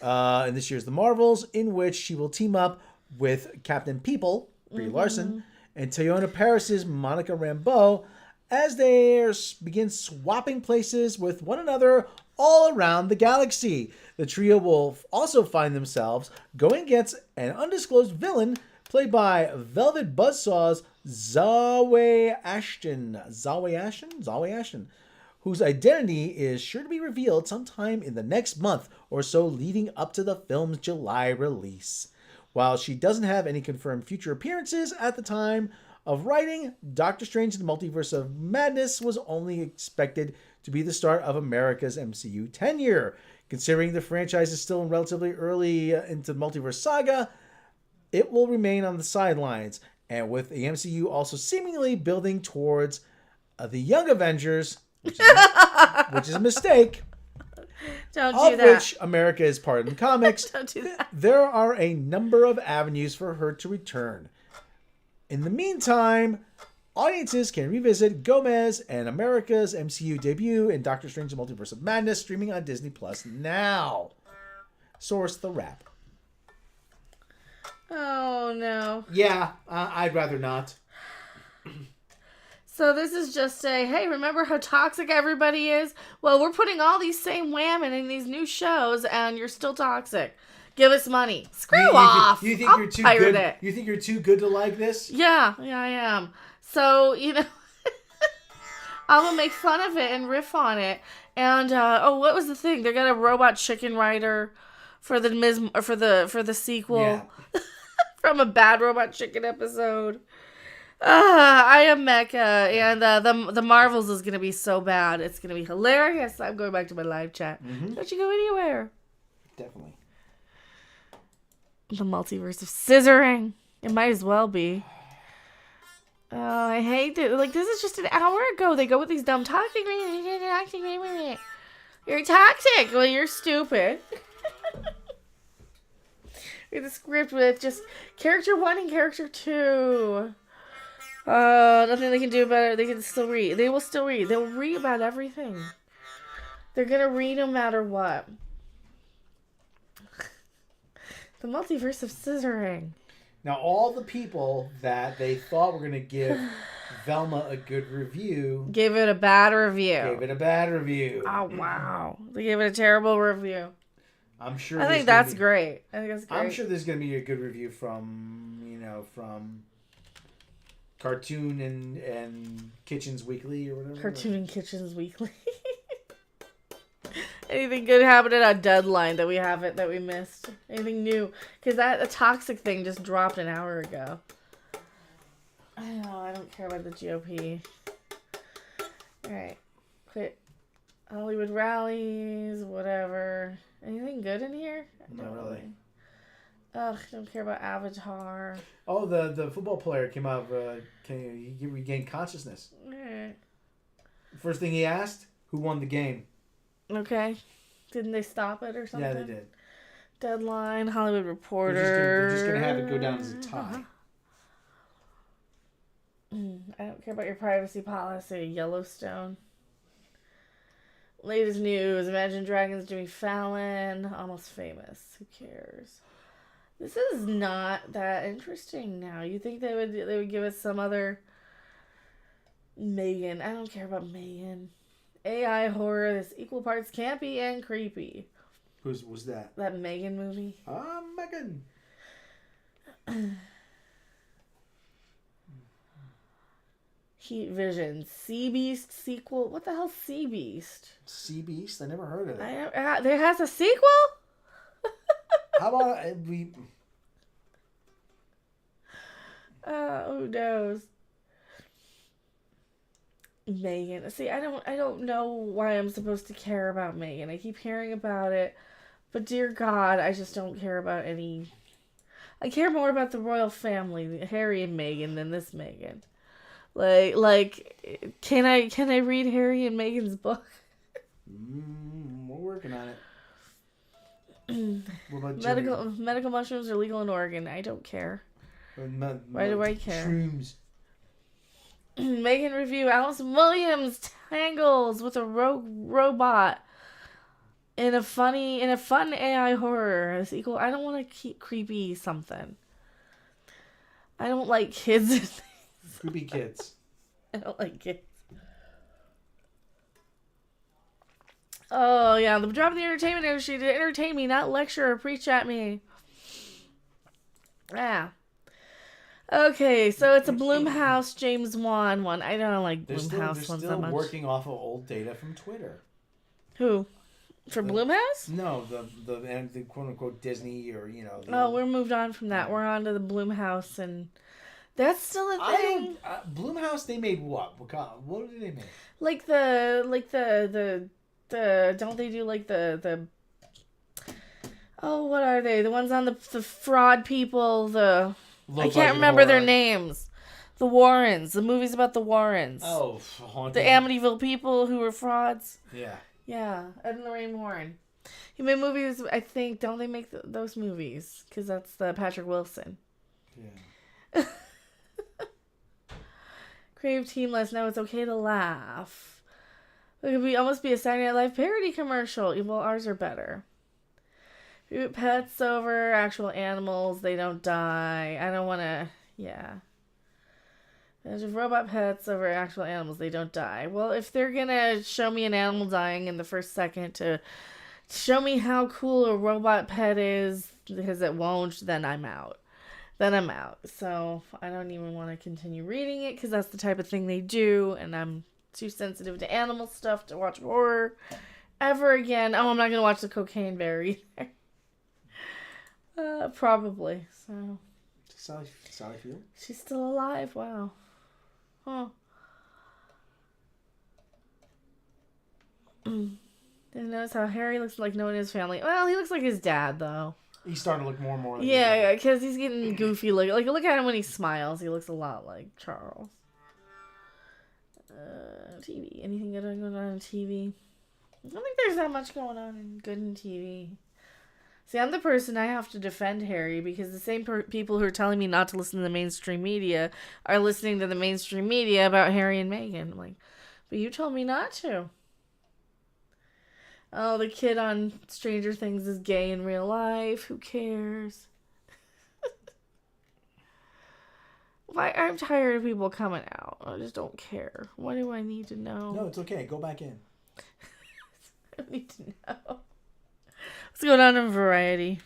And this year's The Marvels, in which she will team up with Captain People, Brie Larson, and Teyonah Parris's Monica Rambeau as they begin swapping places with one another all around the galaxy. The trio will also find themselves going against an undisclosed villain played by Velvet Buzzsaw's Zawe Ashton, whose identity is sure to be revealed sometime in the next month or so leading up to the film's July release. While she doesn't have any confirmed future appearances at the time of writing, Doctor Strange in the Multiverse of Madness was only expected to be the start of America's MCU tenure. Considering the franchise is still relatively early into the multiverse saga, it will remain on the sidelines. And with the MCU also seemingly building towards the Young Avengers, which is a mistake, Don't of do that. which America is part of the comics, Don't do that. there are a number of avenues for her to return. In the meantime, audiences can revisit Gomez and America's MCU debut in Doctor Strange: The Multiverse of Madness, streaming on Disney Plus now. Source: The Wrap. Oh, no. Yeah, I'd rather not. So this is just a, hey, remember how toxic everybody is? Well, we're putting all these same women in these new shows, and you're still toxic. Give us money. Screw off. You think I'll you're too pirate good? it. You think you're too good to like this? Yeah, I am. So, I'm gonna make fun of it and riff on it. And what was the thing? They got a robot chicken writer for the sequel. Yeah. From a bad Robot Chicken episode. I am Mecca, and the Marvels is gonna be so bad. It's gonna be hilarious. I'm going back to my live chat. Don't you go anywhere. Definitely. The multiverse of scissoring. It might as well be. Oh, I hate it. Like, this is just an hour ago. They go with these dumb toxic. You're toxic. Well, you're stupid. The script with just character 1 and character 2. Nothing they can do about it. They can still read. They will still read. They will read about everything. They're gonna read no matter what. The multiverse of scissoring. Now, all the people that they thought were going to give Velma a good review Gave it a bad review. gave it a bad review. Oh, wow. They gave it a terrible review. I'm sure. I think that's great. I think that's great. I'm sure there's going to be a good review from Cartoon and Kitchens Weekly or whatever. Cartoon and Kitchens Weekly. Anything good happening on Deadline that we missed? Anything new? Because a toxic thing just dropped an hour ago. I know, I don't care about the GOP. Alright. Quit Hollywood rallies, whatever. Anything good in here? Not really. Ugh, don't care about Avatar. Oh, the football player came out he regained consciousness. Alright. First thing he asked, who won the game? Okay. Didn't they stop it or something? Yeah, they did. Deadline, Hollywood Reporter. They're just gonna have it go down as a tie. I don't care about your privacy policy, Yellowstone. Latest news, Imagine Dragons doing Fallon, Almost Famous. Who cares? This is not that interesting now. You think they would give us some other Megan. I don't care about Megan. AI horror that's equal parts campy and creepy. Who's was that? That Megan movie. Megan. Heat Vision. Sea Beast sequel. What the hell's Sea Beast? Sea Beast? I never heard of it. There has a sequel? How about we? Who knows? Megan. See, I don't know why I'm supposed to care about Megan. I keep hearing about it, but dear God, I just don't care about any. I care more about the royal family, Harry and Meghan, than this Megan. Like, can I read Harry and Meghan's book? We're working on it. What about Medical mushrooms are legal in Oregon. I don't care. Why do I care? Shrooms. Megan review Allison Williams tangles with a rogue robot in a fun AI horror. A sequel. I don't want to keep creepy something. I don't like kids and things. Creepy kids. I don't like kids. Oh, yeah. The job of the entertainment industry to entertain me, not lecture or preach at me. Yeah. Okay, so it's a Blumhouse James Wan one. I don't like Blumhouse ones that much. They're still working off of old data from Twitter. Who? For Blumhouse? No, the quote-unquote Disney or, we're moved on from that. We're on to the Blumhouse, and that's still a thing. Blumhouse, they made what? What did they make? Like the don't they do like the what are they? The ones on the fraud people, I can't remember their names. The Warrens, the movies about the Warrens. Oh, haunting. The Amityville people who were frauds. Yeah. Yeah, Ed and Lorraine Warren. He made movies, I think, don't they make those movies? Because that's the Patrick Wilson. Yeah. Crave Team Less, know it's okay to laugh. It could almost be a Saturday Night Live parody commercial. Well, ours are better. Pets over actual animals, they don't die. I don't want to, yeah. There's robot pets over actual animals, they don't die. Well, if they're going to show me an animal dying in the first second to show me how cool a robot pet is, because it won't, then I'm out. So I don't even want to continue reading it, because that's the type of thing they do, and I'm too sensitive to animal stuff to watch horror ever again. Oh, I'm not going to watch the Cocaine Bear either. Probably. So. Sally Field? She's still alive. Wow. Huh. Didn't notice how Harry looks like no one in his family. Well, he looks like his dad, though. He's starting to look more and more like yeah, because he's getting goofy. Like, look at him when he smiles. He looks a lot like Charles. TV. Anything good going on TV? I don't think there's that much going on good in TV. See, I'm the person I have to defend Harry, because the same people who are telling me not to listen to the mainstream media are listening to the mainstream media about Harry and Meghan. I'm like, but you told me not to. Oh, the kid on Stranger Things is gay in real life. Who cares? I'm tired of people coming out. I just don't care. What do I need to know? No, it's okay. Go back in. I don't need to know. What's going on in Variety?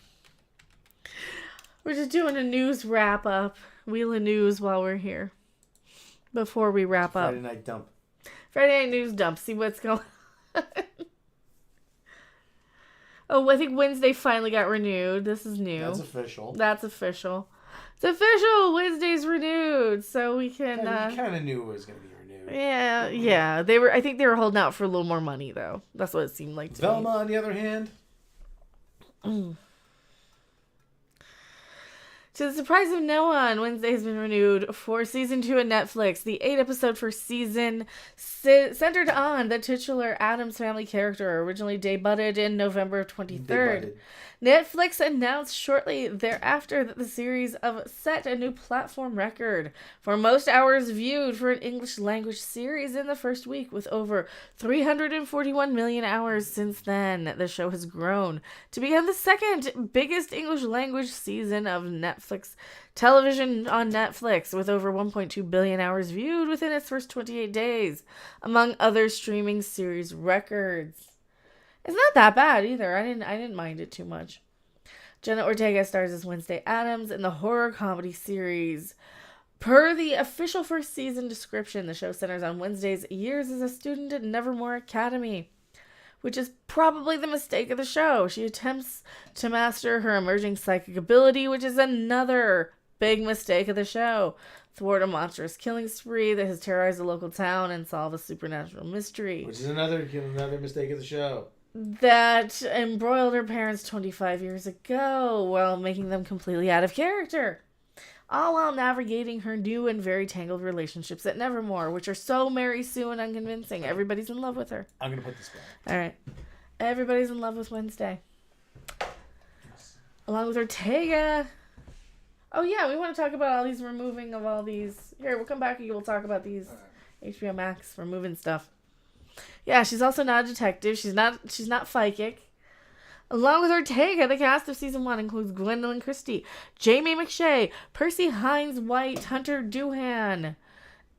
We're just doing a news wrap up. Wheel of news while we're here. Before we wrap up. Friday night dump. Friday night news dump. See what's going on. Oh, I think Wednesday finally got renewed. This is new. That's official. It's official. Wednesday's renewed, so we can. You kind of knew it was going to be renewed. Yeah. I think they were holding out for a little more money, though. That's what it seemed like to me. Velma, on the other hand. To the surprise of no one, Wednesday has been renewed for season 2 on Netflix. The 8-episode first season centered on the titular Addams Family character, originally debuted in November 23rd. Netflix announced shortly thereafter that the series set a new platform record for most hours viewed for an English language series in the first week, with over 341 million hours since then. The show has grown to become the second biggest English language season of Netflix television on Netflix, with over 1.2 billion hours viewed within its first 28 days, among other streaming series records. It's not that bad either. I didn't mind it too much. Jenna Ortega stars as Wednesday Addams in the horror comedy series. Per the official first season description, the show centers on Wednesday's years as a student at Nevermore Academy, which is probably the mistake of the show. She attempts to master her emerging psychic ability, which is another big mistake of the show. Thwart a monstrous killing spree that has terrorized the local town and solve a supernatural mystery, which is another mistake of the show, that embroiled her parents 25 years ago while making them completely out of character, all while navigating her new and very tangled relationships at Nevermore, which are so Mary Sue and unconvincing. Everybody's in love with her. I'm going to put this back. All right. Everybody's in love with Wednesday. Yes. Along with Ortega. Oh yeah, we want to talk about all these removing of all these. Here, we'll come back and we'll talk about these HBO Max removing stuff. Yeah, she's also not a detective. She's not psychic. Along with her take, the cast of season 1 includes Gwendolyn Christie, Jamie McShay, Percy Hines White, Hunter Doohan,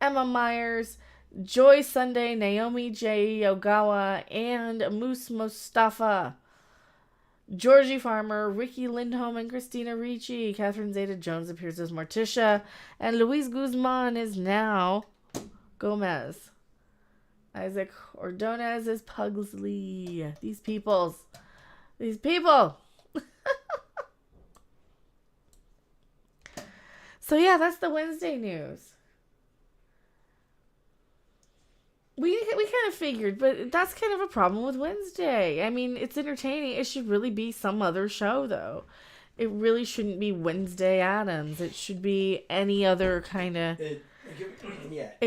Emma Myers, Joy Sunday, Naomi J. Ogawa, and Moose Mustafa. Georgie Farmer, Ricky Lindholm, and Christina Ricci. Catherine Zeta-Jones appears as Morticia, and Luis Guzman is now Gomez. Isaac Ordonez is Pugsley. These people. So yeah, that's the Wednesday news. We kind of figured, but that's kind of a problem with Wednesday. I mean, it's entertaining. It should really be some other show, though. It really shouldn't be Wednesday Addams. It should be any other kind of... It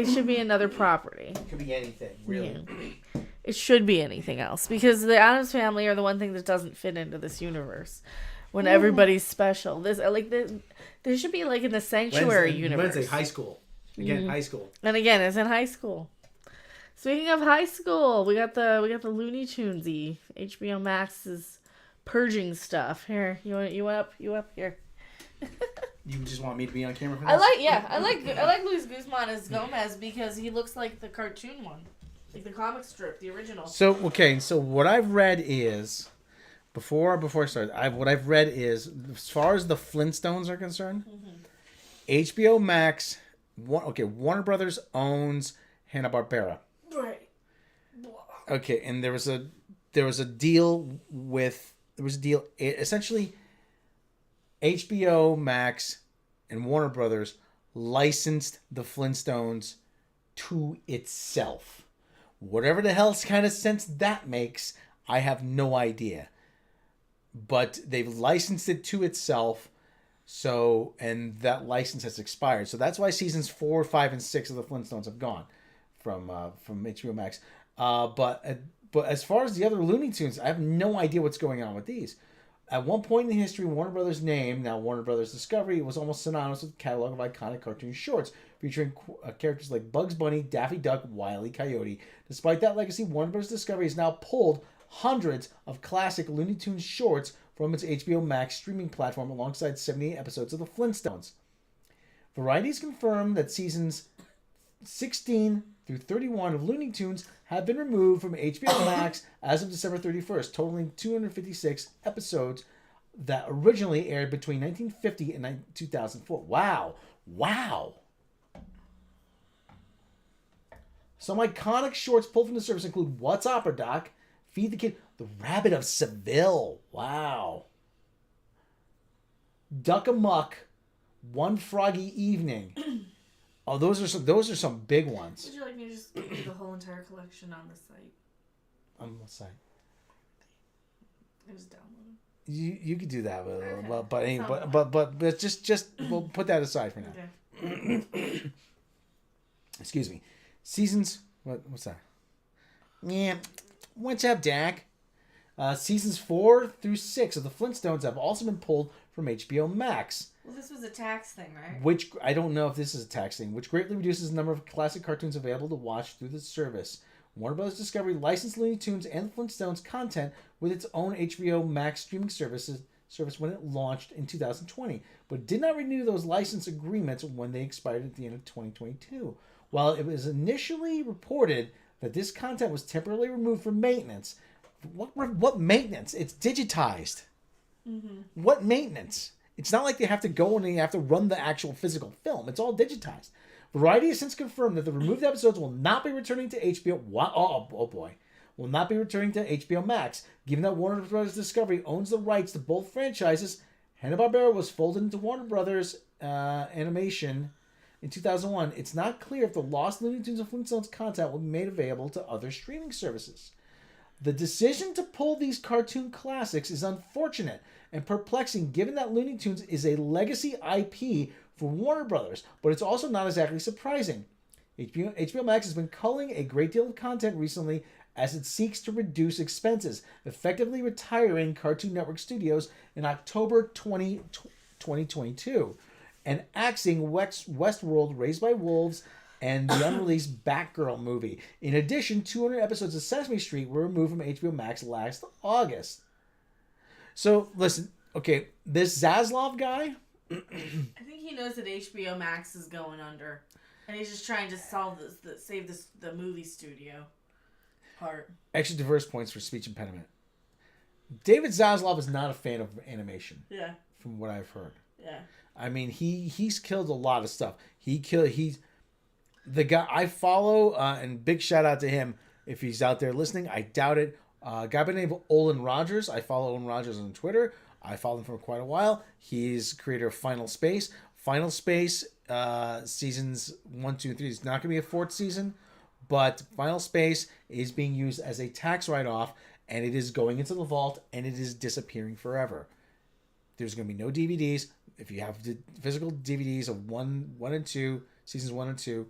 should be another property. It could be anything, really. Yeah. It should be anything else. Because the Addams Family are the one thing that doesn't fit into this universe. When everybody's special. There should be like in the Sanctuary universe. Wednesday, high school. Again, high school. And again, it's in high school. Speaking of high school, we got the Looney Tunesy. HBO Max's purging stuff. Here, you up here. You just want me to be on camera for this? I like Luis Guzman as Gomez because he looks like the cartoon one. Like the comic strip, the original. So what I've read is before I start, what I've read is as far as the Flintstones are concerned, HBO Max, Warner Brothers owns Hanna-Barbera. Right. Okay, and there was a deal essentially HBO Max and Warner Brothers licensed the Flintstones to itself. Whatever the hell kind of sense that makes, I have no idea. But they've licensed it to itself, and that license has expired. So that's why seasons 4, 5, and 6 of the Flintstones have gone from HBO Max. But as far as the other Looney Tunes, I have no idea what's going on with these. At one point in the history, Warner Brothers' name, now Warner Brothers Discovery, was almost synonymous with a catalog of iconic cartoon shorts featuring characters like Bugs Bunny, Daffy Duck, Wile E. Coyote. Despite that legacy, Warner Brothers Discovery has now pulled hundreds of classic Looney Tunes shorts from its HBO Max streaming platform alongside 78 episodes of The Flintstones. Variety has confirmed that seasons 16 through 31 of Looney Tunes have been removed from HBO Max as of December 31st, totaling 256 episodes that originally aired between 1950 and 2004. Wow. Some iconic shorts pulled from the service include What's Opera Doc, Feed the Kid, The Rabbit of Seville. Wow. Duck Amuck, One Froggy Evening. Oh, those are some big ones. Would you like me to just give you the whole entire collection on the site? On what site? I just downloaded. You could do that, Okay. but just we'll put that aside for now. Okay. Excuse me. Seasons. What's that? Yeah. What's up, Dak? Seasons 4 through 6 of the Flintstones have also been pulled from HBO Max. Well, this was a tax thing, right? Which, I don't know if this is a tax thing, which greatly reduces the number of classic cartoons available to watch through the service. Warner Bros. Discovery licensed Looney Tunes and Flintstones content with its own HBO Max streaming service when it launched in 2020, but did not renew those license agreements when they expired at the end of 2022. While it was initially reported that this content was temporarily removed for maintenance, what maintenance? It's digitized. Mm-hmm. What maintenance? It's not like they have to go and they have to run the actual physical film. It's all digitized. Variety has since confirmed that the removed episodes will not be returning to HBO. Oh boy. Will not be returning to HBO Max. Given that Warner Bros. Discovery owns the rights to both franchises, Hanna-Barbera was folded into Warner Bros. Animation in 2001. It's not clear if the lost Looney Tunes and Flintstones content will be made available to other streaming services. The decision to pull these cartoon classics is unfortunate and perplexing given that Looney Tunes is a legacy IP for Warner Brothers, but it's also not exactly surprising. HBO Max has been culling a great deal of content recently as it seeks to reduce expenses, effectively retiring Cartoon Network Studios in October 2022. and axing Westworld Raised by Wolves and the unreleased Batgirl movie. In addition, 200 episodes of Sesame Street were removed from HBO Max last August. So, listen, okay, this Zaslav guy... I think he knows that HBO Max is going under. And he's just trying to save the movie studio part. Extra diverse points for speech impediment. David Zaslav is not a fan of animation. Yeah. From what I've heard. Yeah. I mean, he's killed a lot of stuff. He's the guy I follow, and big shout out to him if he's out there listening. I doubt it. A guy by the name of Olin Rogers. I follow Olin Rogers on Twitter. I followed him for quite a while. He's creator of Final Space. Final Space seasons 1, 2, 3 is not going to be a 4th season, but Final Space is being used as a tax write-off, and it is going into the vault, and it is disappearing forever. There's going to be no DVDs. If you have the physical DVDs of 1 and 2, seasons 1 and 2,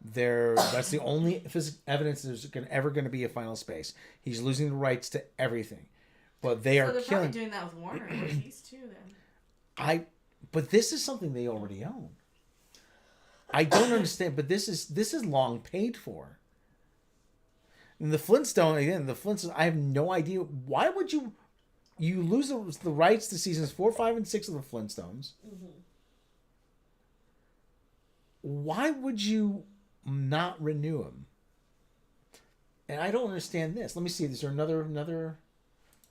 that's the only evidence there's ever going to be a Final Space. He's losing the rights to everything, but they're killing. Probably doing that with Warner. These two then. But this is something they already own. I don't understand, but this is long paid for. And the Flintstones, I have no idea. Why would you lose the rights to seasons 4, 5, and 6 of the Flintstones? Mm-hmm. Why would you not renew them? And I don't understand this. Let me see. Is there another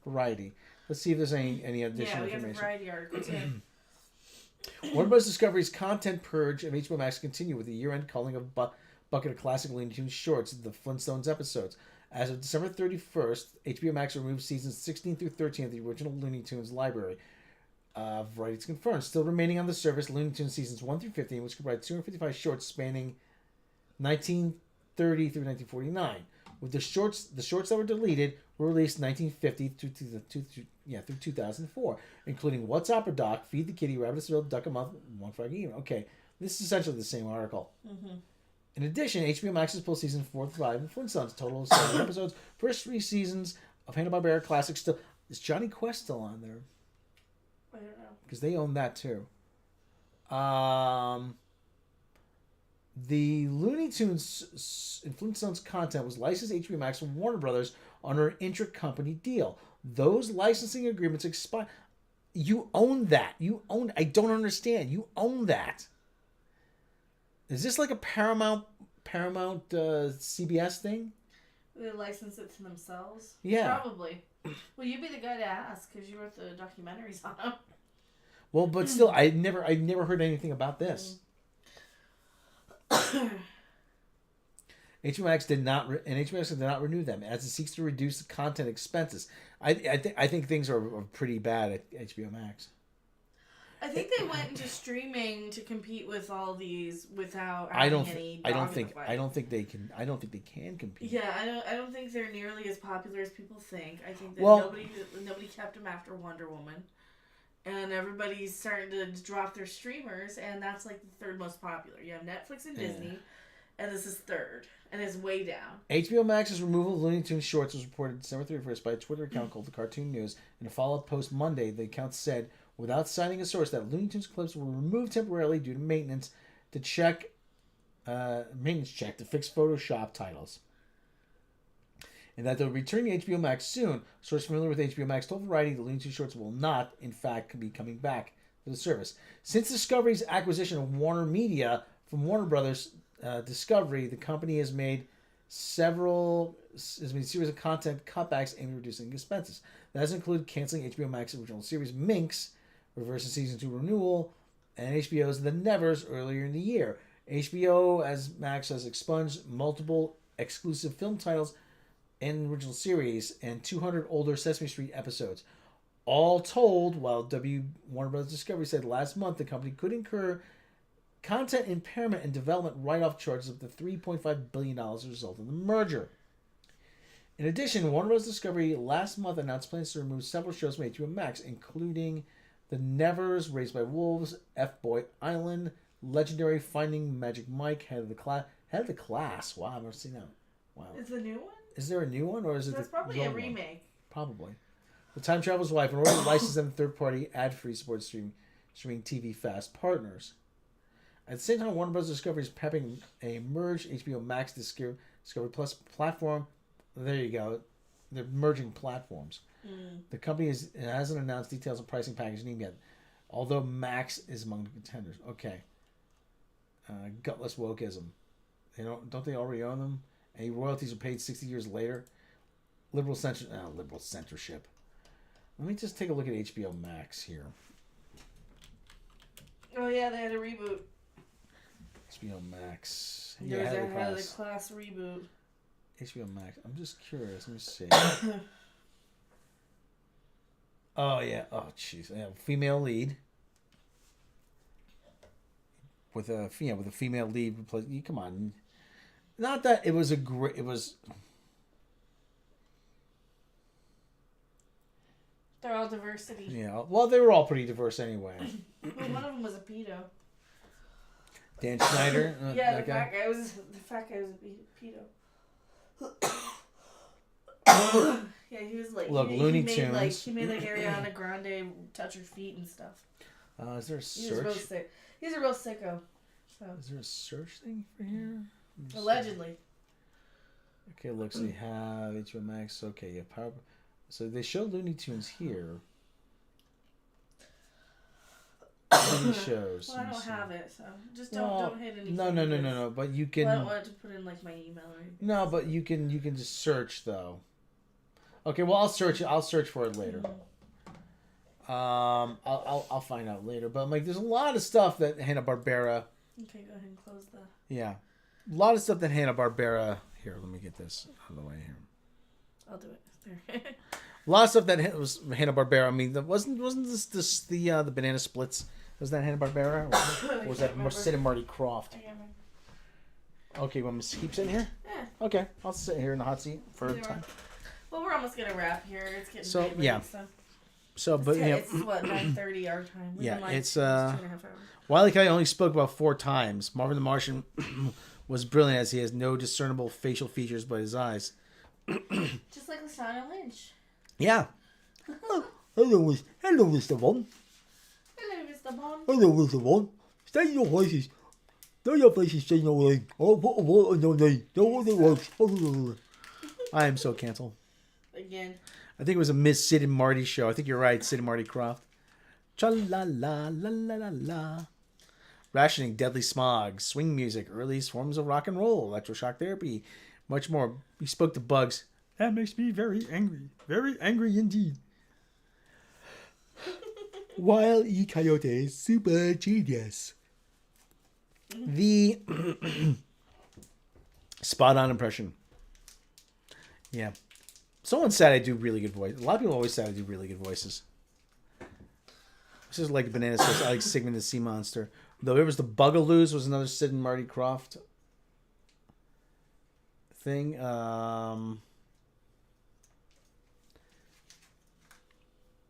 variety? Let's see if there's any additional information. Yeah, we have a variety article too. Warner Bros. Discovery's content purge of HBO Max continue with the year-end culling of bucket of classic Looney Tunes shorts, the Flintstones episodes. As of December 31st, HBO Max removed seasons 16 through 13 of the original Looney Tunes library. Variety confirmed. Still remaining on the service, Looney Tunes seasons 1 through 15, which comprise 255 shorts spanning 1930 through 1949. With the shorts that were deleted were released 1950 through 2004, including What's Opera Doc, Feed the Kitty, Rabbitsville, Duck a Month, One Frog Even. Okay, this is essentially the same article. Mm-hmm. In addition, HBO Max's pulled season 4 through 5 and Flintstones, a total of 7 episodes. First 3 seasons of Hanna-Barbera classics still. Is Johnny Quest still on there? I don't know. Because they own that too. The Looney Tunes and Flintstones content was licensed HBO Max from Warner Brothers under an intra-company deal. Those licensing agreements expire. You own that. I don't understand. You own that. Is this like a Paramount CBS thing? They license it to themselves? Yeah. Probably. Well, you'd be the guy to ask because you wrote the documentaries on them. Well, but still, I never heard anything about this. HBO Max did not renew them as it seeks to reduce the content expenses. I think things are pretty bad at HBO Max. I think they went into streaming to compete with all these without having any. I don't think they can compete. Yeah, I don't think they're nearly as popular as people think. I think that nobody kept them after Wonder Woman, and everybody's starting to drop their streamers, and that's like the third most popular. You have Netflix and Disney, and this is third, and it's way down. HBO Max's removal of Looney Tunes shorts was reported December 31st by a Twitter account called The Cartoon News. In a follow-up post Monday, the account said, without citing a source, that Looney Tunes clips were removed temporarily due to maintenance check to fix Photoshop titles, and that they'll return to HBO Max soon. A source familiar with HBO Max told Variety the Looney Tunes shorts will not, in fact, be coming back to the service. Since Discovery's acquisition of Warner Media from Warner Brothers Discovery, the company has made a series of content cutbacks aimed at reducing expenses. That has included canceling HBO Max's original series Minx, reversing season 2 renewal, and HBO's The Nevers earlier in the year. HBO as Max has expunged multiple exclusive film titles and original series and 200 older Sesame Street episodes. All told, while Warner Bros. Discovery said last month the company could incur content impairment and development write-off charges of the $3.5 billion as a result of the merger. In addition, Warner Bros. Discovery last month announced plans to remove several shows from HBO Max, including The Nevers, Raised by Wolves, F-Boy Island, Legendary, Finding Magic Mike, Head of the Class. Wow, I've never seen that. Wow. Is the new one? Is there a new one, or is it? That's probably a remake. Probably. The Time Traveler's Wife, in order to license them third-party ad-free support streaming streaming TV fast partners. At the same time, Warner Bros. Discovery is prepping a merged HBO Max Discovery Plus platform. There you go. They're merging platforms. The company hasn't announced details of pricing packaging yet, although Max is among the contenders. Okay. Gutless wokeism. Don't they already own them? Any royalties are paid 60 years later. Liberal censorship. Let me just take a look at HBO Max here. Oh yeah, they had a reboot. HBO Max. There was a Head of the Class reboot. HBO Max. I'm just curious. Let me see. Oh yeah. Oh jeez. Yeah, female lead. With a female lead. Come on. Not that it was a great. It was. They're all diversity. Yeah. Well, they were all pretty diverse anyway. Well, one of them was a pedo. Dan Schneider. Yeah, the fat guy was a pedo. Yeah, he was like. Look, Looney Tunes. He made like Ariana Grande touch her feet and stuff. Is there a search? He's a real sicko. So. Is there a search thing for here? Allegedly. Okay, look, so you have HBO Max. Okay, yeah, Power. So they show Looney Tunes here. Any shows. Well, I don't have it, so just don't hit anything. No. But you can. Well, I don't want it to put in like my email or anything. No, but you can just search though. Okay, well I'll search for it later. I'll find out later. But like, there's a lot of stuff that Hanna-Barbera. Okay, go ahead and close that. Yeah, a lot of stuff that Hanna-Barbera. Here, let me get this out of the way here. I'll do it. There. A lot of stuff that was Hanna-Barbera. I mean, wasn't this the Banana Splits? Was that Hanna-Barbera? Or was that Sid and Marty Krofft? Okay, you want me to keep sitting here? Yeah. Okay, I'll sit here in the hot seat for a time. Well, we're almost gonna wrap here. It's getting late, yeah. It's what 9:30 our time. It's 2.5 hours. Wile E. Coyote only spoke about 4 times. Marvin the Martian was brilliant as he has no discernible facial features but his eyes. Just like Lashana Lynch. Yeah. Hello, Mr. Bond. Hello, Mr. Bond. Hello, Mr. Bond. Stay your voices. Stay your faces, stay your way. I'll put a word on your name. Don't want it works. I am so canceled. Again. I think it was a Miss Sid and Marty show. I think you're right, Sid and Marty Krofft. Cha-la-la-la-la-la-la. Rationing, deadly smog, swing music, earliest forms of rock and roll, electroshock therapy, much more. He spoke to Bugs. That makes me very angry indeed. Wile E. Coyote, super genius. The spot on impression. Yeah. Someone said I do really good voice. A lot of people always said I do really good voices. This is like Banana Sauce. I like Sigmund the Sea Monster. Though it was the Bugaloos was another Sid and Marty Krofft thing.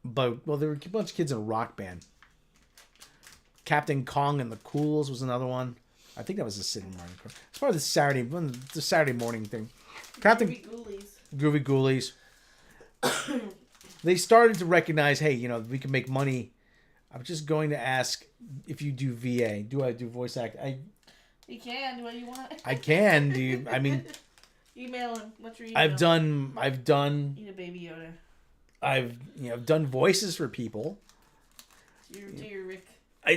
But there were a bunch of kids in a rock band. Captain Kong and the Cools was another one. I think that was a Sid and Marty Krofft. It's part of the Saturday morning thing. Groovy Ghoulies. They started to recognize, hey, we can make money. I'm just going to ask if you do VA. Do I do voice act? You can. Do what you want. I can. Do you? I mean, email him. What's your email? I've done. Eat a Baby Yoda. I've done voices for people. Do your Rick. I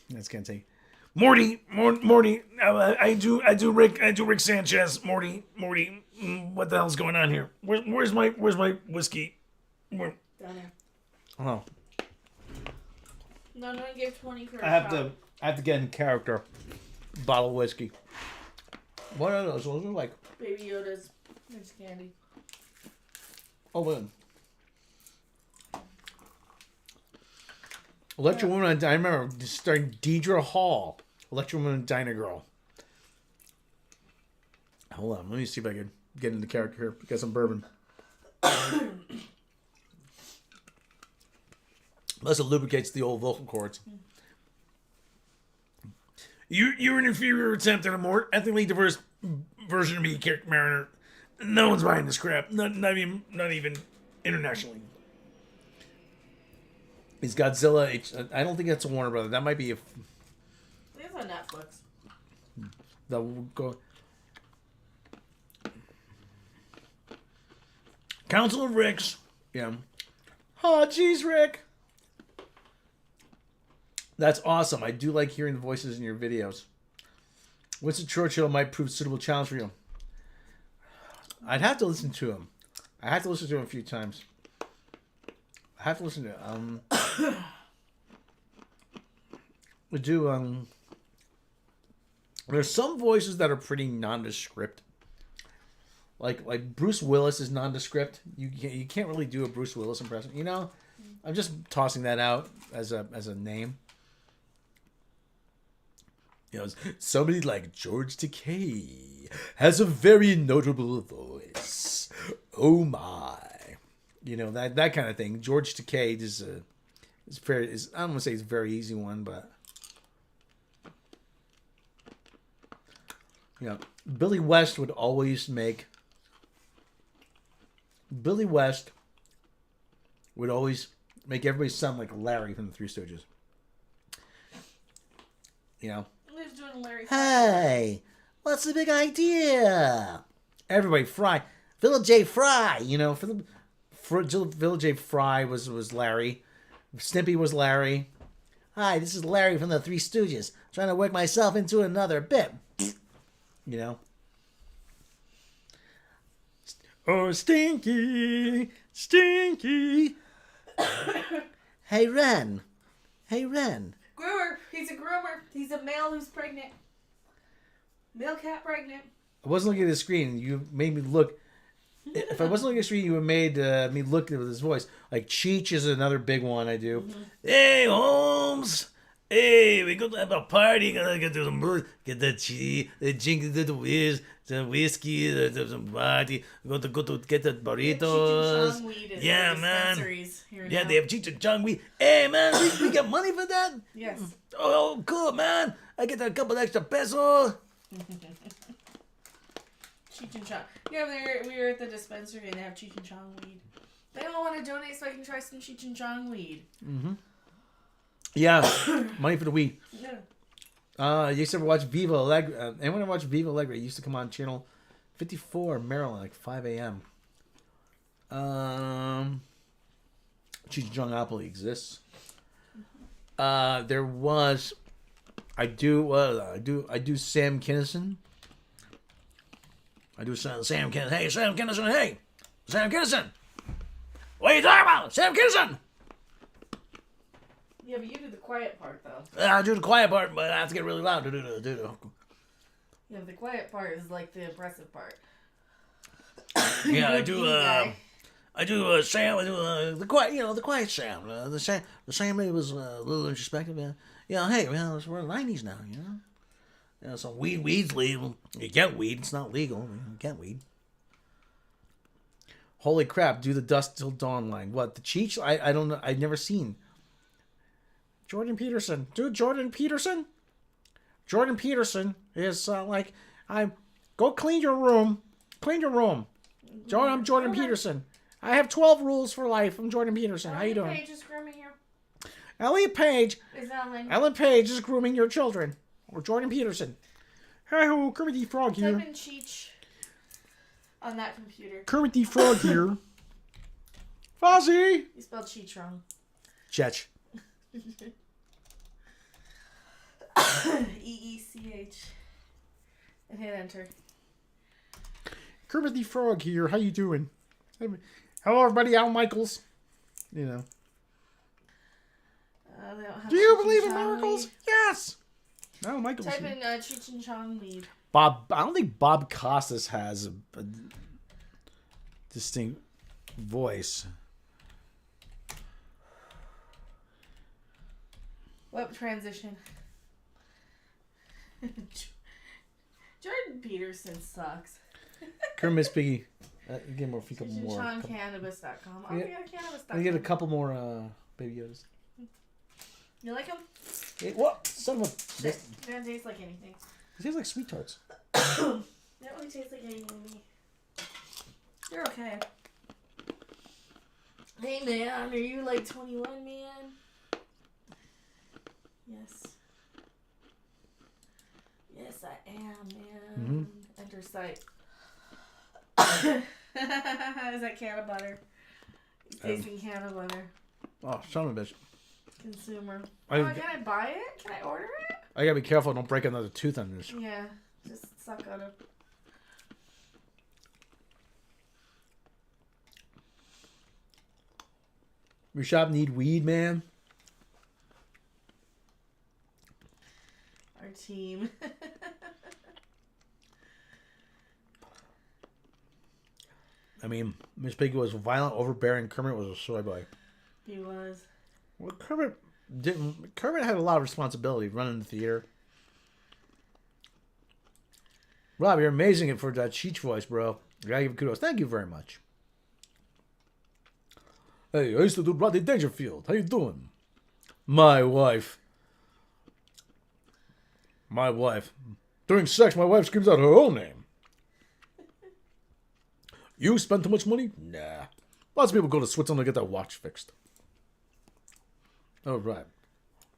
that's gonna take. Morty. I do Rick Sanchez. Morty. What the hell's going on here? Where's my whiskey? Down there. Oh. No, give 20 for a I have shot. to get in character. Bottle of whiskey. What are those? Those are like Baby Yoda's. It's candy. Oh, wait. Electric Woman. I remember starring Deidre Hall. Electric Woman and Dinah Girl. Hold on. Let me see if I can get into character here. Get some bourbon. Plus, it lubricates the old vocal cords. You're an inferior attempt at a more ethnically diverse version of me, Kirk Mariner. No one's buying this crap. Not even internationally. He's Godzilla. I don't think that's a Warner Brother. That might be a. It's on Netflix. The go. Council of Ricks. Yeah. Oh, geez, Rick. That's awesome. I do like hearing the voices in your videos. Winston Churchill might prove suitable challenge for you. I'd have to listen to him. I have to listen to him a few times. I have to listen to we do there's some voices that are pretty nondescript. Like Bruce Willis is nondescript. You can't really do a Bruce Willis impression. You know, I'm just tossing that out as a name. You know, somebody like George Takei has a very notable voice. Oh my, you know that kind of thing. George Takei is fair. I don't want to say it's a very easy one, but you know, Billy West would always make. Billy West would always make everybody sound like Larry from the Three Stooges. You know. Who's doing Larry? Hey, what's the big idea? Everybody, Fry, Village J. Fry. You know, Village J. Fry was Larry. Snippy was Larry. Hi, this is Larry from the Three Stooges. Trying to work myself into another bit. You know. Oh, Stinky, Stinky. Hey, Ren. Hey, Ren. Groomer. He's a groomer. He's a male who's pregnant. Male cat pregnant. I wasn't looking at the screen. You made me look. If I wasn't looking at the screen, you would have made me look with his voice. Like Cheech is another big one I do. Mm-hmm. Hey, Holmes. Hey, we go to have a party. Gonna get to the get the cheese, the drink, the whiz, the whiskey, the party. Go to get the burritos. Yeah, man. Yeah, they have Cheech and Chong weed. Hey, man, we get money for that? Yes. Oh, cool, man. I get a couple extra pesos. Cheech and Chong. Yeah, we were at the dispensary and they have Cheech and Chong weed. They don't want to donate so I can try some Cheech and Chong weed. Mm-hmm. Yeah, money for the weed. Yeah. You used to ever watch Viva Allegra? Anyone ever watch Viva Allegra? It used to come on channel 54, Maryland, like 5 a.m. Cheech and Chong Opoly exists. There was, I do Sam Kinison. I do Sam Kinison. Hey, Sam Kinison. Hey, Sam Kinison. What are you talking about, Sam Kinison? Yeah, but you do the quiet part, though. I do the quiet part, but I have to get really loud. Yeah, the quiet part is like the impressive part. Yeah, I do Sam. I do the quiet. You know, the quiet Sam. The Sam was a little introspective. Yeah, hey, man, we're in the 90s now. You know, so weed's legal. You get weed. It's not legal. You get weed. Holy crap! Do the Dusk Till Dawn line. What, the Cheech? I don't know. I've never seen. Jordan Peterson. Dude, Jordan Peterson? Jordan Peterson is go clean your room. Clean your room. I'm Jordan Peterson. I have 12 rules for life. I'm Jordan Peterson. How you doing? Page is grooming you. Elliot Page. Is Ellen? Ellen Page is grooming your children. Or Jordan Peterson. Hey ho, Kermit the Frog here. Type in Cheech on that computer. Kermit the Frog here. Fozzie. You spelled Cheech wrong. Cheech. EECH. And hit enter. Kermit the Frog here. How you doing? Hello, everybody. Al Michaels. You know. Do you believe in miracles? Yes. Al Michaels. Type in Cheech and Chong weed. I don't think Bob Costas has a distinct voice. Web transition. Jordan Peterson sucks. Kermit's Piggy. Get more. CheechandChongCannabis.com. Oh, yeah, cannabis.com. I get a couple more Baby Yodas. You like them? Hey, what? Son of a... They don't taste like anything. It tastes like Sweet Tarts. They don't really taste like anything to me. They're okay. Hey, man, are you like 21, man? Yes. Yes, I am, man. Enter site. Is that can of butter? Tasting can of butter. Oh, son of a bitch. Consumer. Can I buy it? Can I order it? I gotta be careful I don't break another tooth on this. Yeah. Just suck on it. Your shop need weed, man? Our team. I mean, Miss Piggy was violent, overbearing. Kermit was a soy boy. He was. Well, Kermit didn't. Kermit had a lot of responsibility running the theater. Rob, you're amazing for that Cheech voice, bro. You gotta give kudos. Thank you very much. Hey, I used to do Rodney Dangerfield. How you doing? My wife. My wife. During sex, my wife screams out her own name. You spend too much money? Nah. Lots of people go to Switzerland to get their watch fixed. All right.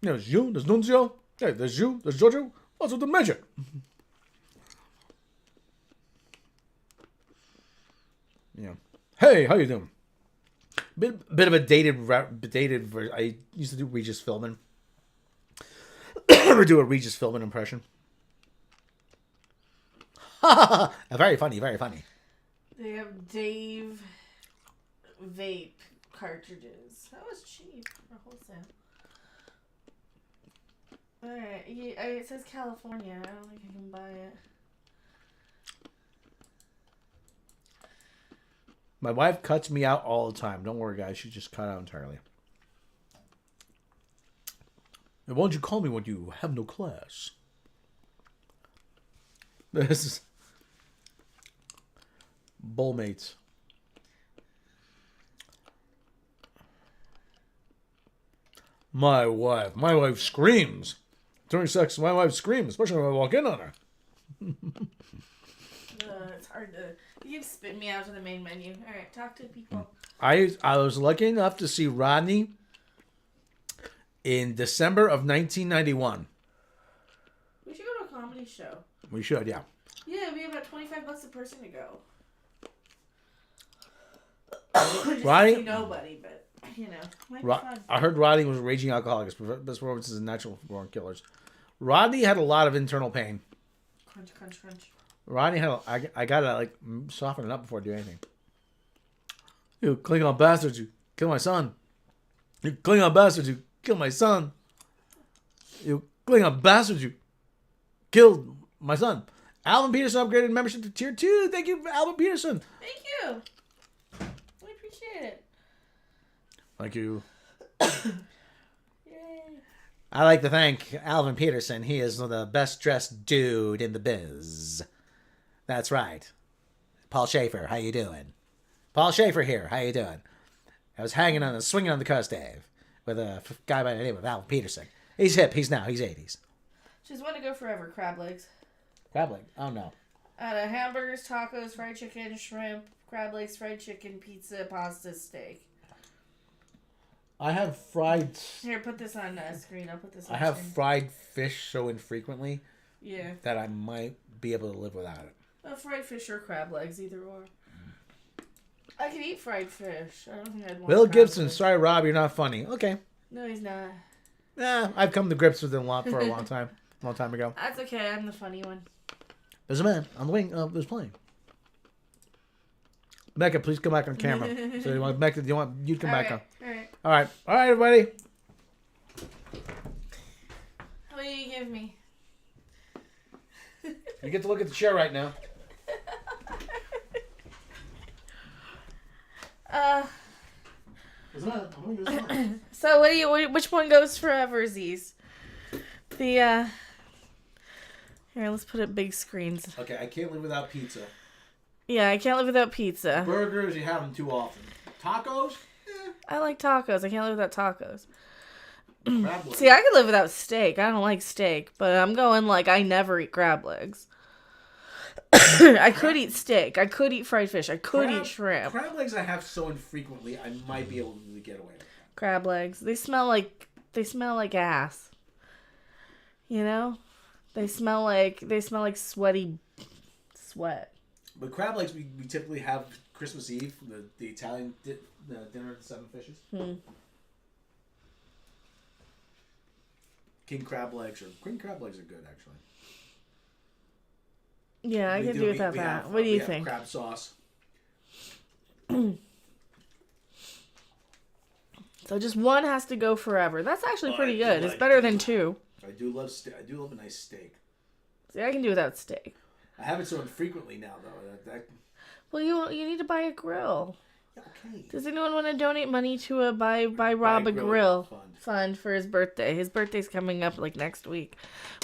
There's you, there's Nunzio. Hey, there's you, there's Giorgio. Also the Magic. Yeah. Hey, how you doing? Bit of a dated version. I used to do Regis Philbin. Ever do a Regis Philbin impression? Very funny, very funny. They have Dave vape cartridges. That was cheap for wholesale. Alright, it says California. I don't think I can buy it. My wife cuts me out all the time. Don't worry, guys. She just cut out entirely. And why don't you call me when you have no class? This is... Bullmates. My wife screams. During sex, my wife screams, especially when I walk in on her. It's hard to... You spit me out to the main menu. Alright, talk to people. I was lucky enough to see Rodney in December of 1991. We should go to a comedy show. We should, yeah. Yeah, it'd be about $25 a person to go. Rodney? Nobody, but, you know, might be fun. I heard Rodney was a raging alcoholic. His best performances in Natural Born Killers. Rodney had a lot of internal pain. Crunch, crunch, crunch. Rodney had I gotta like soften it up before I do anything. You Klingon bastards, you kill my son. You Klingon bastards, you kill my son. You Klingon bastards, you killed my son. Alvin Peterson upgraded membership to tier 2. Thank you, Alvin Peterson. Thank you. We appreciate it. Thank you. Yay. I like to thank Alvin Peterson. He is the best dressed dude in the biz. That's right. Paul Schaefer, how you doing? Paul Schaefer here, how you doing? I was swinging on the coast, Dave, with a guy by the name of Alvin Peterson. He's hip, he's 80s. Just want to go forever, crab legs. Crab leg? Oh, no. Hamburgers, tacos, fried chicken, shrimp, crab legs, fried chicken, pizza, pasta, steak. I have fried... Here, put this on screen. I'll put this on I have screen. fried fish so infrequently Yeah. that I might be able to live without it. Fried fish or crab legs, either or. I can eat fried fish. I don't think I'd want Will crab Gibson, legs. sorry, Rob, you're not funny. Okay. No, he's not. I've come to grips with it a lot for a long time ago. That's okay. I'm the funny one. There's a man on the wing of this plane. Becca, please come back on camera. So you want Becca? You want you to come back on? All right. All right, everybody. What do you give me? You get to look at the chair right now. So what do you? Which one goes forever, Z's? The Here, let's put it big screens. Okay, I can't live without pizza. Yeah, I can't live without pizza. Burgers, you have them too often. Tacos? I like tacos. I can't live without tacos. Crab legs. See, I could live without steak. I don't like steak, but I'm going like I never eat crab legs. I could eat steak. I could eat fried fish. I could eat shrimp. Crab legs I have so infrequently, I might be able to get away with it. Crab legs. They smell like ass. You know, they smell like sweaty sweat. But crab legs, we typically have Christmas Eve, the Italian dinner of the seven fishes. King crab legs are good, actually. Yeah, I can do without that. What do you think? Crab sauce. So just one has to go forever. That's actually pretty good. It's better than two. I do love a nice steak. See, I can do without steak. I have it so infrequently now, though. Well, you need to buy a grill. Okay. Does anyone want to donate money to a buy Rob a grill fund for his birthday? His birthday's coming up like next week.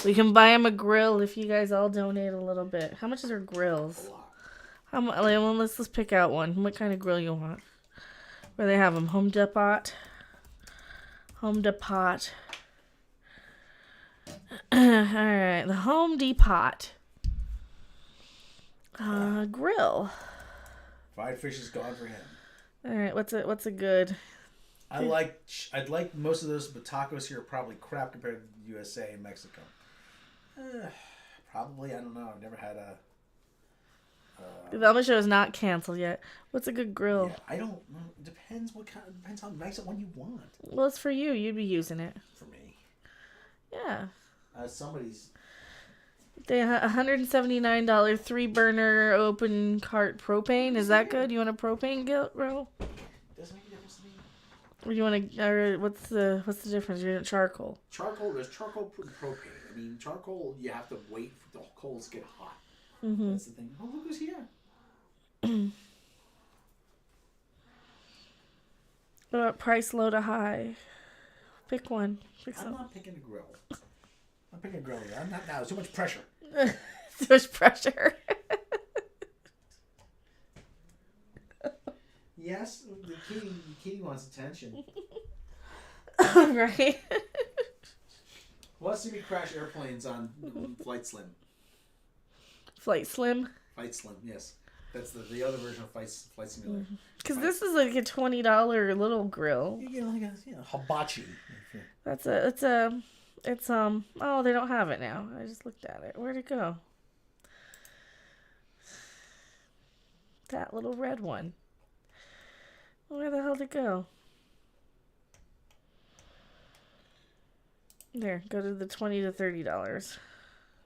We can buy him a grill if you guys all donate a little bit. How much is our grills? A lot. Well, let's pick out one. What kind of grill you want? Where they have them? Home Depot. Alright, the Home Depot. Grill. Fried fish is gone for him. Alright, what's a good... I'd like most of those, but tacos here are probably crap compared to the USA and Mexico. Probably, I don't know. I've never had a... The Velma show is not canceled yet. What's a good grill? Yeah, I don't know. Depends how nice a one you want. Well, it's for you. You'd be using it. For me. Yeah. Somebody's... They $179 3-burner open cart propane. Is that good? You want a propane grill? Doesn't make a difference to me. Or do you want to? Or what's the difference? You're doing charcoal. There's charcoal propane. I mean, charcoal, you have to wait for the coals to get hot. Mm-hmm. That's the thing. Oh, look who's here. What about price low to high? Pick one. I'm not picking a grill. I'm picking a grill. I'm not now. There's too much pressure. Too much pressure. Yes, the kitty wants attention. Right. Wants to see me crash airplanes on Flight Slim. Flight Slim? Flight Slim, yes. That's the other version of Flight Simulator. Because this is like a $20 little grill. You get like a hibachi. Oh, they don't have it now. I just looked at it. Where'd it go? That little red one. Where the hell did it go? There, go to the $20 to $30.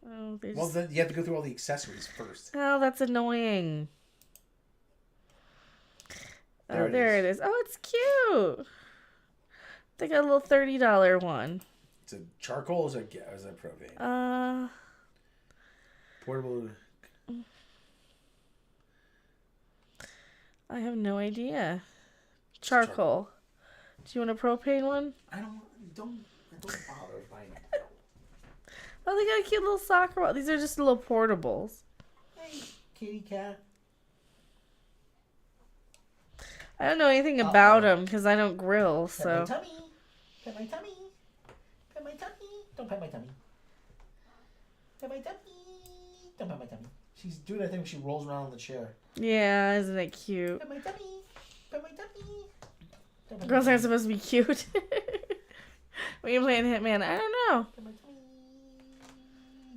Oh, Well, then you have to go through all the accessories first. Oh, that's annoying. There it is. Oh, it's cute. They got a little $30 one. It's a charcoal or is it propane? Portable. I have no idea. Charcoal. Do you want a propane one? I don't bother buying it. Oh, they got a cute little soccer ball. These are just little portables. Hey, kitty cat. I don't know anything about them because I don't grill, so. Pet my tummy. Pet my tummy. Pet my tummy. Don't pet my tummy. Pet my tummy. Don't pet my tummy. She's doing that thing when she rolls around on the chair. Yeah, isn't it cute? Pet my tummy. Pet my tummy. Pet my Girls tummy. aren't supposed to be cute. When you're playing Hitman, I don't know. Pet my tummy.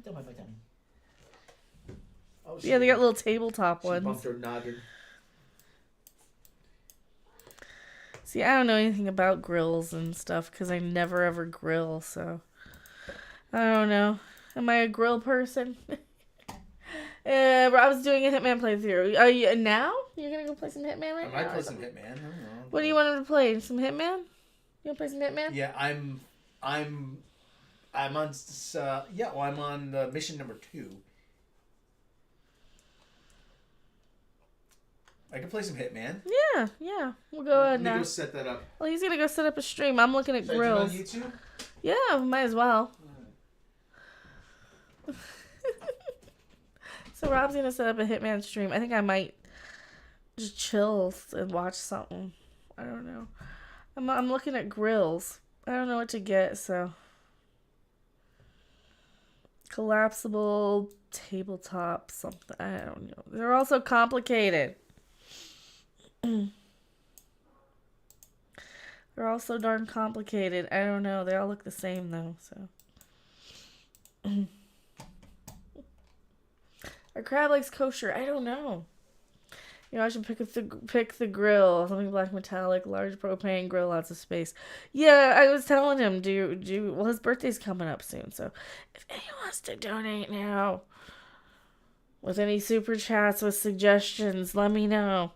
Don't pet my tummy. Oh, Yeah, they got little tabletop she ones. bumped her noggin. See, I don't know anything about grills and stuff because I never ever grill, so I don't know. Am I a grill person? I was doing a Hitman playthrough. Are you now? You're gonna go play some Hitman right now? I might play some Hitman. I don't know. What do you want him to play? Some Hitman? You wanna play some Hitman? Yeah, I'm on. I'm on mission number 2. I can play some Hitman. Yeah. We'll go ahead now. Let me go set that up. Well, he's gonna go set up a stream. I'm looking at Should grills. I do it on YouTube? Yeah, might as well. So Rob's gonna set up a Hitman stream. I think I might just chill and watch something. I don't know. I'm looking at grills. I don't know what to get, so collapsible tabletop something. I don't know. They're all so complicated. They're all so darn complicated. I don't know. They all look the same though, so Are crab legs kosher? I don't know. You know, I should pick the grill. Something black metallic, large propane grill, lots of space. Yeah, I was telling him, well, his birthday's coming up soon, so if anyone wants to donate now with any super chats with suggestions, let me know.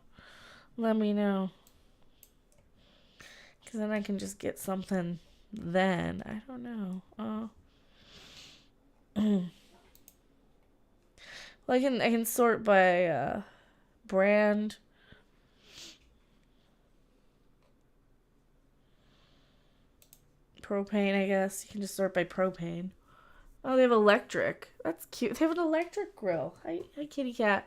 Let me know. Because then I can just get something then. I don't know. Well, I can sort by brand. Propane, I guess. You can just sort by propane. Oh, they have electric. That's cute. They have an electric grill. Hi, kitty cat.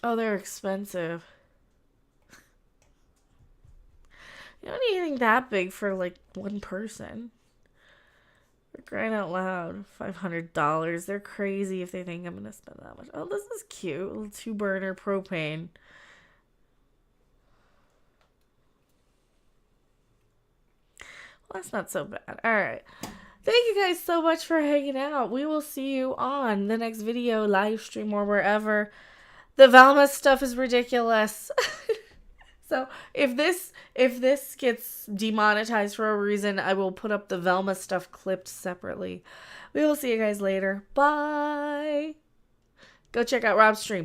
Oh, they're expensive. You don't need anything that big for, like, one person. For crying out loud. $500. They're crazy if they think I'm going to spend that much. Oh, this is cute. A little 2-burner propane. Well, that's not so bad. Alright. Thank you guys so much for hanging out. We will see you on the next video, live stream, or wherever. The Velma stuff is ridiculous. So if this gets demonetized for a reason, I will put up the Velma stuff clipped separately. We will see you guys later. Bye. Go check out Rob's stream.